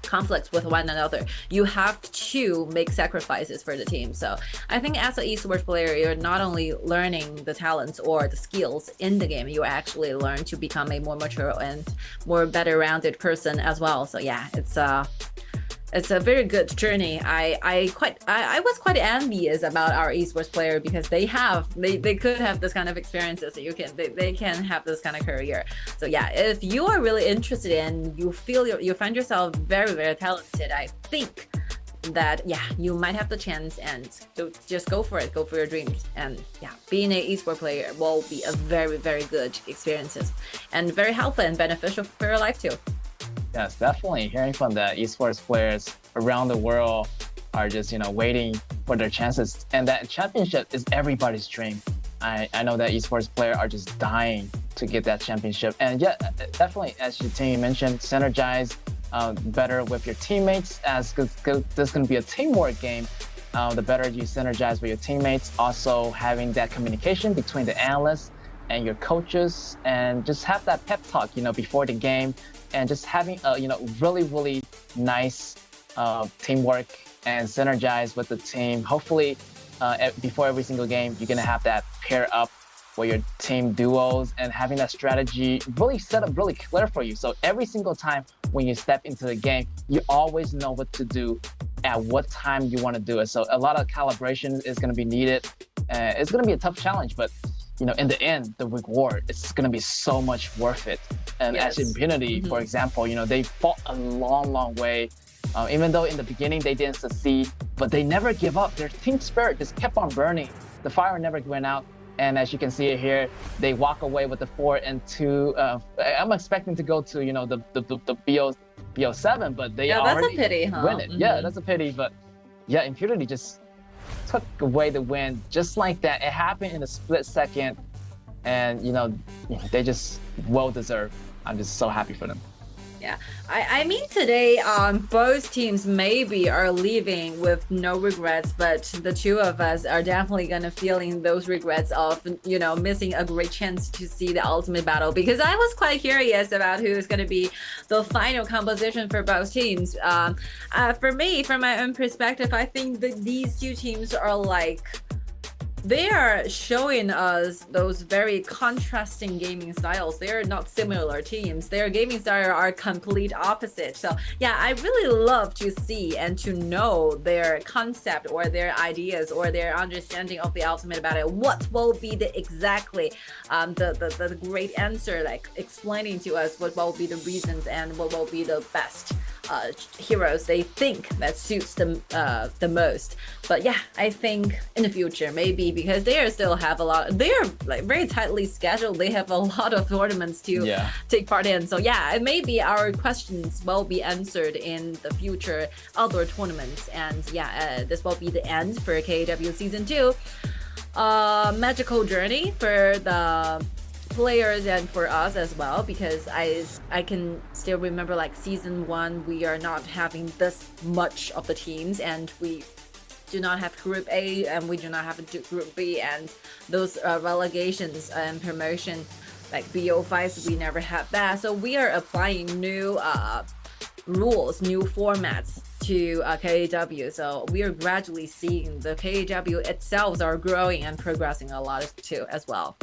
conflicts with one another, you have to make sacrifices for the team. So I think as an esports player, you're not only learning the talents or the skills in the game, you actually learn to become a more mature and more better rounded person as well. So yeah, it's a very good journey. I was quite envious about our esports player, because they could have this kind of experiences. So they can have this kind of career. So yeah, if you are really interested in, you find yourself very talented, I think that yeah, you might have the chance, and so just go for it, go for your dreams. And yeah, being an esports player will be a very good experiences, and very helpful and beneficial for your life too. Yes, definitely. Hearing from the esports players around the world are just, you know, waiting for their chances. And that championship is everybody's dream. I know that esports players are just dying to get that championship. And yeah, definitely, as your team mentioned, synergize better with your teammates, as this is going to be a teamwork game. The better you synergize with your teammates, also having that communication between the analysts and your coaches, and just have that pep talk, you know, before the game, and just having a, you know, really nice teamwork and synergize with the team. Hopefully, before every single game, you're gonna have that pair up with your team duos, and having that strategy really set up really clear for you. So every single time when you step into the game, you always know what to do at what time you want to do it. So a lot of calibration is going to be needed. It's going to be a tough challenge, but you know, in the end, the reward is going to be so much worth it. And as Impunity, for example, you know, they fought a long way. Even though in the beginning they didn't succeed, but they never give up. Their team spirit just kept on burning. The fire never went out. And as you can see it here, they walk away with the 4-2. I'm expecting to go to, you know, the BO7, but they already that's a pity, huh? win it. Yeah, that's a pity. But yeah, Impunity just took away the win just like that. It happened in a split second, and you know, they just well deserved. I'm just so happy for them. Yeah, I mean today both teams maybe are leaving with no regrets, but the two of us are definitely gonna feeling those regrets of, you know, missing a great chance to see the ultimate battle, because I was quite curious about who is gonna be the final composition for both teams. For me, from my own perspective, I think that these two teams are like, they are showing us those very contrasting gaming styles. They are not similar teams. Their gaming style are complete opposite. So yeah, I really love to see and to know their concept or their ideas or their understanding of the ultimate battle. What will be the exactly the great answer, like explaining to us what will be the reasons and what will be the best heroes they think that suits them the most. But yeah, I think in the future, maybe because they are still have a lot, they are like very tightly scheduled, they have a lot of tournaments to take part in. So yeah, maybe our questions will be answered in the future outdoor tournaments. And yeah, this will be the end for KAW Season 2. magical journey for the players and for us as well, because I can still remember like season 1 we are not having this much of the teams, and we do not have group A and we do not have group B, and those relegations and promotion like BO5s, we never had that. So we are applying new rules, new formats to KAW. So we are gradually seeing the KAW itself are growing and progressing a lot too as well.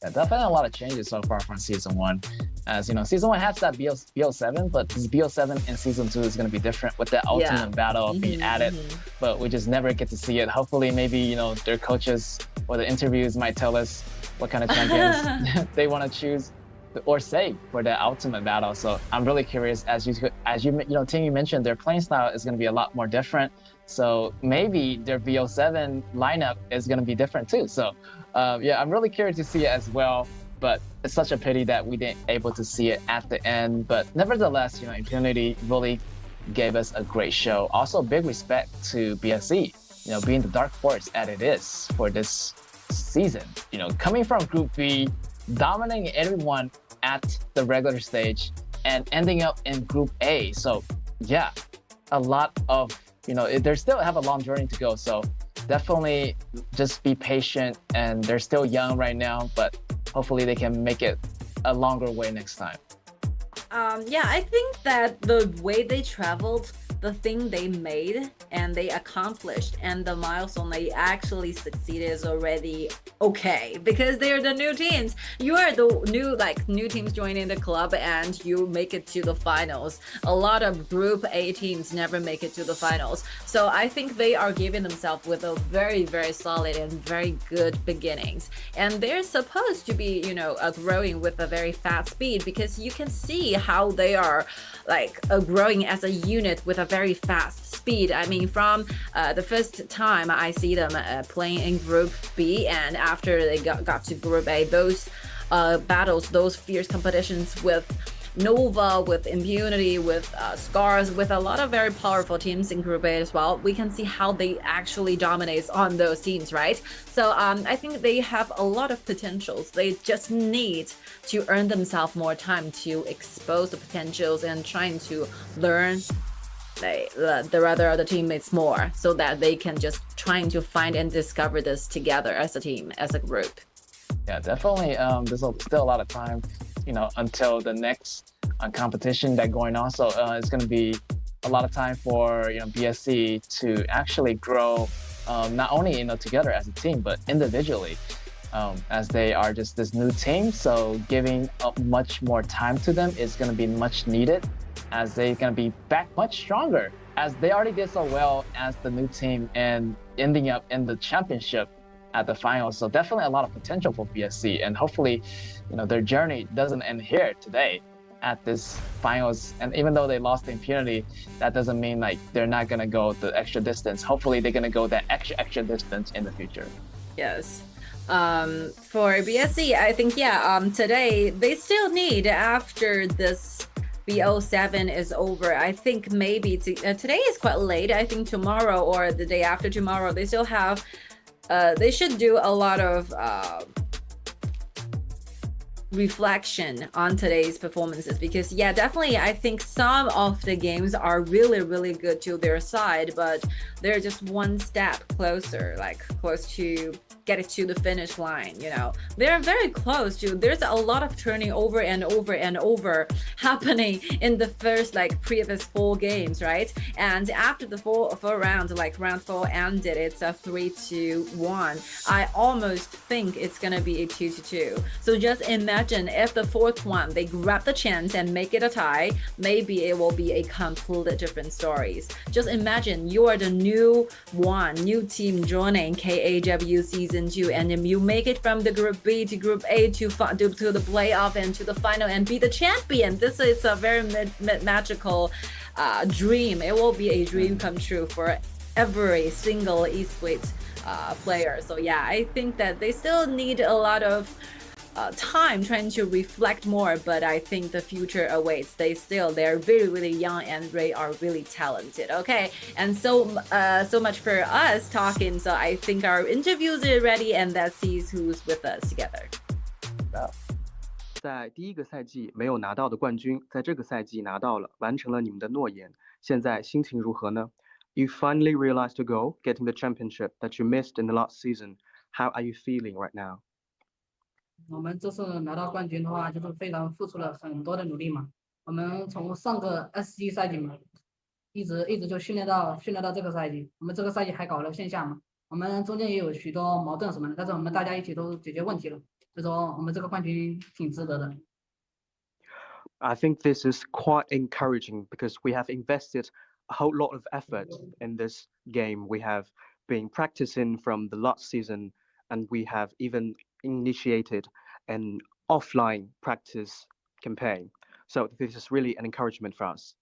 Yeah, definitely a lot of changes so far from season 1. As you know, season 1 has that BO7, but this BO7 in season 2 is going to be different with the ultimate battle being added, but we just never get to see it. Hopefully, maybe, you know, their coaches or the interviews might tell us what kind of champions they want to choose or save for the ultimate battle. So I'm really curious, as you know, Ting, you mentioned their playing style is going to be a lot more different. So maybe their BO7 lineup is going to be different too. So yeah, I'm really curious to see it as well. But it's such a pity that we didn't able to see it at the end. But nevertheless, you know, Impunity really gave us a great show. Also, big respect to BSC, you know, being the dark horse as it is for this season. You know, coming from Group B, dominating everyone at the regular stage, and ending up in Group A. So yeah, a lot of, you know, they still have a long journey to go. So definitely just be patient, and they're still young right now, but hopefully they can make it a longer way next time. Yeah, I think that the way they traveled, the thing they made and they accomplished, and the milestone they actually succeeded is already okay, because they're the new teams. You are the new teams joining the club and you make it to the finals. A lot of Group A teams never make it to the finals. So I think they are giving themselves with a very, very solid and very good beginnings. And they're supposed to be, you know, growing with a very fast speed, because you can see how they are like growing as a unit with a very fast speed. I mean, from the first time I see them playing in Group B, and after they got to Group A, those battles, those fierce competitions with Nova, with Impunity, with Scars, with a lot of very powerful teams in Group A as well, we can see how they actually dominate on those teams, right? So I think they have a lot of potentials. They just need to earn themselves more time to expose the potentials and trying to learn the other teammates more, so that they can just trying to find and discover this together as a team, as a group. Yeah, definitely. There's still a lot of time, you know, until the next competition that going on. So it's going to be a lot of time for, you know, BSC to actually grow, not only, you know, together as a team, but individually, as they are just this new team. So giving much more time to them is going to be much needed, as they're going to be back much stronger, as they already did so well as the new team and ending up in the championship at the finals. So definitely a lot of potential for BSC, and hopefully, you know, their journey doesn't end here today at this finals. And even though they lost the Impunity, that doesn't mean like they're not going to go the extra distance. Hopefully they're going to go that extra distance in the future. Yes. For BSC, I think, today they still need, after this BO7 is over, I think maybe today is quite late. I think tomorrow or the day after tomorrow, they still have they should do a lot of reflection on today's performances, because definitely I think some of the games are really, really good to their side, but they're just one step closer, like close to get it to the finish line. You know, they're very close to, there's a lot of turning over and over and over happening in the first like previous 4 games, right? And after the four round, like round 4 ended, it's a 3-2-1. I almost think it's gonna be a 2-2. So just imagine if the 4th one they grab the chance and make it a tie, maybe it will be a completely different stories. Just imagine you are the new team joining KAW season 2, and then you make it from the Group B to Group A to the playoff and to the final and be the champion. This is a very magical dream. It will be a dream come true for every single eSplit player. So I think that they still need a lot of time trying to reflect more, but I think the future awaits. They're really, really young and they are really talented. Okay, and so much for us talking. So I think our interviews are ready, and let's see who's with us together. 在第一个赛季没有拿到的冠军，在这个赛季拿到了，完成了你们的诺言。现在心情如何呢？ You finally realized your goal, getting the championship that you missed in the last season. How are you feeling right now? 我们这次拿到冠军的话，就是非常付出了很多的努力嘛。我们从上个 SG 赛季嘛，一直就训练到这个赛季。我们这个赛季还搞了线下嘛，我们中间也有许多矛盾什么的，但是我们大家一起都解决问题了。所以说，我们这个冠军挺值得的。I think this is quite encouraging because we have invested a whole lot of effort in this game. We have been practicing from the last season, and we have even initiated an offline practice campaign. So this is really an encouragement for us.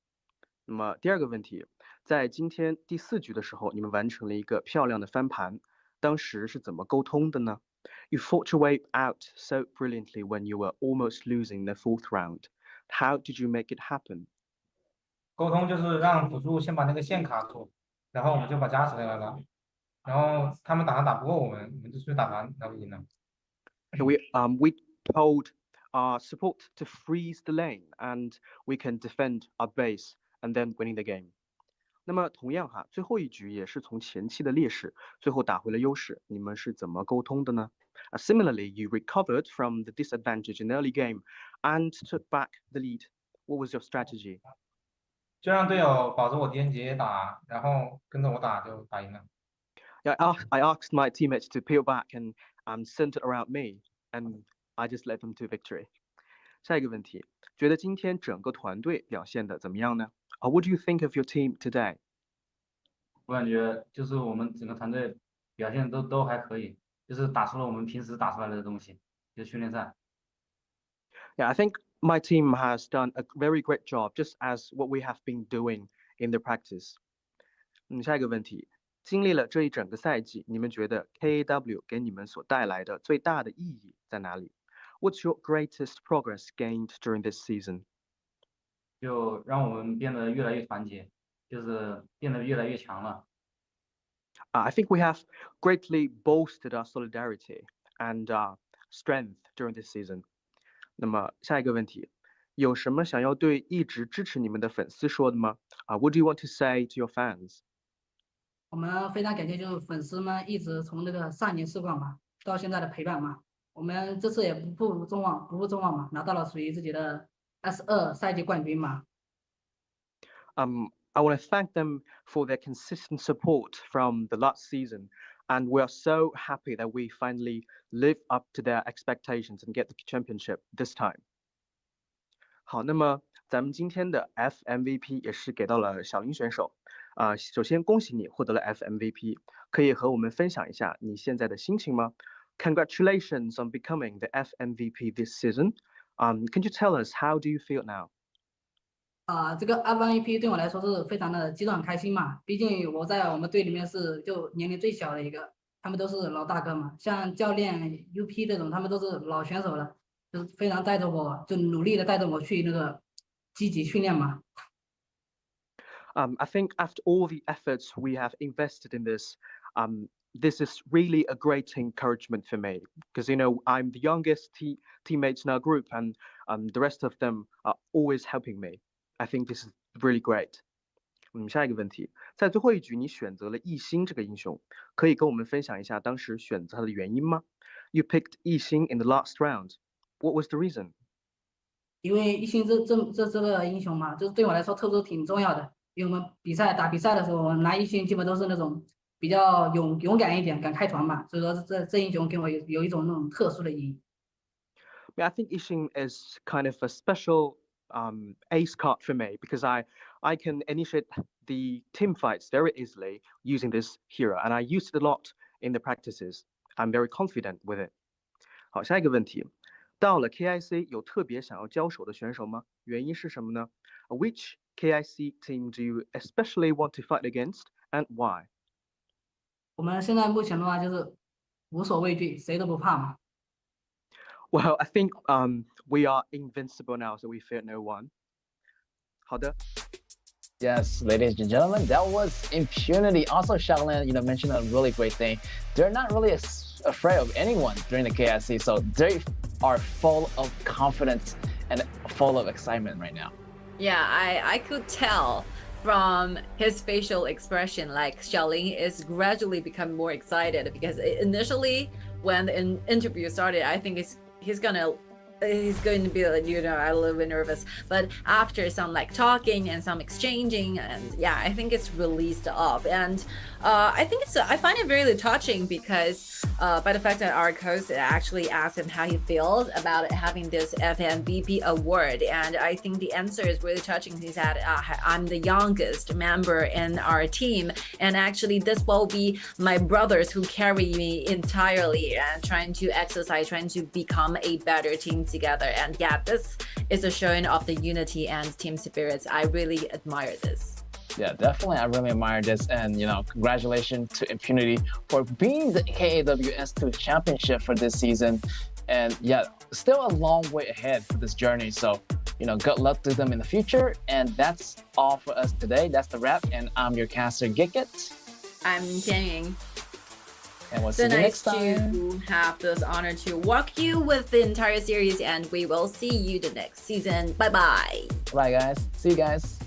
那么第二个问题，在今天第4局的时候，你们完成了一个漂亮的翻盘，当时是怎么沟通的呢？ You fought your way out so brilliantly when you were almost losing the 4th round. How did you make it happen? 沟通就是让辅助先把那个线卡住，然后我们就把加时来了，然后他们打团打不过我们就去打团，然后赢了。We told our support to freeze the lane, and we can defend our base and then winning the game. 那么同样哈，最后一局也是从前期的劣势，最后打回了优势。你们是怎么沟通的呢？ Similarly, you recovered from the disadvantage in early game and took back the lead. What was your strategy? 就让队友保着我第 N 节打，然后跟着我打就打赢了。Yeah, I asked my teammates to peel back and center around me, and I just led them to victory. 下一个问题，觉得今天整个团队表现的怎么样呢？ What do you think of your team today? 我感觉就是我们整个团队表现都还可以，就是打出了我们平时打出来的东西，就是训练赛。Yeah, I think my team has done a very great job, just as what we have been doing in the practice. 下一个问题，经历了这一整个赛季，你们觉得 KAW 给你们所带来的最大的意义在哪里？ What's your greatest progress gained during this season? 就让我们变得越来越团结，就是变得越来越强了。I think we have greatly bolstered our solidarity and strength during this season. 那么下一个问题，有什么想要对一直支持你们的粉丝说的吗？What do you want to say to your fans? 我们非常感谢就是粉丝们一直从那个上年试冠嘛到现在的陪伴嘛，我们这次也不负众望嘛，拿到了属于自己的 S2 赛季冠军嘛。I want to thank them for their consistent support from the last season, and we are so happy that we finally live up to their expectations and get the championship this time. 好，那么咱们今天的 FMVP 也是给到了小林选手。首先恭喜你获得了 FMVP， 可以和我们分享一下你现在的心情吗？ Congratulations on becoming the FMVP this season. Can you tell us how do you feel now? 这个 FMVP 对我来说是非常的激动很开心嘛，毕竟我在我们队里面是就年龄最小的一个，他们都是老大哥嘛，像教练 UP 这种他们都是老选手了，就是非常带着我，就努力的带着我去那个积极训练嘛。I think after all the efforts we have invested in this, this is really a great encouragement for me because, you know, I'm the youngest teammates in our group and the rest of them are always helping me. I think this is really great. 下一个问题，在最后一局你选择了艺兴这个英雄，可以跟我们分享一下当时选择他的原因吗？ You picked 艺兴 in the last round. What was the reason? 因为艺兴这个英雄嘛，就是对我来说特殊挺重要的。因为我们打比赛的时候，我拿艺兴基本都是那种比较勇敢一点，敢开团嘛，所以说这英雄给我有一种那种特殊的意义。I think Yixing is kind of a special ace card for me because I can initiate the team fights very easily using this hero, and I used it a lot in the practices. I'm very confident with it. 好，下一个问题，到了 KIC 有特别想要交手的选手吗？原因是什么呢？ Which KIC team do you especially want to fight against, and why? 我们现在目前的话就是无所畏惧，谁都不怕嘛。Well, I think we are invincible now, so we fear no one. 好的。 Yes, ladies and gentlemen, that was Impunity. Also, Shaolin, mentioned a really great thing. They're not really afraid of anyone during the KSC, so they are full of confidence and full of excitement right now. Yeah, I could tell from his facial expression, like Xiaolin is gradually becoming more excited because initially when the interview started, I think he's going to be like, a little bit nervous, but after some talking and some exchanging, and yeah, I think it's released up, and I find it really touching because by the fact that our host actually asked him how he feels about having this FMVP award, and I think the answer is really touching. He said, I'm the youngest member in our team, and actually this will be my brothers who carry me entirely and trying to become a better team together. And yeah, this is a showing of the unity and team spirits. I really admire this. Yeah, definitely. I really admire this. And, congratulations to Impunity for being the KAWS2 championship for this season. And yeah, still a long way ahead for this journey. So, good luck to them in the future. And that's all for us today. That's the wrap. And I'm your caster, Gikit. I'm Jianying. And we'll see you next time. To have this honor to walk you with the entire series, and we will see you the next season. Bye bye. Bye guys. See you guys.